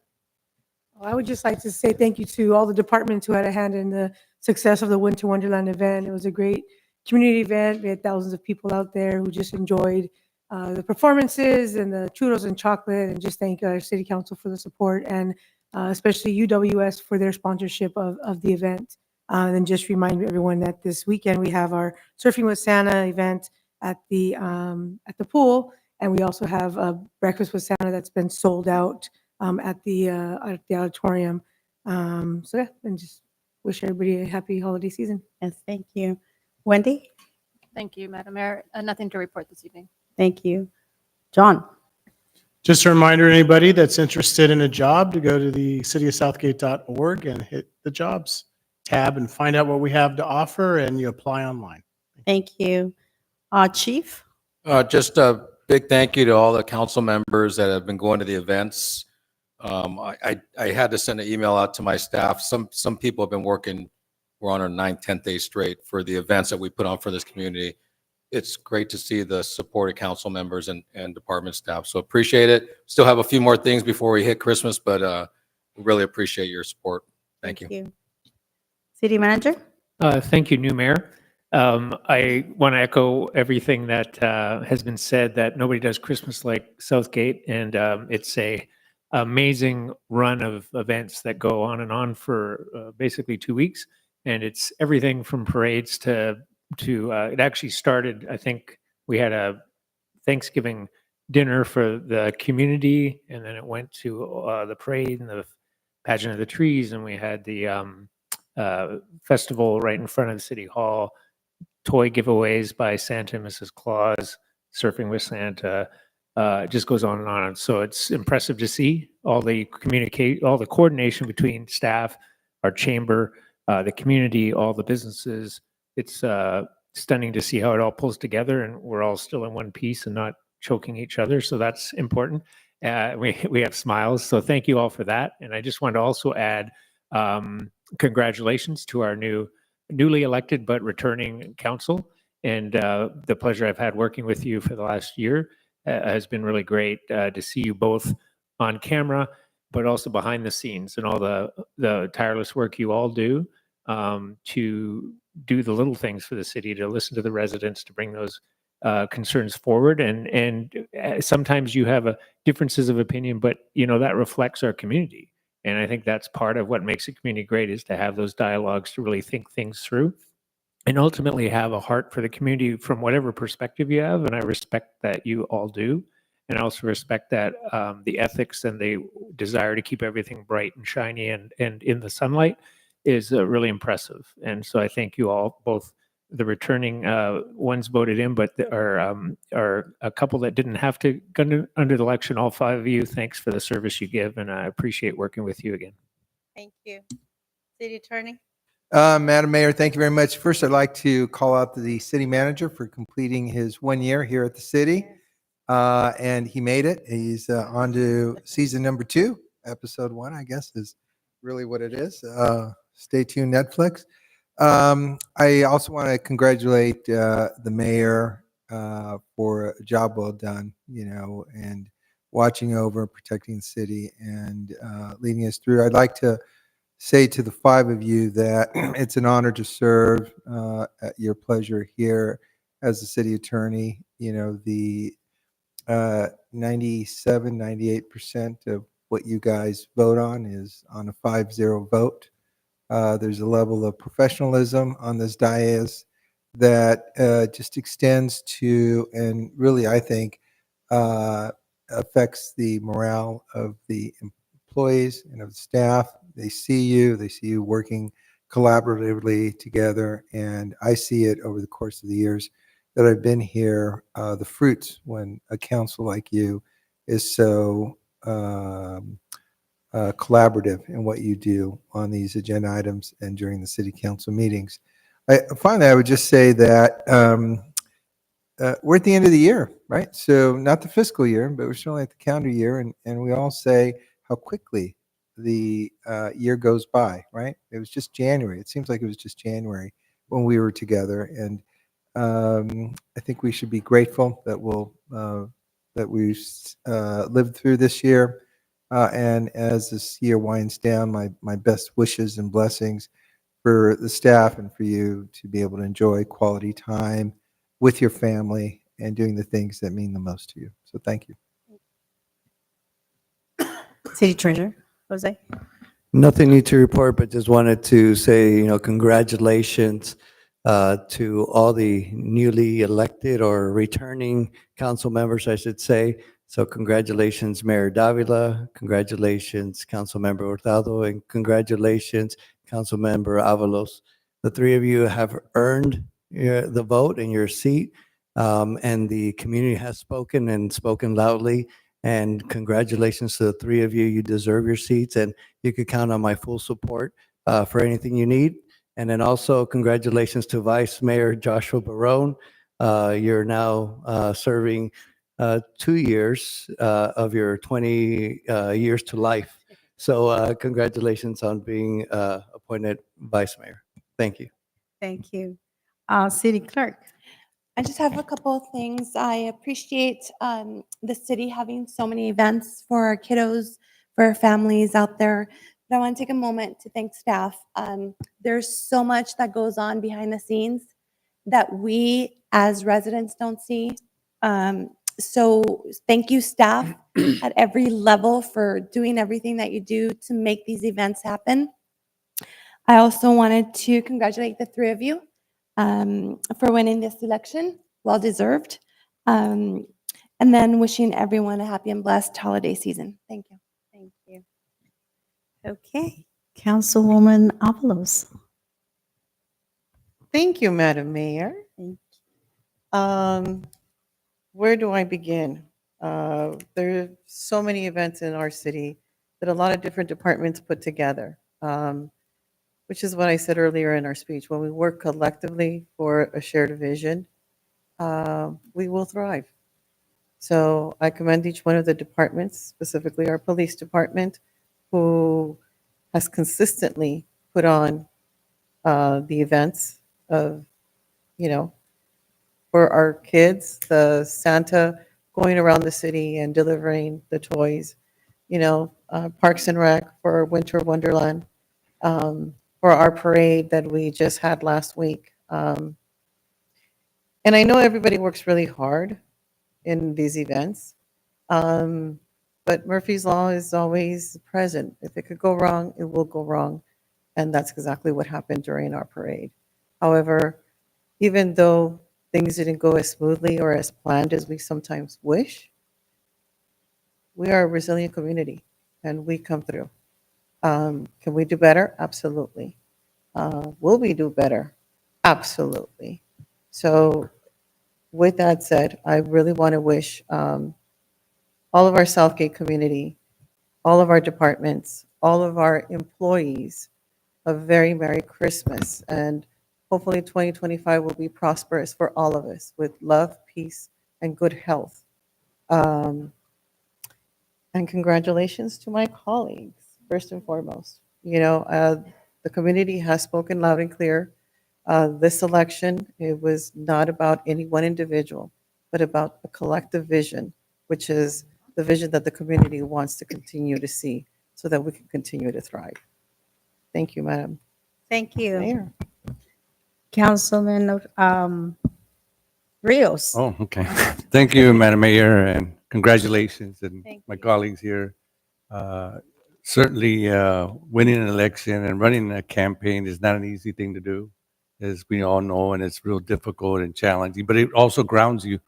I would just like to say thank you to all the departments who had a hand in the success of the Winter Wonderland event. It was a great community event. We had thousands of people out there who just enjoyed the performances and the churros and chocolate, and just thank our city council for the support, and especially UWS for their sponsorship of the event. And just remind everyone that this weekend we have our Surfing with Santa event at the pool, and we also have a Breakfast with Santa that's been sold out at the auditorium. So yeah, and just wish everybody a happy holiday season. Yes, thank you. Wendy? Thank you, Madam Mayor. Nothing to report this evening. Thank you. John? Just a reminder to anybody that's interested in a job to go to the cityofsouthgate.org and hit the jobs tab and find out what we have to offer, and you apply online. Thank you. Chief? Just a big thank you to all the council members that have been going to the events. I had to send an email out to my staff. Some people have been working, we're on our 9th, 10th day straight for the events that we put on for this community. It's great to see the support of council members and department staff. So appreciate it. Still have a few more things before we hit Christmas, but we really appreciate your support. Thank you. City Manager? Thank you, new mayor. I want to echo everything that has been said, that nobody does Christmas like Southgate, and it's a amazing run of events that go on and on for basically 2 weeks, and it's everything from parades to it actually started, I think we had a Thanksgiving dinner for the community, and then it went to the parade and the pageant of the trees, and we had the festival right in front of the city hall, toy giveaways by Santa and Mrs. Claus, Surfing with Santa. It just goes on and on. So it's impressive to see all the coordination between staff, our chamber, the community, all the businesses. It's stunning to see how it all pulls together, and we're all still in one piece and not choking each other. So that's important. We have smiles. So thank you all for that. And I just want to also add congratulations to our newly elected but returning council, and the pleasure I've had working with you for the last year has been really great to see you both on camera, but also behind the scenes, and all the tireless work you all do to do the little things for the city, to listen to the residents, to bring those concerns forward. And sometimes you have differences of opinion, but that reflects our community. And I think that's part of what makes a community great, is to have those dialogues, to really think things through, and ultimately have a heart for the community from whatever perspective you have. And I respect that you all do. And I also respect that the ethics and the desire to keep everything bright and shiny and in the sunlight is really impressive. And so I thank you all, both the returning ones voted in, but are a couple that didn't have to go under the election. All 5 of you, thanks for the service you give, and I appreciate working with you again. Thank you. City Attorney? Madam Mayor, thank you very much. First, I'd like to call out the city manager for completing his 1 year here at the city. And he made it. He's on to season number 2. Episode 1, I guess, is really what it is. Stay tuned, Netflix. I also want to congratulate the mayor for a job well done, and watching over, protecting the city, and leading us through. I'd like to say to the 5 of you that it's an honor to serve at your pleasure here as the city attorney. The 97, 98% of what you guys vote on is on a 5-0 vote. There's a level of professionalism on this dais that just extends to, and really, I think, affects the morale of the employees and of the staff. They see you working collaboratively together, and I see it over the course of the years that I've been here, the fruits when a council like you is so collaborative in what you do on these agenda items and during the city council meetings. Finally, I would just say that we're at the end of the year, right? So not the fiscal year, but we're certainly at the calendar year, and we all say how quickly the year goes by, right? It was just January. It seems like it was just January when we were together, and I think we should be grateful that we lived through this year. And as this year winds down, my best wishes and blessings for the staff and for you to be able to enjoy quality time with your family and doing the things that mean the most to you. So thank you. City Treasurer, Jose. Nothing new to report, but just wanted to say, congratulations to all the newly elected or returning council members, I should say. So congratulations, Mayor Davila, congratulations, Councilmember Hurtado, and congratulations, Councilmember Avalos. The 3 of you have earned the vote and your seat, and the community has spoken and spoken loudly. And congratulations to the 3 of you. You deserve your seats, and you can count on my full support for anything you need. And then also congratulations to Vice Mayor Joshua Barone. You're now serving 2 years of your 20 years to life. So congratulations on being appointed Vice Mayor. Thank you. Thank you. City Clerk. I just have a couple of things. I appreciate the city having so many events for our kiddos, for our families out there. But I want to take a moment to thank staff. There's so much that goes on behind the scenes that we as residents don't see. So thank you, staff, at every level for doing everything that you do to make these events happen. I also wanted to congratulate the 3 of you for winning this election, well deserved. And then wishing everyone a happy and blessed holiday season. Thank you. Thank you. Okay, Councilwoman Avalos. Thank you, Madam Mayor. Where do I begin? There are so many events in our city that a lot of different departments put together, which is what I said earlier in our speech. When we work collectively for a shared vision, we will thrive. So I commend each one of the departments, specifically our police department, who has consistently put on the events of, for our kids, the Santa going around the city and delivering the toys, Parks and Rec for Winter Wonderland, for our parade that we just had last week. And I know everybody works really hard in these events, but Murphy's Law is always present. If it could go wrong, it will go wrong. And that's exactly what happened during our parade. However, even though things didn't go as smoothly or as planned as we sometimes wish, we are a resilient community and we come through. Can we do better? Absolutely. Will we do better? Absolutely. So with that said, I really want to wish all of our Southgate community, all of our departments, all of our employees a very Merry Christmas. And hopefully 2025 will be prosperous for all of us with love, peace, and good health. Um, and congratulations to my colleagues, first and foremost. The community has spoken loud and clear. This election, it was not about any one individual, but about a collective vision, which is the vision that the community wants to continue to see so that we can continue to thrive. Thank you, Madam Thank you. Mayor. Councilman Rios. Oh, okay. Thank you, Madam Mayor, and congratulations and my colleagues here. Uh, Certainly, winning an election and running a campaign is not an easy thing to do, as we all know, and it's real difficult and challenging, but it also grounds you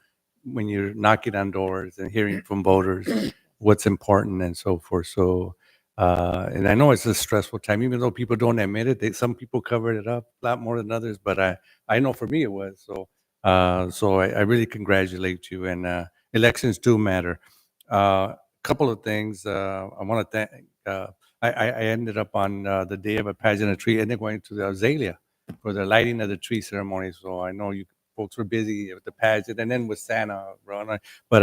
when you're knocking on doors and hearing from voters what's important and so forth. So, and I know it's a stressful time, even though people don't admit it. Some people cover it up a lot more than others, but I know for me it was. So I really congratulate you. And elections do matter. Couple of things. I want to thank. I ended up on the day of a pageant tree, and then going to the azalea for the lighting of the tree ceremony. So I know you folks were busy with the pageant, and then with Santa, Ron. But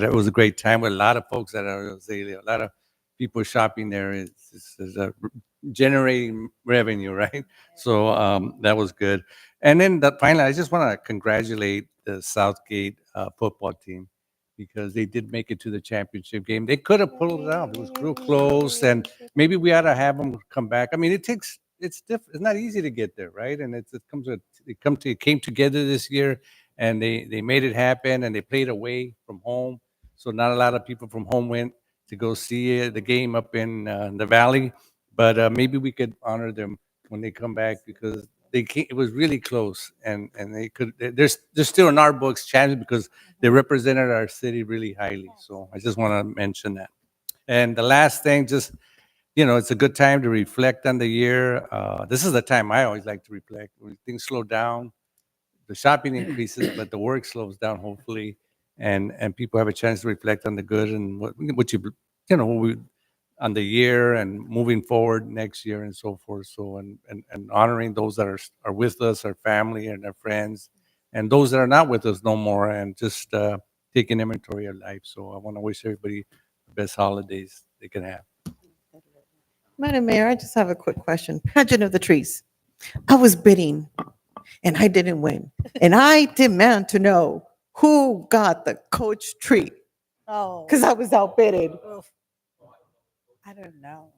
it was a great time with a lot of folks at azalea. A lot of people shopping there. It's generating revenue, right? So that was good. And then finally, I just want to congratulate the Southgate football team because they did make it to the championship game. They could have pulled it out. It was real close, and maybe we ought to have them come back. I mean, it's not easy to get there, right? And it came together this year, and they made it happen, and they played away from home. So not a lot of people from home went to go see the game up in the valley, but maybe we could honor them when they come back because it was really close, and they could. They're still in our books champions because they represented our city really highly. So I just want to mention that. And the last thing, just it's a good time to reflect on the year. This is the time I always like to reflect. When things slow down, the shopping increases, but the work slows down, hopefully, and people have a chance to reflect on the good and what we on the year and moving forward next year and so forth. So and honoring those that are with us, our family and our friends, and those that are not with us no more, and just taking inventory of life. So I want to wish everybody the best holidays they can have. Madam Mayor, I just have a quick question. Pageant of the trees. I was bidding and I didn't win. And I demand to know who got the coach tree Oh, because I was outbidded. I don't know.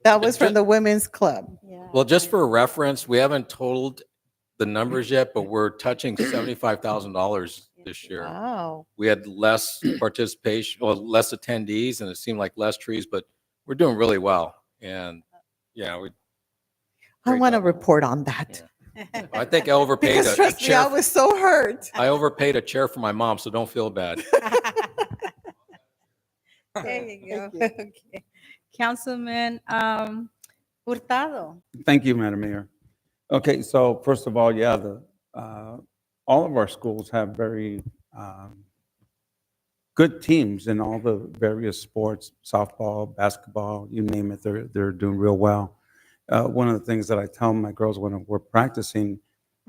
That was from the women's club. Yeah. Well, just for reference, we haven't totaled the numbers yet, but we're touching $75,000 this year. Wow. We had less participation, or less attendees, and it seemed like less trees, but we're doing really well. And yeah, I want to report on that. I think I overpaid Because a trust me, I chair. was so hurt. I overpaid a chair for my mom, so don't feel bad. There you go. Okay. Councilman Hurtado. Thank you, Madam Mayor. Okay, so first of all, yeah, all of our schools have very good teams in all the various sports, softball, basketball, you name it, they're doing real well. One of the things that I tell my girls when we're practicing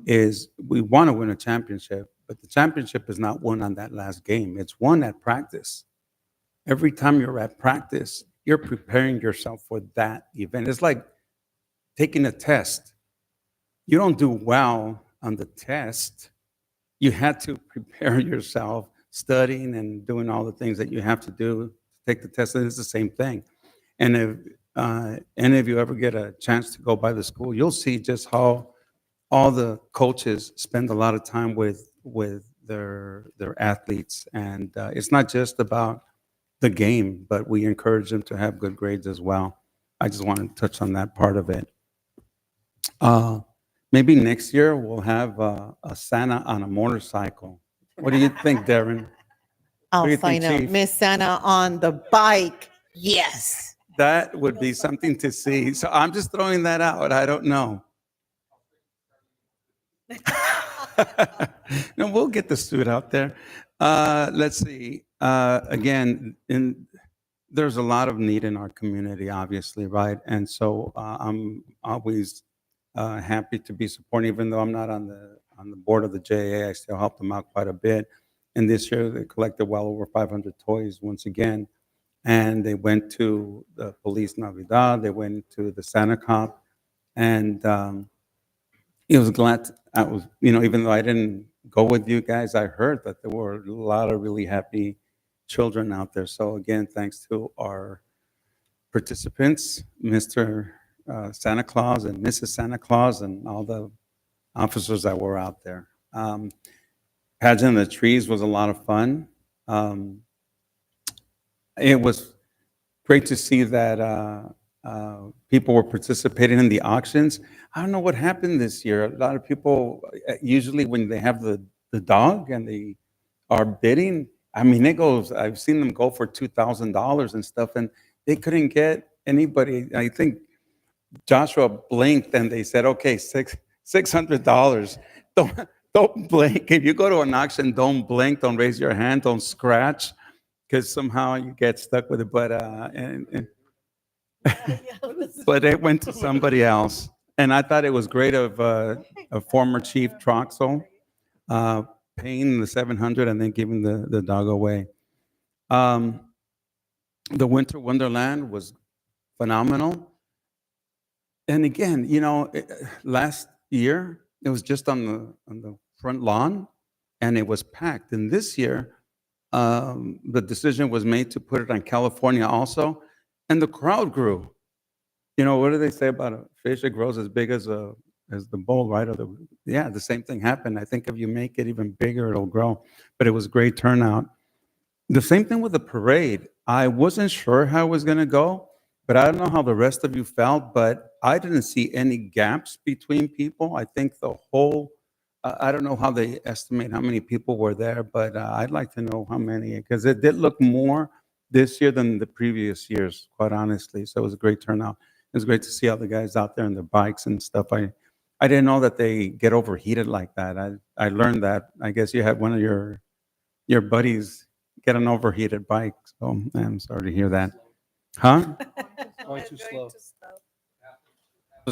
is we want to win a championship, but the championship is not won on that last game. It's won at practice. Every time you're at practice, you're preparing yourself for that event. It's like taking a test. You don't do well on the test. You had to prepare yourself, studying and doing all the things that you have to do to take the test. And it's the same thing. And if any of you ever get a chance to go by the school, you'll see just how all the coaches spend a lot of time with their athletes. And it's not just about the game, but we encourage them to have good grades as well. I just want to touch on that part of it. Maybe next year we'll have a Santa on a motorcycle. What do you think, Darren? What do you I'll think, sign up. Chief? Miss Santa on the bike. Yes. That would be something to see. So I'm just throwing that out. I don't know. No, we'll get the suit out there. Let's see. Again, there's a lot of need in our community, obviously, right? And so I'm always happy to be supporting, even though I'm not on the board of the JA. I still help them out quite a bit. And this year they collected well over 500 toys once again. And they went to the Police Navidad, they went to the Santa Cop, and it was glad, I was, even though I didn't go with you guys, I heard that there were a lot of really happy children out there. So again, thanks to our participants, Mr. Santa Claus and Mrs. Santa Claus, and all the officers that were out there. Pageant of the Trees was a lot of fun. It was great to see that people were participating in the auctions. I don't know what happened this year. A lot of people, usually when they have the dog and they are bidding, I mean, I've seen them go for $2,000 and stuff, and they couldn't get anybody. I think Joshua blinked and they said, okay, $600. Don't blink. If you go to an auction, don't blink, don't raise your hand, don't scratch, because somehow you get stuck with it. But but it went to somebody else. And I thought it was great of a former Chief Troxel paying the 700 and then giving the dog away. The Winter Wonderland was phenomenal. And again, last year it was just on the front lawn, and it was packed. And this year, the decision was made to put it on California also, and the crowd grew. What do they say about a fish that grows as big as the bowl, right? The same thing happened. I think if you make it even bigger, it'll grow. But it was great turnout. The same thing with the parade. I wasn't sure how it was going to go, but I don't know how the rest of you felt, but I didn't see any gaps between people. I think the whole, I don't know how they estimate how many people were there, but I'd like to know how many, because it did look more this year than the previous years, quite honestly. So it was a great turnout. It was great to see all the guys out there on their bikes and stuff. I didn't know that they get overheated like that. I learned that. I guess you had one of your buddies get an overheated bike. So I'm sorry to hear that. Huh? Going too slow.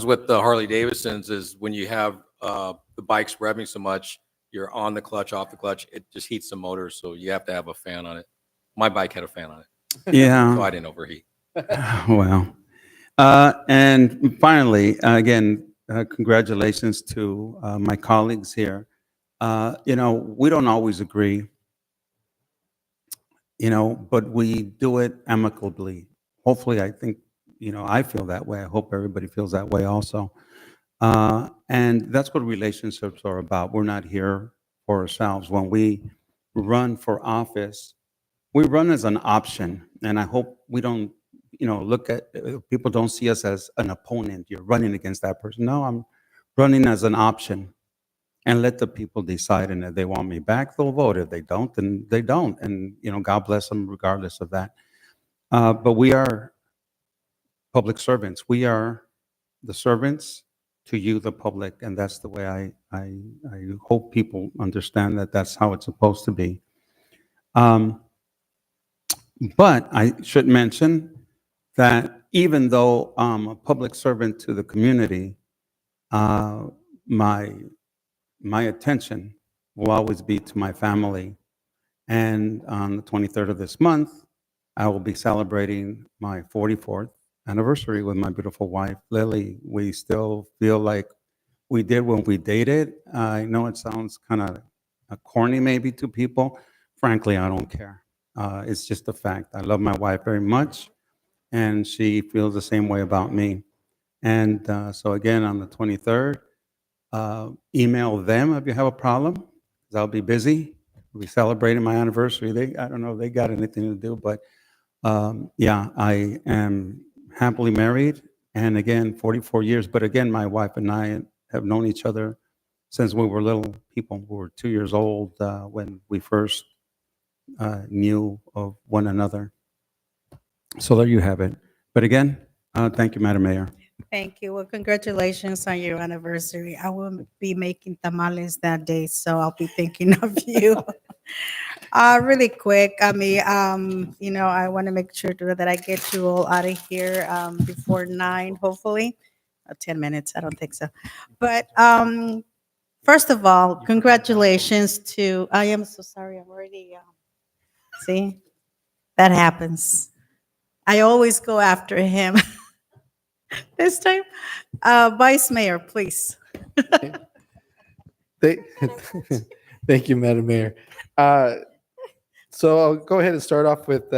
With the Harley Davidsons is when you have the bikes revving so much, you're on the clutch, off the clutch, it just heats the motor, so you have to have a fan on it. My bike had a fan on it. Yeah. So I didn't overheat. Well, and finally, again, congratulations to my colleagues here. We don't always agree, but we do it amicably. Hopefully, I think, I feel that way. I hope everybody feels that way also. And that's what relationships are about. We're not here for ourselves. When we run for office, we run as an option. And I hope we don't, look at, people don't see us as an opponent. You're running against that person. No, I'm running as an option. And let the people decide. And if they want me back, they'll vote. If they don't, then they don't. And, God bless them regardless of that. But we are public servants. We are the servants to you, the public, and that's the way I hope people understand that that's how it's supposed to be. But I should mention that even though I'm a public servant to the community, my attention will always be to my family. And on the 23rd of this month, I will be celebrating my 44th anniversary with my beautiful wife, Lily. We still feel like we did when we dated. I know it sounds kind of corny maybe to people. Frankly, I don't care. It's just a fact. I love my wife very much, and she feels the same way about me. And so again, on the 23rd, email them if you have a problem, because I'll be busy. We'll be celebrating my anniversary. I don't know if they got anything to do, but yeah, I am happily married, and again, 44 years. But again, my wife and I have known each other since we were little people. We were 2 years old when we first knew of one another. So there you have it. But again, thank you, Madam Mayor. Thank you. Well, congratulations on your anniversary. I will be making tamales that day, so I'll be thinking of you. Really quick, I mean, I want to make sure that I get you all out of here before 9, hopefully. 10 minutes, I don't think so. But First of all, congratulations to, I am so sorry, I'm already, see, that happens. I always go after him. This time, Vice Mayor, please. Thank thank you, Madam Mayor. So I'll go ahead and start off with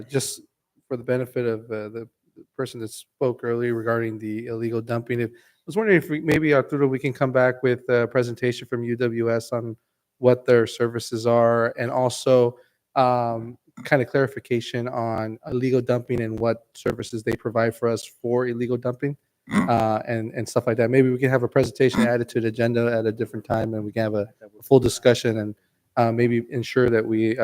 just for the benefit of the person that spoke earlier regarding the illegal dumping. I was wondering if maybe Arturo, we can come back with a presentation from UWS on what their services are, and also kind of clarification on illegal dumping and what services they provide for us for illegal dumping. And stuff like that. Maybe we can have a presentation added to the agenda at a different time, and we can have a full discussion and maybe ensure that we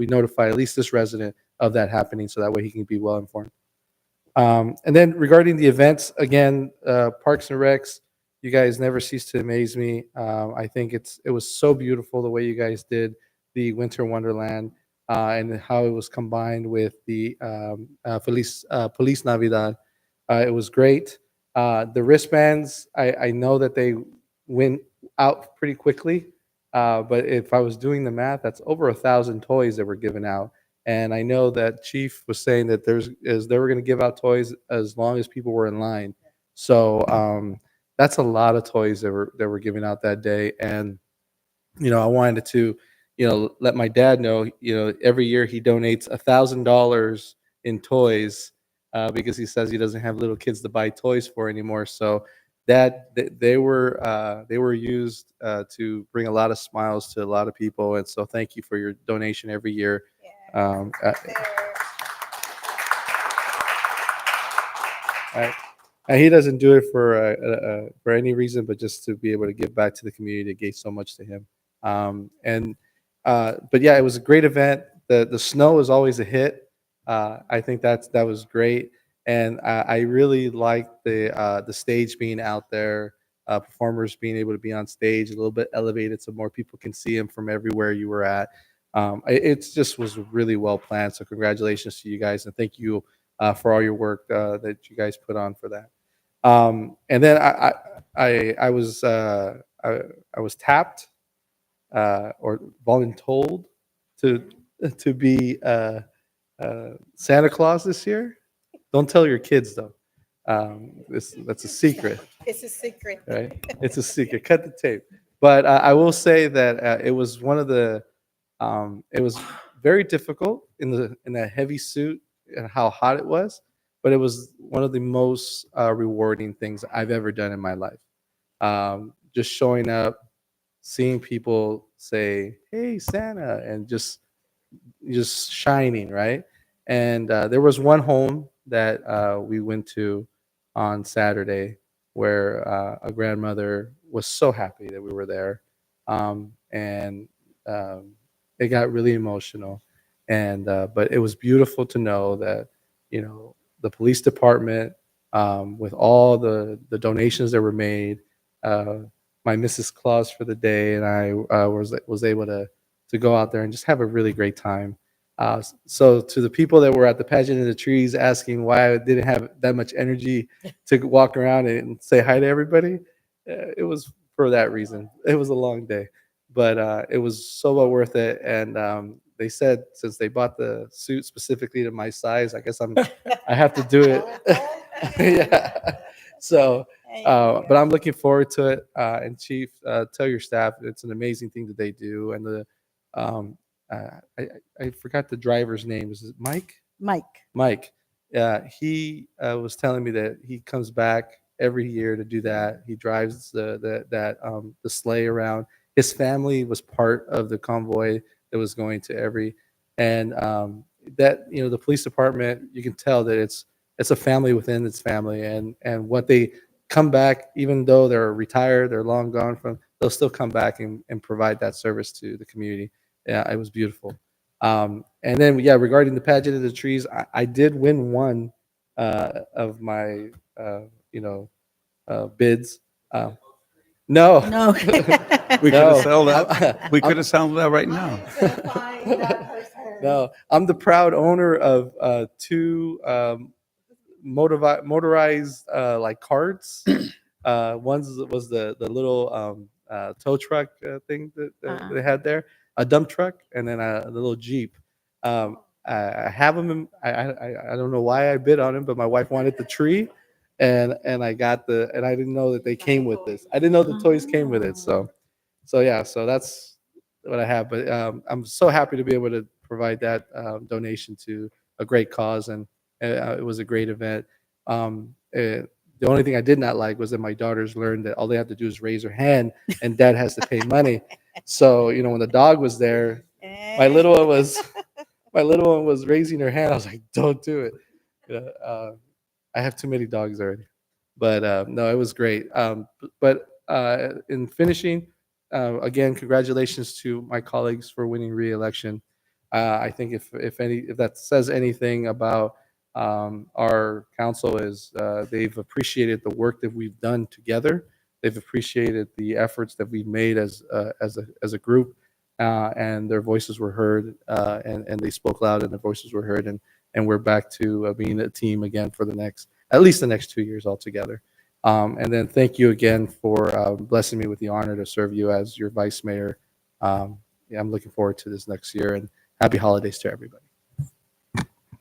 notify at least this resident of that happening, so that way he can be well informed. And then regarding the events, again, Parks and Recs, you guys never cease to amaze me. I think it was so beautiful the way you guys did the Winter Wonderland and how it was combined with the Police Navidad. It was great. The wristbands, I know that they went out pretty quickly, but if I was doing the math, that's over 1,000 toys that were given out. And I know that Chief was saying that they were going to give out toys as long as people were in line. So that's a lot of toys that were given out that day. And I wanted to, let my dad know, every year he donates $1,000 in toys because he says he doesn't have little kids to buy toys for anymore. So they were used to bring a lot of smiles to a lot of people. And so thank you for your donation every year. And he doesn't do it for any reason, but just to be able to give back to the community that gave so much to him. But yeah, it was a great event. The snow is always a hit. I think that was great, and I really liked the stage being out there, performers being able to be on stage a little bit elevated so more people can see them from everywhere you were at. It just was really well planned. So congratulations to you guys, and thank you for all your work that you guys put on for that. And then I was tapped or voluntold to be Santa Claus this year. Don't tell your kids though. That's a secret. It's a secret. Right? It's a secret. Cut the tape. But I will say that it was one of the. It was very difficult in that heavy suit and how hot it was, but it was one of the most rewarding things I've ever done in my life. Just showing up, seeing people say, "Hey, Santa," and just shining, right? And there was one home that we went to on Saturday where a grandmother was so happy that we were there, and it got really emotional. And but it was beautiful to know that the police department, with all the donations that were made, my Mrs. Claus for the day and I was able to go out there and just have a really great time. So to the people that were at the pageant in the trees asking why I didn't have that much energy to walk around and say hi to everybody, it was for that reason. It was a long day, but it was so well worth it. And they said since they bought the suit specifically to my size, I guess I have to do it. Yeah. So, but I'm looking forward to it. And Chief, tell your staff it's an amazing thing that they do. And I forgot the driver's name. Is it Mike? Mike. Mike. He was telling me that he comes back every year to do that. He drives the sleigh around. His family was part of the convoy that was going to every, and that the police department, you can tell that it's a family within its family, and what they come back, even though they're retired, they're long gone from, they'll still come back and provide that service to the community. Yeah, it was beautiful. And then yeah, regarding the pageant of the trees, I did win one of my bids. No, No. We could No. have sold that. We could have sold that right now. No, I'm the proud owner of two motorized like carts One's was the little tow truck thing that they had there, a dump truck, and then a little Jeep. I have them. I don't know why I bid on them, but my wife wanted the tree, and I got and I didn't know that they came with this. I didn't know the toys came with it. So yeah, so that's what I have. But I'm so happy to be able to provide that donation to a great cause, and it was a great event. The only thing I did not like was that my daughters learned that all they have to do is raise their hand, and dad has to pay money. So when the dog was there, my little one was my little one was raising her hand. I was like, "Don't do it." I have too many dogs already. But no, it was great. In finishing, again, congratulations to my colleagues for winning re-election. I think if that says anything about our council is they've appreciated the work that we've done together. They've appreciated the efforts that we've made as a group, and their voices were heard, and they spoke loud, and their voices were heard, and we're back to being a team again for at least the next 2 years altogether. And then thank you again for blessing me with the honor to serve you as your vice mayor. Yeah, I'm looking forward to this next year, and happy holidays to everybody.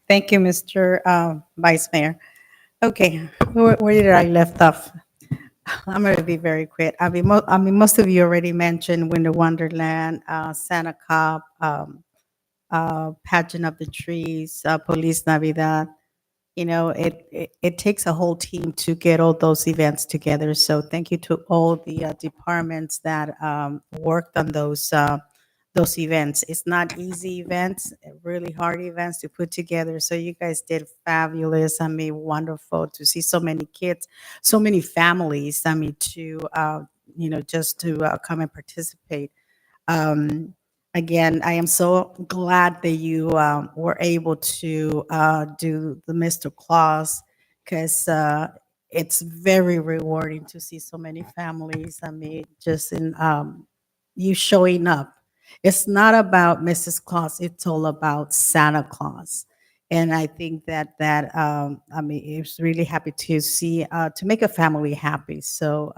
Thank you, Mr. Vice Mayor. Okay, where did I left off? I'm going to be very quick. Most of you already mentioned Winter Wonderland, Santa Cop, Pageant of the Trees, Police Navidad. It takes a whole team to get all those events together. So thank you to all the departments that worked on those events. It's not easy events, really hard events to put together. So you guys did fabulous. I mean, wonderful to see so many kids, so many families. I mean, just to come and participate. Um, Again, I am so glad that you were able to do the Mr. Claus, because it's very rewarding to see so many families. I mean, just in you showing up. It's not about Mrs. Claus, it's all about Santa Claus. And I think I mean, it's really happy to see, to make a family happy. So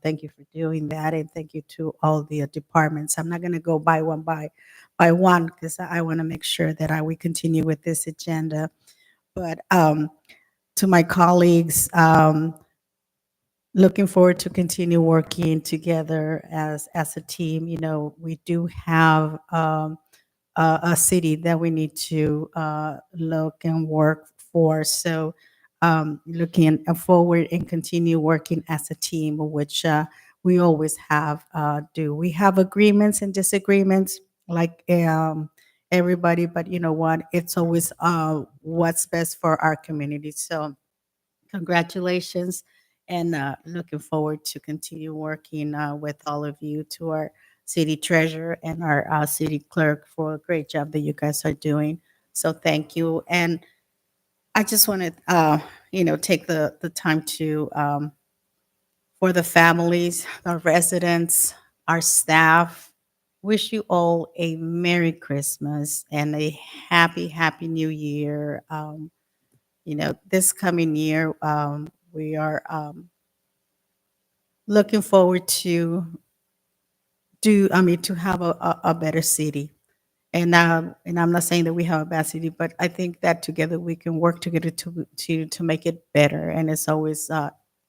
thank you for doing that. And thank you to all the departments. I'm not going to go by one because I want to make sure that we continue with this agenda. But to my colleagues, looking forward to continue working together as a team. We do have a city that we need to look and work for. So looking forward and continue working as a team, which we always do. We have agreements and disagreements like everybody, but you know what? It's always what's best for our community. So congratulations, and looking forward to continue working with all of you, to our city treasurer and our city clerk, for a great job that you guys are doing. So thank you. And I just want to, take the time to, for the families, our residents, our staff, wish you all a Merry Christmas and a Happy New Year. This coming year, we are looking forward to have a better city. And I'm not saying that we have a bad city, but I think that together we can work together to make it better. And it's always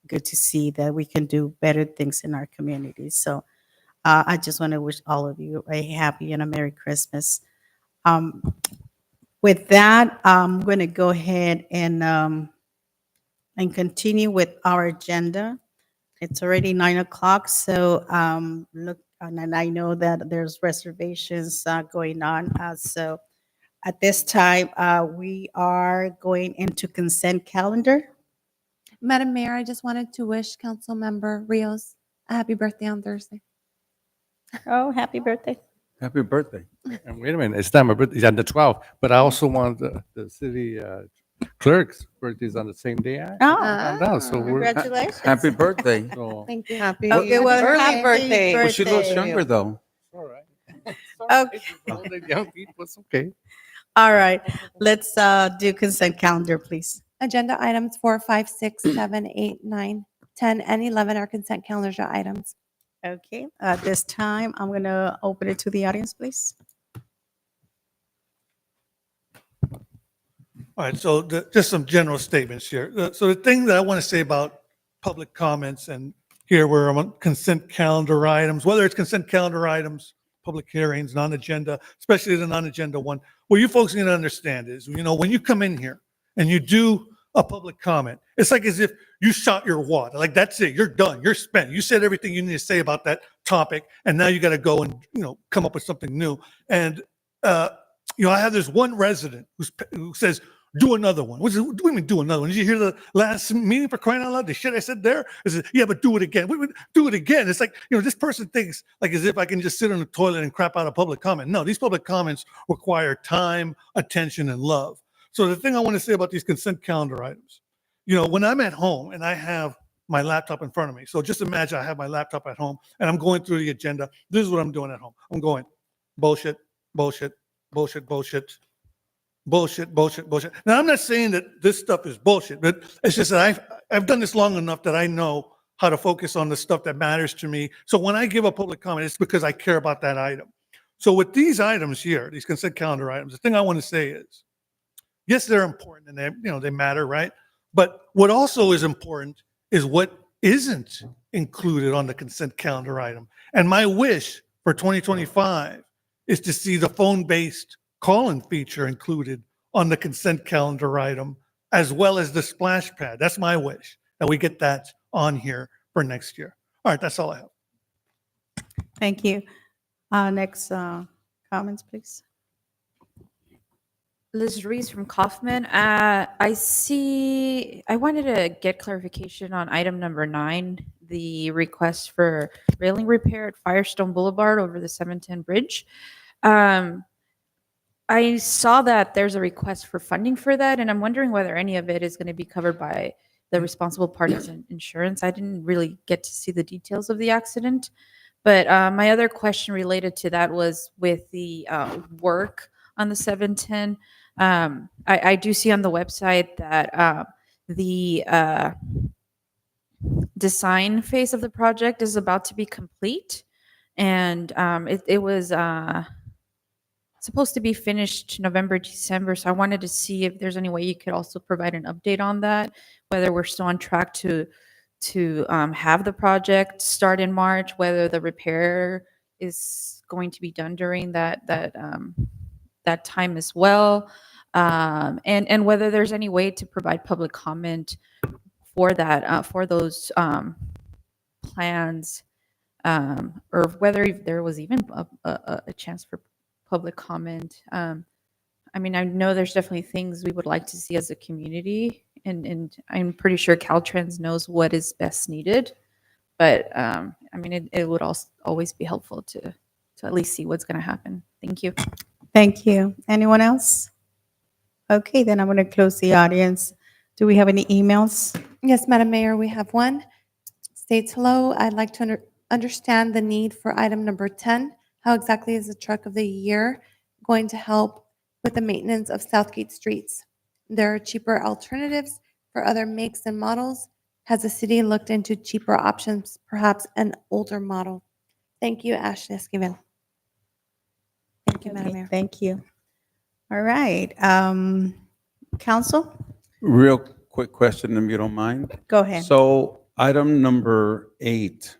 good to see that we can do better things in our community. So I just want to wish all of you a happy and a Merry Christmas. With that, I'm going to go ahead and continue with our agenda. It's already 9 o'clock, so look, and I know that there's reservations going on. So at this time, we are going into consent calendar. Madam Mayor, I just wanted to wish Councilmember Rios a happy birthday on Thursday. Oh, happy birthday. Happy birthday. And wait a minute, it's not my birthday, it's on the 12th, but I also want the city clerk's birthday is on the same day. Found out, so Congratulations. Happy birthday. So, Thank you. Happy Okay, well, early happy birthday. Well, she looks birthday. younger though. all right. Okay. All the young people, it's okay. All right, let's do consent calendar, please. Agenda items 4, 5, 6, 7, 8, 9. 10, and 11 are consent calendar items. Okay, at this time, I'm going to open it to the audience, please. All right, so just some general statements here. So the thing that I want to say about public comments and here where I'm on consent calendar items, whether it's consent calendar items, public hearings, non-agenda, especially the non-agenda one, what you folks need to understand is, when you come in here and you do a public comment, it's like as if you shot your wad. Like, that's it, you're done, you're spent. You said everything you need to say about that topic, and now you got to go and, come up with something new. And, I have this one resident who says, do another one. What do you mean do another one? Did you hear the last meeting, for crying out loud? The shit I said there? I said, yeah, but do it again. Do it again. It's like, this person thinks like as if I can just sit on the toilet and crap out a public comment. No, these public comments require time, attention, and love. So the thing I want to say about these consent calendar items, when I'm at home and I have my laptop in front of me. So just imagine I have my laptop at home and I'm going through the agenda. This is what I'm doing at home. I'm going bullshit, bullshit, bullshit, bullshit. Bullshit, bullshit, bullshit. Now, I'm not saying that this stuff is bullshit, but it's just that I've done this long enough that I know how to focus on the stuff that matters to me. So when I give a public comment, it's because I care about that item. So with these items here, these consent calendar items, the thing I want to say is, yes, they're important and they matter, right? But what also is important is what isn't included on the consent calendar item. And my wish for 2025 is to see the phone-based call-in feature included on the consent calendar item, as well as the splash pad. That's my wish, that we get that on here for next year. All right, that's all I have. Thank you. Next comments, please. Liz Reese from Kaufman. I wanted to get clarification on item number 9, the request for railing repair at Firestone Boulevard over the 710 bridge. I saw that there's a request for funding for that, and I'm wondering whether any of it is going to be covered by the responsible parties and insurance. I didn't really get to see the details of the accident, but my other question related to that was with the work on the 710. I do see on the website that the design phase of the project is about to be complete, and it was supposed to be finished November, December. So I wanted to see if there's any way you could also provide an update on that, whether we're still on track to have the project start in March, whether the repair is going to be done during that time as well, and whether there's any way to provide public comment for that for those plans, or whether there was even a chance for public comment. I mean, I know there's definitely things we would like to see as a community, and I'm pretty sure Caltrans knows what is best needed. But I mean, it would also always be helpful to at least see what's going to happen. Thank you. Thank you. Anyone else? Okay, then I'm going to close the audience. Do we have any emails? Yes, Madam Mayor, we have one. States, hello, I'd like to understand the need for item number 10. How exactly is the truck of the year going to help with the maintenance of Southgate streets? There are cheaper alternatives for other makes and models. Has the city looked into cheaper options, perhaps an older model? Thank you, Ashley Esquivel. Thank you, Madam Okay, Mayor. thank you. All right. Council, Real quick question, if you don't mind. go ahead. So item number 8,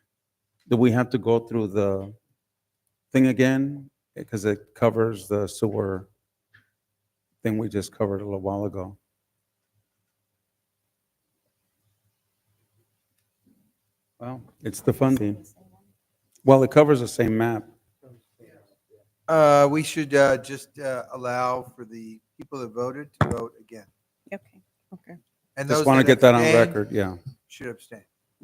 do we have to go through the thing again? Because it covers the sewer thing we just covered a little while ago. Well, it's the funding. Well, it covers the same map. We should just allow for the people that voted to vote again. Okay, okay. And Just those want to that get that on abstained record, yeah. should abstain.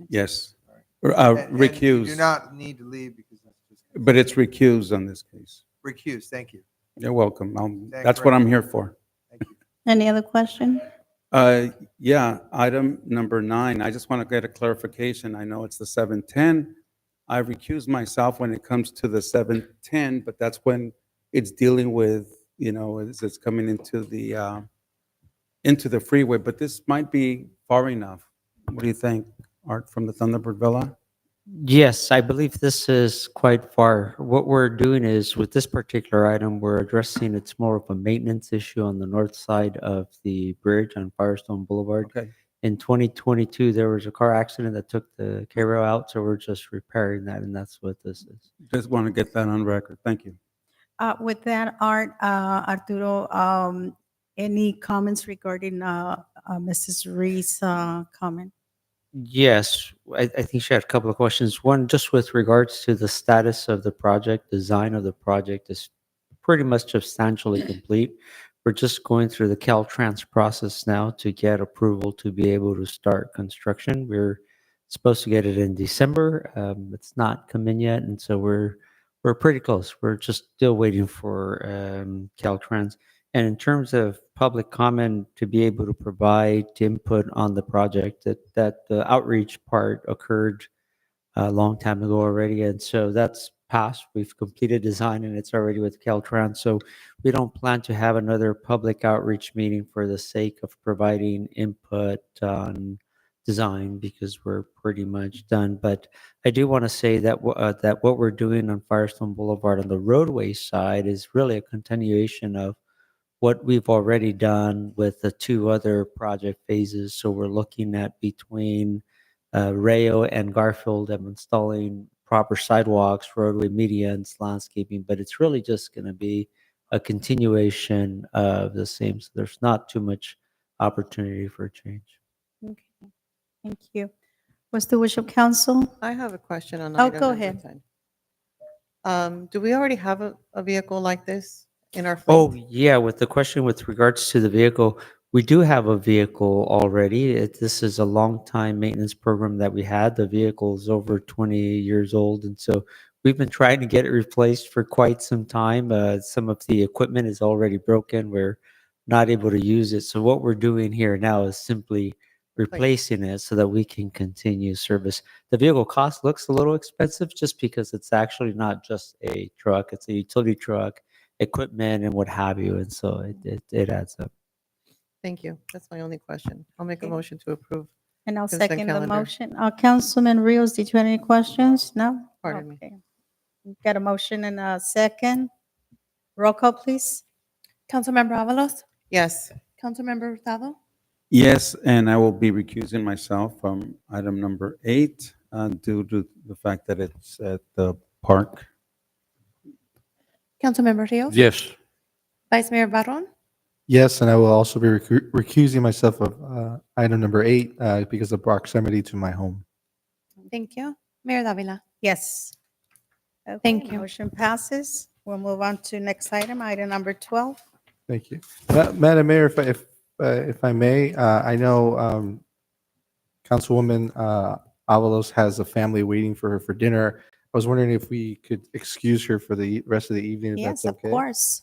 Yes. And you do Recuse, not need to leave because that's just but it's recused on this case. recused. Thank you. You're welcome. Thank That's you. what I'm here for. Any other question? Yeah, item number 9, I just want to get a clarification. I know it's the 710. I recuse myself when it comes to the 710, but that's when it's dealing with, as it's coming into the freeway, but this might be far enough. What do you think? Art from the Thunderbird Villa. Yes, I believe this is quite far. What we're doing is with this particular item, we're addressing it's more of a maintenance issue on the north side of the bridge on Firestone Boulevard. Okay. In 2022, there was a car accident that took the K-rail out, so we're just repairing that, and that's what this is. Just want to get that on record. Thank you. With that, Art, Arturo, any comments regarding Mrs. Reed's comment? Yes, I think she had a couple of questions. One, just with regards to the status of the project, design of the project is pretty much substantially complete. We're just going through the Caltrans process now to get approval to be able to start construction. We're supposed to get it in December. It's not come in yet, and so we're pretty close. We're just still waiting for Caltrans. And in terms of public comment, to be able to provide input on the project, that the outreach part occurred a long time ago already. And so that's passed. We've completed design and it's already with Caltrans. So we don't plan to have another public outreach meeting for the sake of providing input on design because we're pretty much done. But I do want to say that that what we're doing on Firestone Boulevard on the roadway side is really a continuation of what we've already done with the two other project phases. So we're looking at between Rayo and Garfield of installing proper sidewalks, roadway medians, landscaping, but it's really just going to be a continuation of the same. So there's not too much opportunity for change. Okay, thank you. What's the wish of council? I have a question on Oh, item go number ahead. 10. Do we already have a vehicle like this in our fleet? Oh, yeah, with the question with regards to the vehicle, we do have a vehicle already. This is a long time maintenance program that we had. The vehicle is over 20 years old, and so we've been trying to get it replaced for quite some time. Some of the equipment is already broken. We're not able to use it. So what we're doing here now is simply replacing it so that we can continue service. The vehicle cost looks a little expensive just because it's actually not just a truck. It's a utility truck, equipment, and what have you. And so it adds up. Thank you. That's my only question. I'll make a Okay. motion to approve. And I'll Consent second the calendar. motion. Councilman Rios, did you have any questions? No? Pardon me. Okay. We've got a motion and a second. Roll call, please. Councilmember Avalos? Yes. Councilmember Hurtado? Yes, and I will be recusing myself from item number 8 due to the fact that it's at the park. Councilmember Rios? Yes. Vice Mayor Barron? Yes, and I will also be recusing myself of item number 8 because of proximity to my home. Thank you. Mayor Davila? Yes. Okay, Thank you. Motion passes. We'll move on to next item, item number 12. Thank you. Madam Mayor, if I may, I know Councilwoman Avalos has a family waiting for her for dinner. I was wondering if we could excuse her for the rest of the evening, if Yes, that's of okay? course.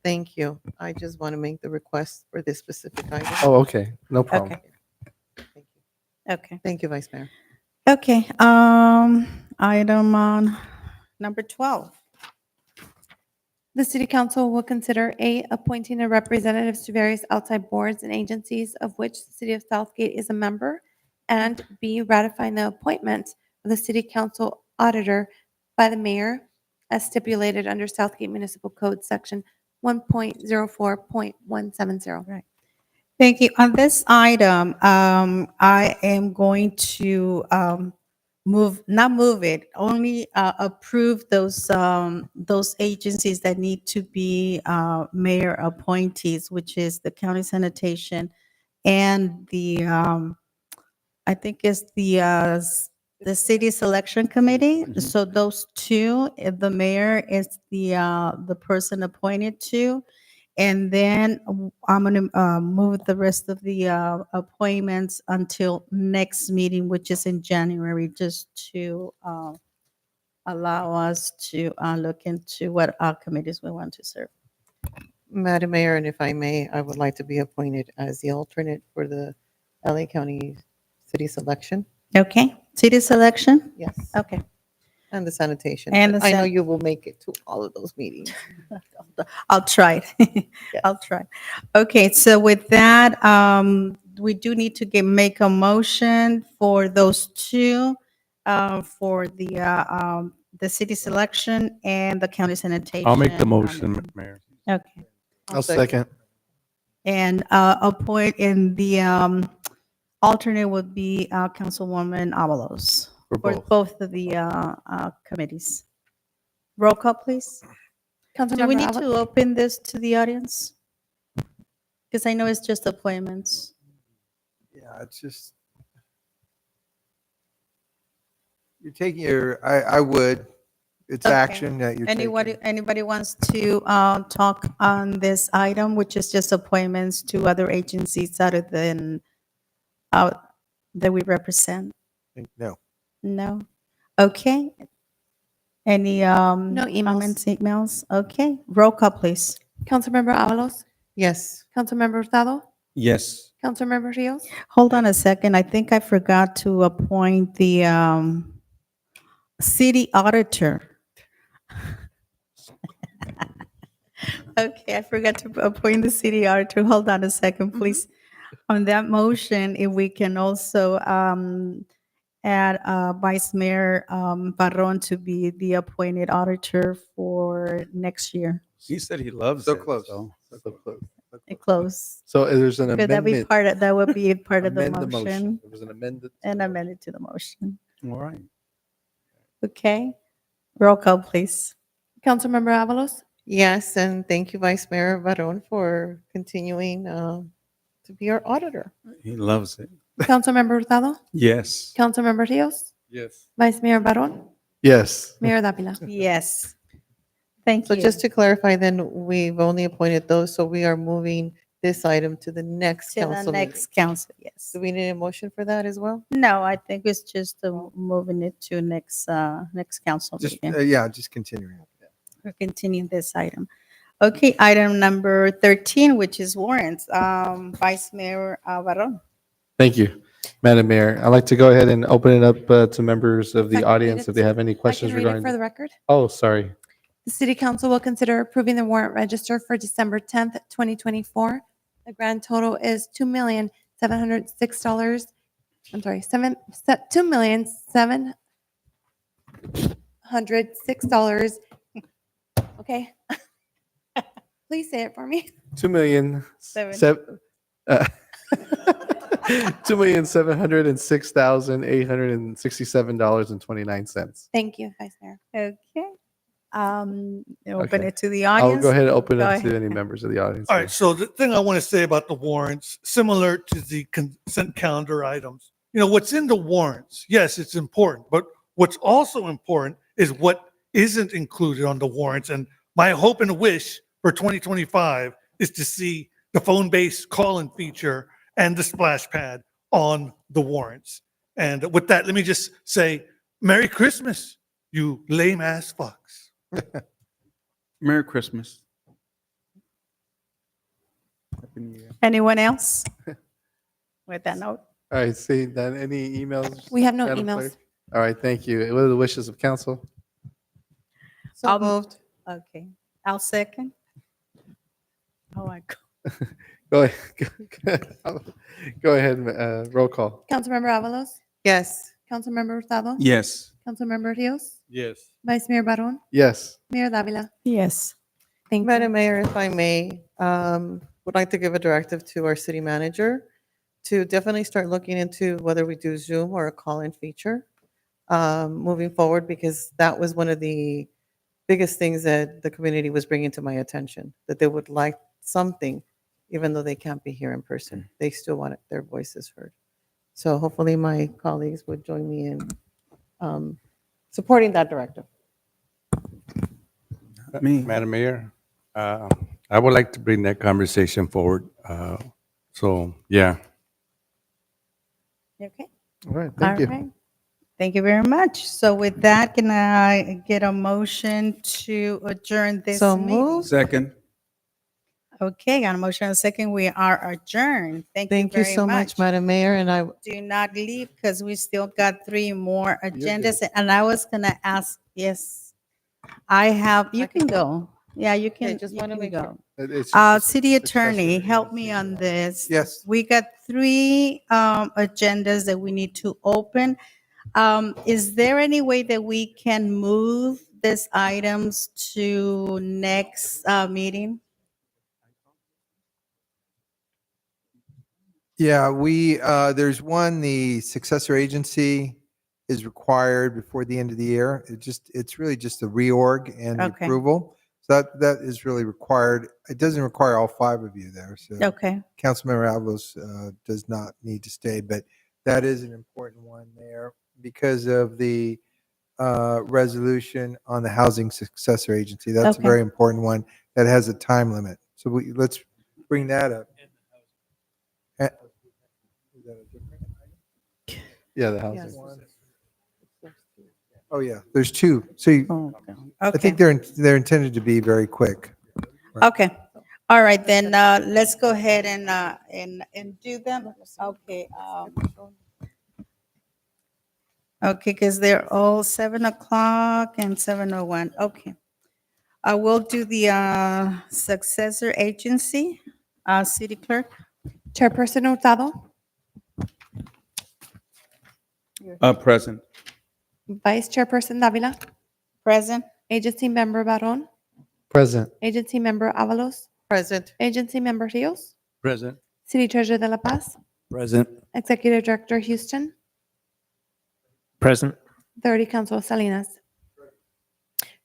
Thank you. I just want to make the request for this specific item. Oh, okay. No problem. Okay. Okay. Thank you, Vice Mayor. Okay, item on number 12. The City Council will consider A, appointing a representatives to various outside boards and agencies of which the City of Southgate is a member, and B, ratifying the appointment of the City Council Auditor by the Mayor as stipulated under Southgate Municipal Code Section 1.04.170. Right. Thank you. On this item, I am going to not move it, only approve those agencies that need to be mayor appointees, which is the county sanitation and the I think it's the city selection committee. So those two, the mayor is the person appointed to. And then I'm going to move the rest of the appointments until next meeting, which is in January, just to allow us to look into what committees we want to serve. Madam Mayor, and if I may, I would like to be appointed as the alternate for the LA County City Selection. Okay, city selection? Yes. Okay. And the sanitation. And the I know san- you will make it to all of those meetings. I'll try. I'll try. Okay, so with that, we do need to make a motion for those two, for the city selection and the county sanitation. I'll make the motion, Mayor. Okay. I'll second. And appoint, in the alternate would be Councilwoman Avalos. For For both. both of the committees. Roll call, please. Do we Councilmember need Avalos? to open this to the audience? Because I know it's just appointments. Yeah, it's just, you're taking I would, it's Okay. action that you're taking. Anybody wants to talk on this item, which is just appointments to other agencies other than that we represent? No. No? Okay. Any No emails. comments, emails? Okay, roll call, please. Councilmember Avalos? Yes. Councilmember Hurtado? Yes. Councilmember Rios? Hold on a second. I think I forgot to appoint the city auditor. Okay, I forgot to appoint the city auditor. Hold on a second, please. On that motion, if we can also add Vice Mayor Barron to be the appointed auditor for next year. He said he loves So it. close. so- So close. Close. So there's an Could that be amendment. that would be part of the Amend the motion? There was an amendment. And amended to the motion. All right. Okay. Roll call, please. Councilmember Avalos? Yes, and thank you, Vice Mayor Barron, for continuing to be our auditor. He loves it. Councilmember Hurtado? Yes. Councilmember Rios? Yes. Vice Mayor Barron? Yes. Mayor Davila? Yes. Thank So you. just to clarify, then, we've only appointed those, so we are moving this item to the next To the council meeting. next council, yes. Do we need a motion for that as well? No, I think it's just moving it to next council Just, meeting. yeah, just continuing. We're continuing this item. Okay, item number 13, which is warrants. Vice Mayor Barron. Thank you, Madam Mayor. I'd like to go ahead and open it up to members of I the can read audience it. if they have any I questions can read it regarding. for the record. Oh, sorry. The City Council will consider approving the warrant register for December 10th, 2024. The grand total is $2,706. I'm sorry, $2,706. Okay. Please say it for me. 2,706,867.29. Thank you, Vice Mayor. Okay. Open Okay. it to the I'll audience. go ahead and open it Go up to ahead. any members of the audience. All right, so the thing I want to say about the warrants, similar to the consent calendar items, what's in the warrants, yes, it's important, but what's also important is what isn't included on the warrants. And my hope and wish for 2025 is to see the phone-based call-in feature and the splash pad on the warrants. And with that, let me just say, Merry Christmas, you lame-ass fucks. Merry Christmas. Happy New Year. Anyone else? With that note. All right, see, then any emails? We have no Madam emails. Clerk? All right, thank you. What are the wishes of council? So moved. Okay, I'll second. Oh, my God. Go ahead. Go ahead, roll call. Councilmember Avalos? Yes. Councilmember Hurtado? Yes. Councilmember Rios? Yes. Vice Mayor Barron? Yes. Mayor Davila? Yes. Thank you. Madam Mayor, if I may, would like to give a directive to our city manager to definitely start looking into whether we do Zoom or a call-in feature moving forward, because that was one of the biggest things that the community was bringing to my attention, that they would like something, even though they can't be here in person. They still want their voices heard. So hopefully my colleagues would join me in supporting that directive. Me. Madam Mayor, I would like to bring that conversation forward. So, yeah. Okay. All right, thank you. All right. Thank you very much. So with that, can I get a motion to adjourn this So meeting? moved. Second. Okay, got a motion and a second. We are adjourned. Thank you Thank you very so much, Madam Mayor, and I Do not leave because we still got 3 more agendas. And I was gonna ask, yes, I have, you can go. Yeah, you Okay, can, just you wanna can make sure. go. It's just City discussion. attorney, help me on this. Yes. We got three agendas that we need to open. Is there any way that we can move these items to next meeting? Yeah, there's one, the successor agency is required before the end of the year. It's really just a reorg and the Okay. approval. So that is really required. It doesn't require all five of you there, so. Okay. Councilmember Avalos does not need to stay, but that is an important one there because of the resolution on the housing successor agency. That's a Okay. very important one that has a time limit. So let's bring that up. Is that a different item? Yeah, the housing. Oh, yeah, there's two. So I think Okay. they're intended to be very quick. Okay. All right, then, let's go ahead and do them. Okay. Okay, because they're all 7 o'clock and 7:01. Okay. I will do the successor agency, city clerk. Chairperson Hurtado, Present. Vice Chairperson Davila, Present. Agency Member Baron, Present. Agency Member Avalos, Present. Agency Member Rios, Present. City Treasurer de la Paz, Present. Executive Director Houston, Present. 30 Council Salinas.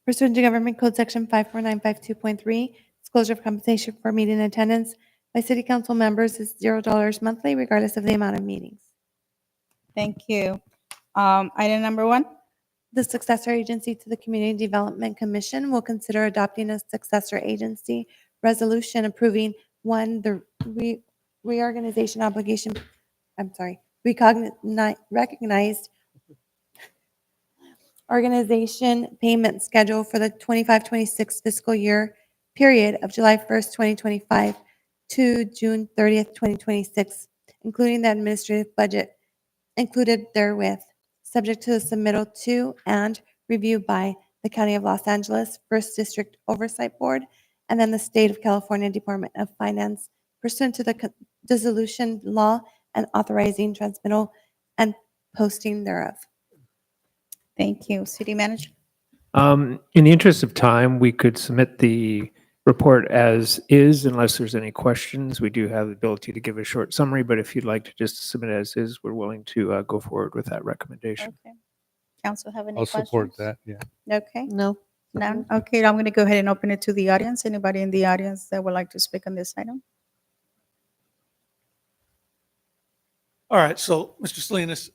Pursuant to Government Code Section 54952.3, disclosure of compensation for meeting attendance by city council members is $0 monthly, regardless of the amount of meetings. Thank you. Item number 1. The successor agency to the Community Development Commission will consider adopting a successor agency resolution approving, one, the reorganization obligation, recognized organization payment schedule for the 25-26 fiscal year period of July 1st, 2025 to June 30th, 2026, including the administrative budget included therewith, subject to the submittal to and review by the County of Los Angeles First District Oversight Board and then the State of California Department of Finance pursuant to the dissolution law and authorizing transmittal and posting thereof. Thank you. City manager. In the interest of time, we could submit the report as is unless there's any questions. We do have the ability to give a short summary, but if you'd like to just submit as is, we're willing to go forward with that recommendation. Okay. Council have any I'll questions? support that, yeah. Okay. No. None? Okay, I'm going to go ahead and open it to the audience. Anybody in the audience that would like to speak on this item? All right, so Mr. Salinas,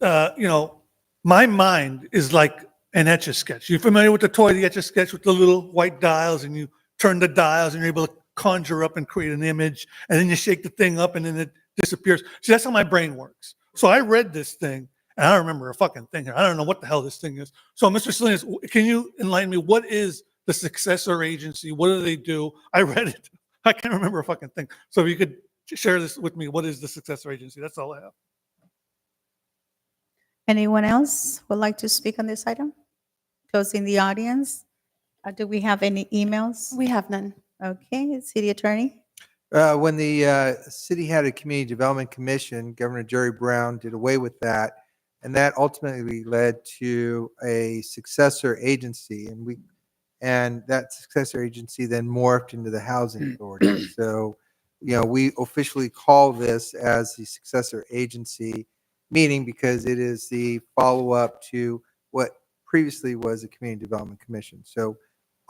my mind is like an Etch-a-Sketch. You familiar with the toy, the Etch-a-Sketch with the little white dials, and you turn the dials and you're able to conjure up and create an image, and then you shake the thing up and then it disappears. See, that's how my brain works. So I read this thing, and I don't remember a fucking thing here. I don't know what the hell this thing is. So, Mr. Salinas, can you enlighten me? What is the successor agency? What do they do? I read it. I can't remember a fucking thing. So if you could share this with me, what is the successor agency? That's all I have. Anyone else would like to speak on this item? Closing the audience. Do we have any emails? We have none. Okay, city attorney. When the city had a community development commission, Governor Jerry Brown did away with that, and that ultimately led to a successor agency, and that successor agency then morphed into the housing authority. So, we officially call this as the successor agency, meaning because it is the follow-up to what previously was a community development commission. So,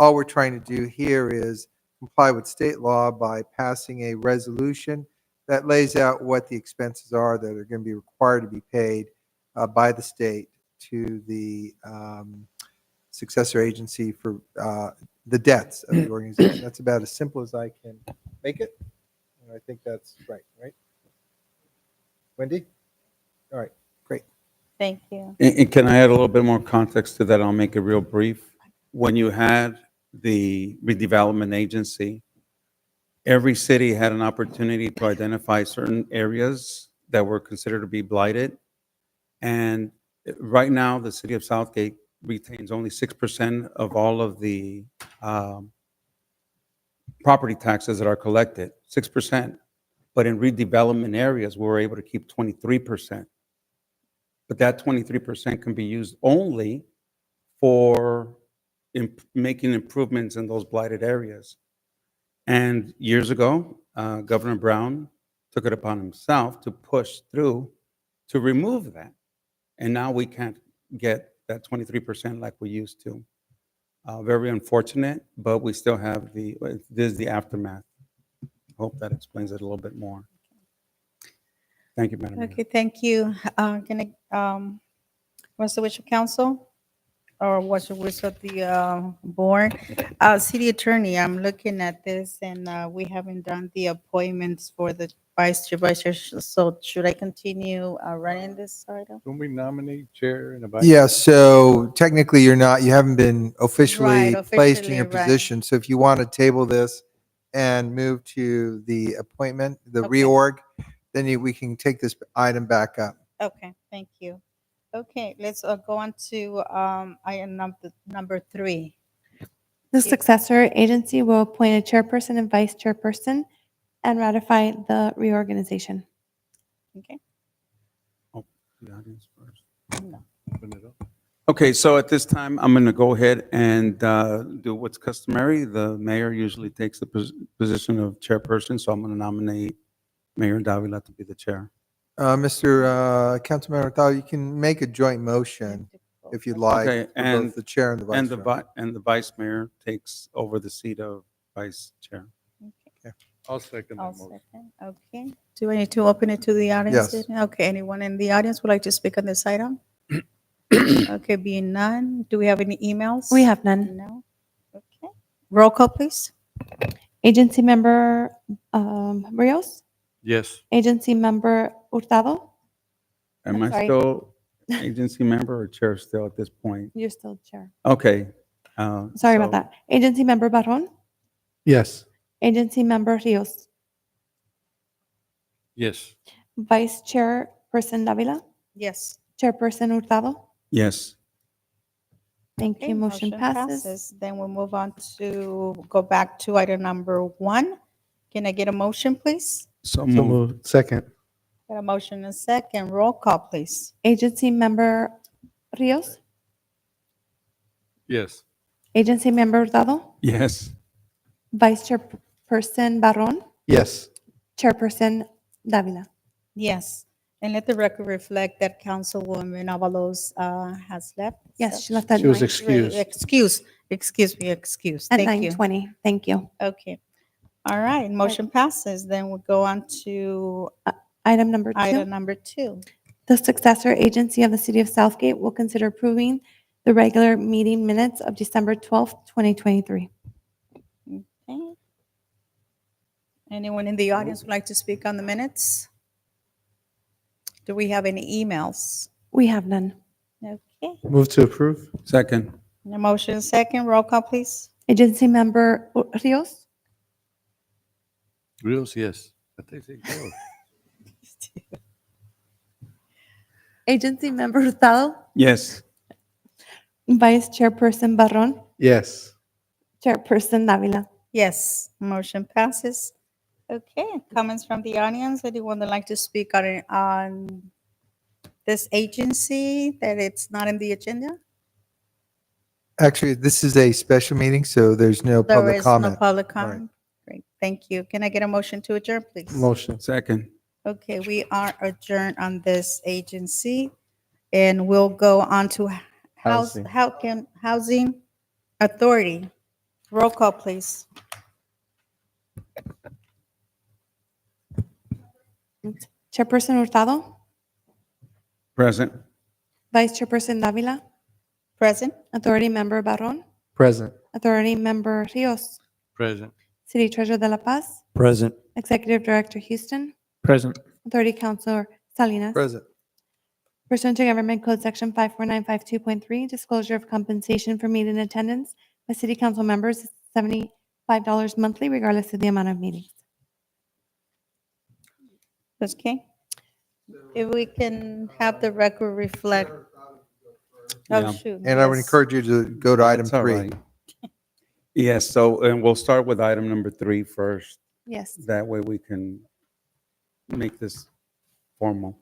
all we're trying to do here is comply with state law by passing a resolution that lays out what the expenses are that are going to be required to be paid by the state to the successor agency for the debts of the organization. That's about as simple as I can make it. And I think that's right? Wendy? All right, great. Thank you. And can I add a little bit more context to that? I'll make it real brief. When you had the redevelopment agency, every city had an opportunity to identify certain areas that were considered to be blighted. And right now, the city of Southgate retains only 6% of all of the property taxes that are collected, 6%. But in redevelopment areas, we were able to keep 23%. But that 23% can be used only for making improvements in those blighted areas. And years ago, Governor Brown took it upon himself to push through to remove that. And now we can't get that 23% like we used to. Very unfortunate, but we still have this is the aftermath. Hope that explains it a little bit more. Thank you, Madam Mayor. Okay, thank you. Can I, what's the wish of council? Or what's the wish of the board? City attorney, I'm looking at this and we haven't done the appointments for the vice chair. So should I continue running this item? Don't we nominate chair and a vice? Yeah, so technically you haven't been officially Right, placed in your officially, right. position. So if you want to table this and move to the appointment, the Okay. reorg, then we can take this item back up. Okay, thank you. Okay, let's go on to item number 3. The successor agency will appoint a chairperson and vice chairperson and ratify the reorganization. Okay. Oh, the audience first. No. Open it up. Okay, so at this time, I'm going to go ahead and do what's customary. The mayor usually takes the position of chairperson, so I'm going to nominate Mayor Davila to be the chair. Mr. Councilmember Thal, you can make a joint motion if you'd like, Okay, for and both the chair and the vice chair. and the vice mayor takes over the seat of vice chair. I'll second I'll that motion. second. Okay. Do I need to open it to the audience? Yes. Okay, anyone in the audience would like to speak on this item? Okay, being none, do we have any emails? We have none. No? Okay. Roll call, please. Agency member Rios, Yes. agency member Hurtado. Am I'm I sorry. still agency member or chair still at this point? You're still chair. Okay. Sorry about so- that. Agency member Barron, Yes. agency member Rios, Yes. vice chairperson Davila, Yes. chairperson Hurtado. Yes. Thank Okay, you. Motion passes. Then we'll move on to go back to item number 1. Can I get a motion, please? So So moved. moved. Second. Got a motion and a second. Roll call, please. Agency member Rios, Yes. agency member Hurtado, Yes. vice chairperson Barron, Yes. chairperson Davila. Yes. And let the record reflect that Councilwoman Avalos has left. Yes, So- she left at She was 9 excused. Excuse. at Thank you. 9:20. Thank you. Okay. All right, motion passes. Then we'll go on to Item number 2. item number 2. The successor agency of the City of Southgate will consider approving the regular meeting minutes of December 12th, 2023. Okay. Anyone in the audience would like to speak on the minutes? Do we have any emails? We have none. Okay. Move to approve. Second. A motion second. Roll call, please. Agency member Rios, Rios, yes. I think they go. agency member Hurtado, Yes. vice chairperson Barron, Yes. chairperson Davila. Yes, motion passes. Okay, comments from the audience? Anyone would like to speak on this agency that it's not in the agenda? Actually, this is a special meeting, so there's no There public is no comment. public Right. comment. Great, thank you. Can I get a motion to adjourn, please? Motion. Second. Okay, we are adjourned on this agency, and we'll go on to Housing. Housing Authority. Roll call, please. Chairperson Hurtado, Present. vice chairperson Davila, Present? authority member Barron, Present. authority member Rios, Present. city treasurer De La Paz, Present. executive director Houston, Present. authority counselor Salinas. Present. Pursuant to Government Code Section 54952.3, disclosure of compensation for meeting attendance by city council members is $75 monthly regardless of the amount of meetings. Okay. If we can have the record reflect. Yeah. Oh, shoot. And I would yes. encourage you to go to item That's all 3. right. Yes, so, and we'll start with item number 3 first. Yes. That way we can make this formal.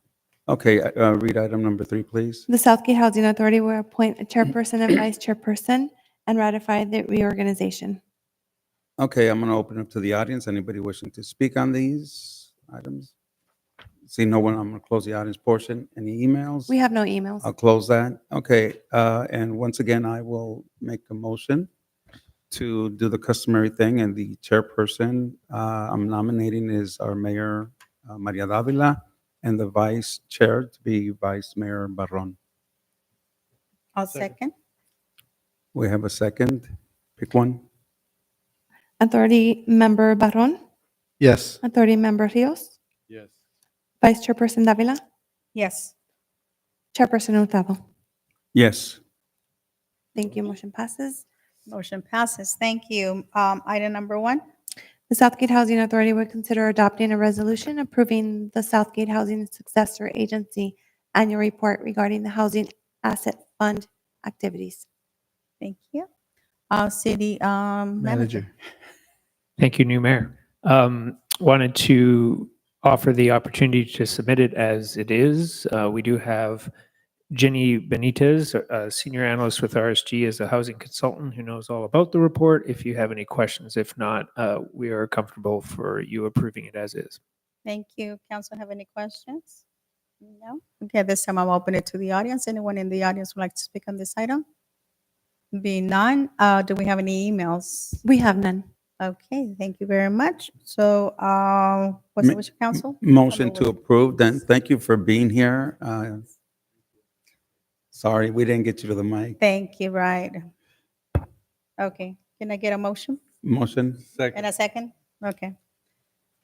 Okay, read item number 3, please. The Southgate Housing Authority will appoint a chairperson and vice chairperson and ratify the reorganization. Okay, I'm going to open up to the audience. Anybody wishing to speak on these items? See no one, I'm going to close the audience portion. Any emails? We have no emails. I'll close that. Okay, and once again, I will make a motion to do the customary thing, and the chairperson I'm nominating is our Mayor Maria Davila, and the vice chair to be Vice Mayor Barron. I'll second. We have a second. Pick one. Authority Member Barron, Yes. Authority Member Rios, Yes. Vice Chairperson Davila, Yes. Chairperson Hurtado. Yes. Thank you. Motion passes. Motion passes. Thank you. Item number 1. The Southgate Housing Authority would consider adopting a resolution approving the Southgate Housing Successor Agency annual report regarding the Housing Asset Fund activities. Thank you. City manager. Thank you, new mayor. Wanted to offer the opportunity to submit it as it is. We do have Jenny Benitez, a senior analyst with RSG, as a housing consultant who knows all about the report. If you have any questions, if not, we are comfortable for you approving it as is. Thank you. Council have any questions? No? Okay, this time I'll open it to the audience. Anyone in the audience would like to speak on this item? Being none, do we have any emails? We have none. Okay, thank you very much. So, what's the wish of council? Motion to approve. Then thank you for being here. Sorry, we didn't get you to the mic. Thank you, right. Okay, can I get a motion Motion. and a second? Okay.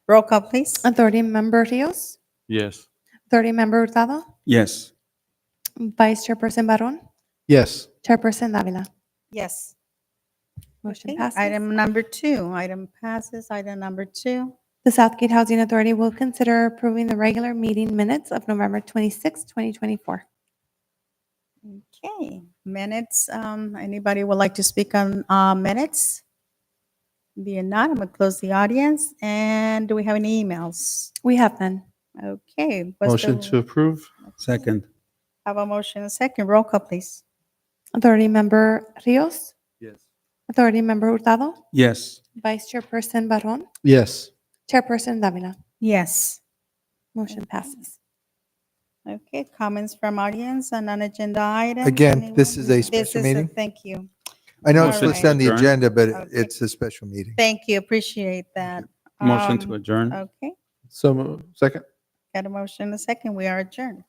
Roll call, please. Authority Member Rios, Yes. Authority Member Hurtado, Yes. Vice Chairperson Barron, Yes. Chairperson Davila. Yes. Motion Okay, passes. item number 2. Item passes. Item number 2. The Southgate Housing Authority will consider approving the regular meeting minutes of November 26, 2024. Okay, minutes. Anybody would like to speak on minutes? Being none, I'm gonna close the audience. And do we have any emails? We have none. Okay. Motion to approve? Second. Have a motion and a second. Roll call, please. Authority Member Rios, Yes. Authority Member Hurtado, Yes. Vice Chairperson Barron, Yes. Chairperson Davila. Yes. Motion passes. Okay, comments from audience on non-agenda items? Again, this is a This special is meeting. Thank you. I know it's All listed on the right. agenda, but Okay. it's a special meeting. Thank you, appreciate that. Motion to adjourn. Okay, So, second? got a motion and a second. We are adjourned.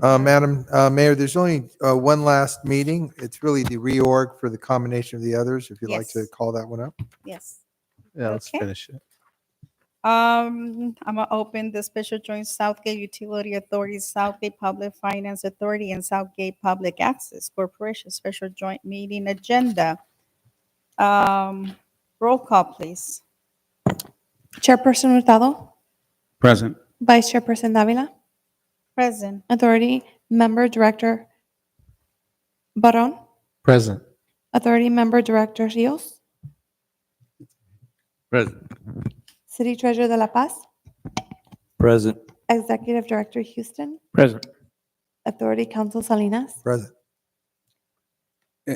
Madam Mayor, there's only one last meeting. It's really the reorg for the combination of the others, if you'd like to Yes. call that one up. Yes. Yeah, let's Okay. finish it. I'm gonna open the special joint Southgate Utility Authority, Southgate Public Finance Authority, and Southgate Public Access Corporation special joint meeting agenda. Roll call, please. Chairperson Hurtado, Present. Vice Chairperson Davila, Present. Authority Member Director Barron, Present. Authority Member Director Rios, Present. City Treasurer de La Paz, Present. Executive Director Houston, Present. Authority Council Salinas. Present.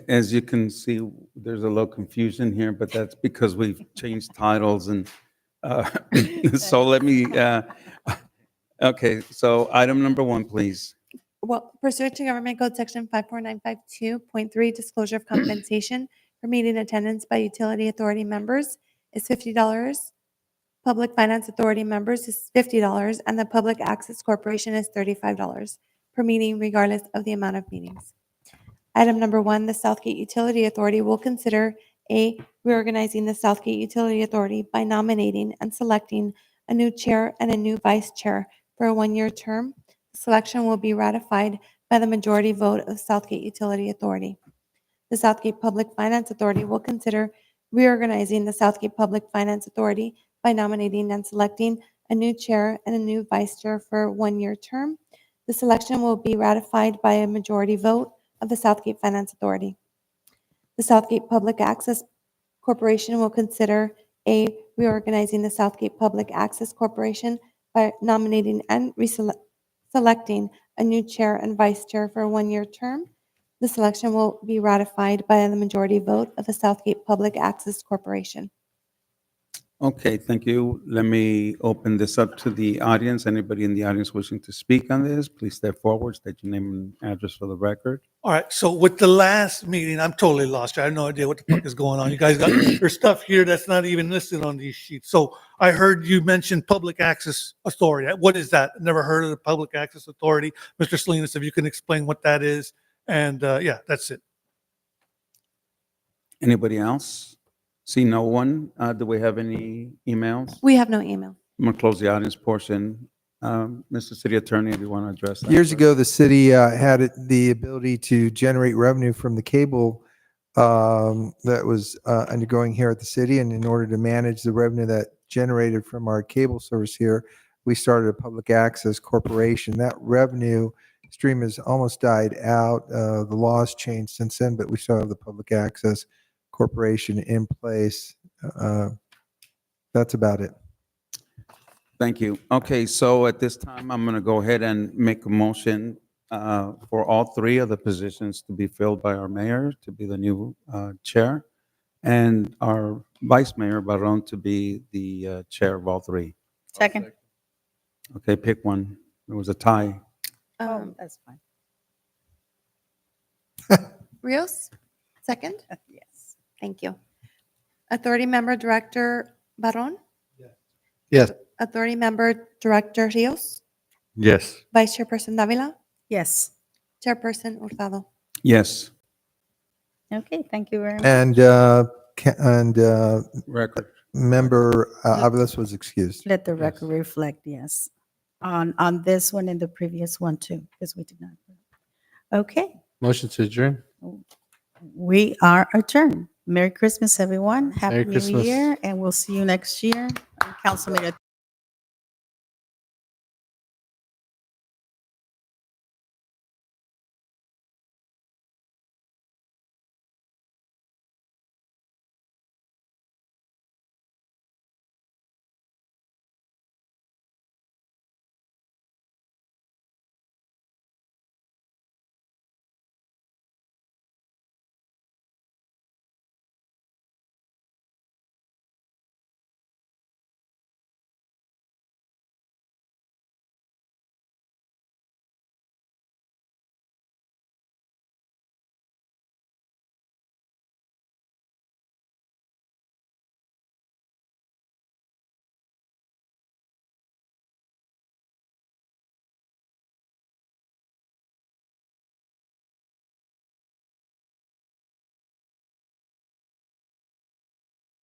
As you can see, there's a little confusion here, but that's because we've changed titles and so let me, okay, so item number 1, please. Well, pursuant to Government Code Section 54952.3, disclosure of compensation for meeting attendance by utility authority members is $50. Public Finance Authority members is $50, and the Public Access Corporation is $35 per meeting, regardless of the amount of meetings. Item number 1, the Southgate Utility Authority will consider A, reorganizing the Southgate Utility Authority by nominating and selecting a new chair and a new vice chair for a 1-year term. The selection will be ratified by the majority vote of Southgate Utility Authority. The Southgate Public Finance Authority will consider reorganizing the Southgate Public Finance Authority by nominating and selecting a new chair and a new vice chair for a 1-year term. The selection will be ratified by a majority vote of the Southgate Finance Authority. The Southgate Public Access Corporation will consider A, reorganizing the Southgate Public Access Corporation by nominating and selecting a new chair and vice chair for a one-year term. The selection will be ratified by the majority vote of the Southgate Public Access Corporation. Okay, thank you. Let me open this up to the audience. Anybody in the audience wishing to speak on this, please step forward, state your name and address for the record. All right, so with the last meeting, I'm totally lost. I have no idea what the fuck is going on. You guys got, there's stuff here that's not even listed on these sheets. So I heard you mention Public Access Authority. What is that? Never heard of the Public Access Authority. Mr. Salinas, if you can explain what that is. And yeah, that's it. Anybody else? See no one. Do we have any emails? We have no email. I'm going to close the audience portion. Mr. City Attorney, if you want to address that. Years ago, the city the ability to generate revenue from the cable that was undergoing here at the city. And in order to manage the revenue that generated from our cable service here, we started a public access corporation. That revenue stream has almost died out. The laws changed since then, but we still have the public access corporation in place. That's about it. Thank you. Okay, so at this time, I'm going to go ahead and make a motion for all three of the positions to be filled by our mayor to be the new chair, and our vice mayor, Barron, to be the chair of all three. Second. Okay, pick one. It was a tie. That's fine. Rios, second? Yes. Thank you. Authority Member Director Barron? Yes. Authority Member Director Rios? Yes. Vice Chairperson Davila? Yes. Chairperson Hurtado? Yes. Okay, thank you very much. And Record. member Aviles was excused. Let the record reflect, yes. On this one and the previous one too, because we did not. Okay, Motion to adjourn. we are adjourned. Merry Christmas, everyone. Happy Merry New Christmas. Year, and we'll see you next year. Council meeting.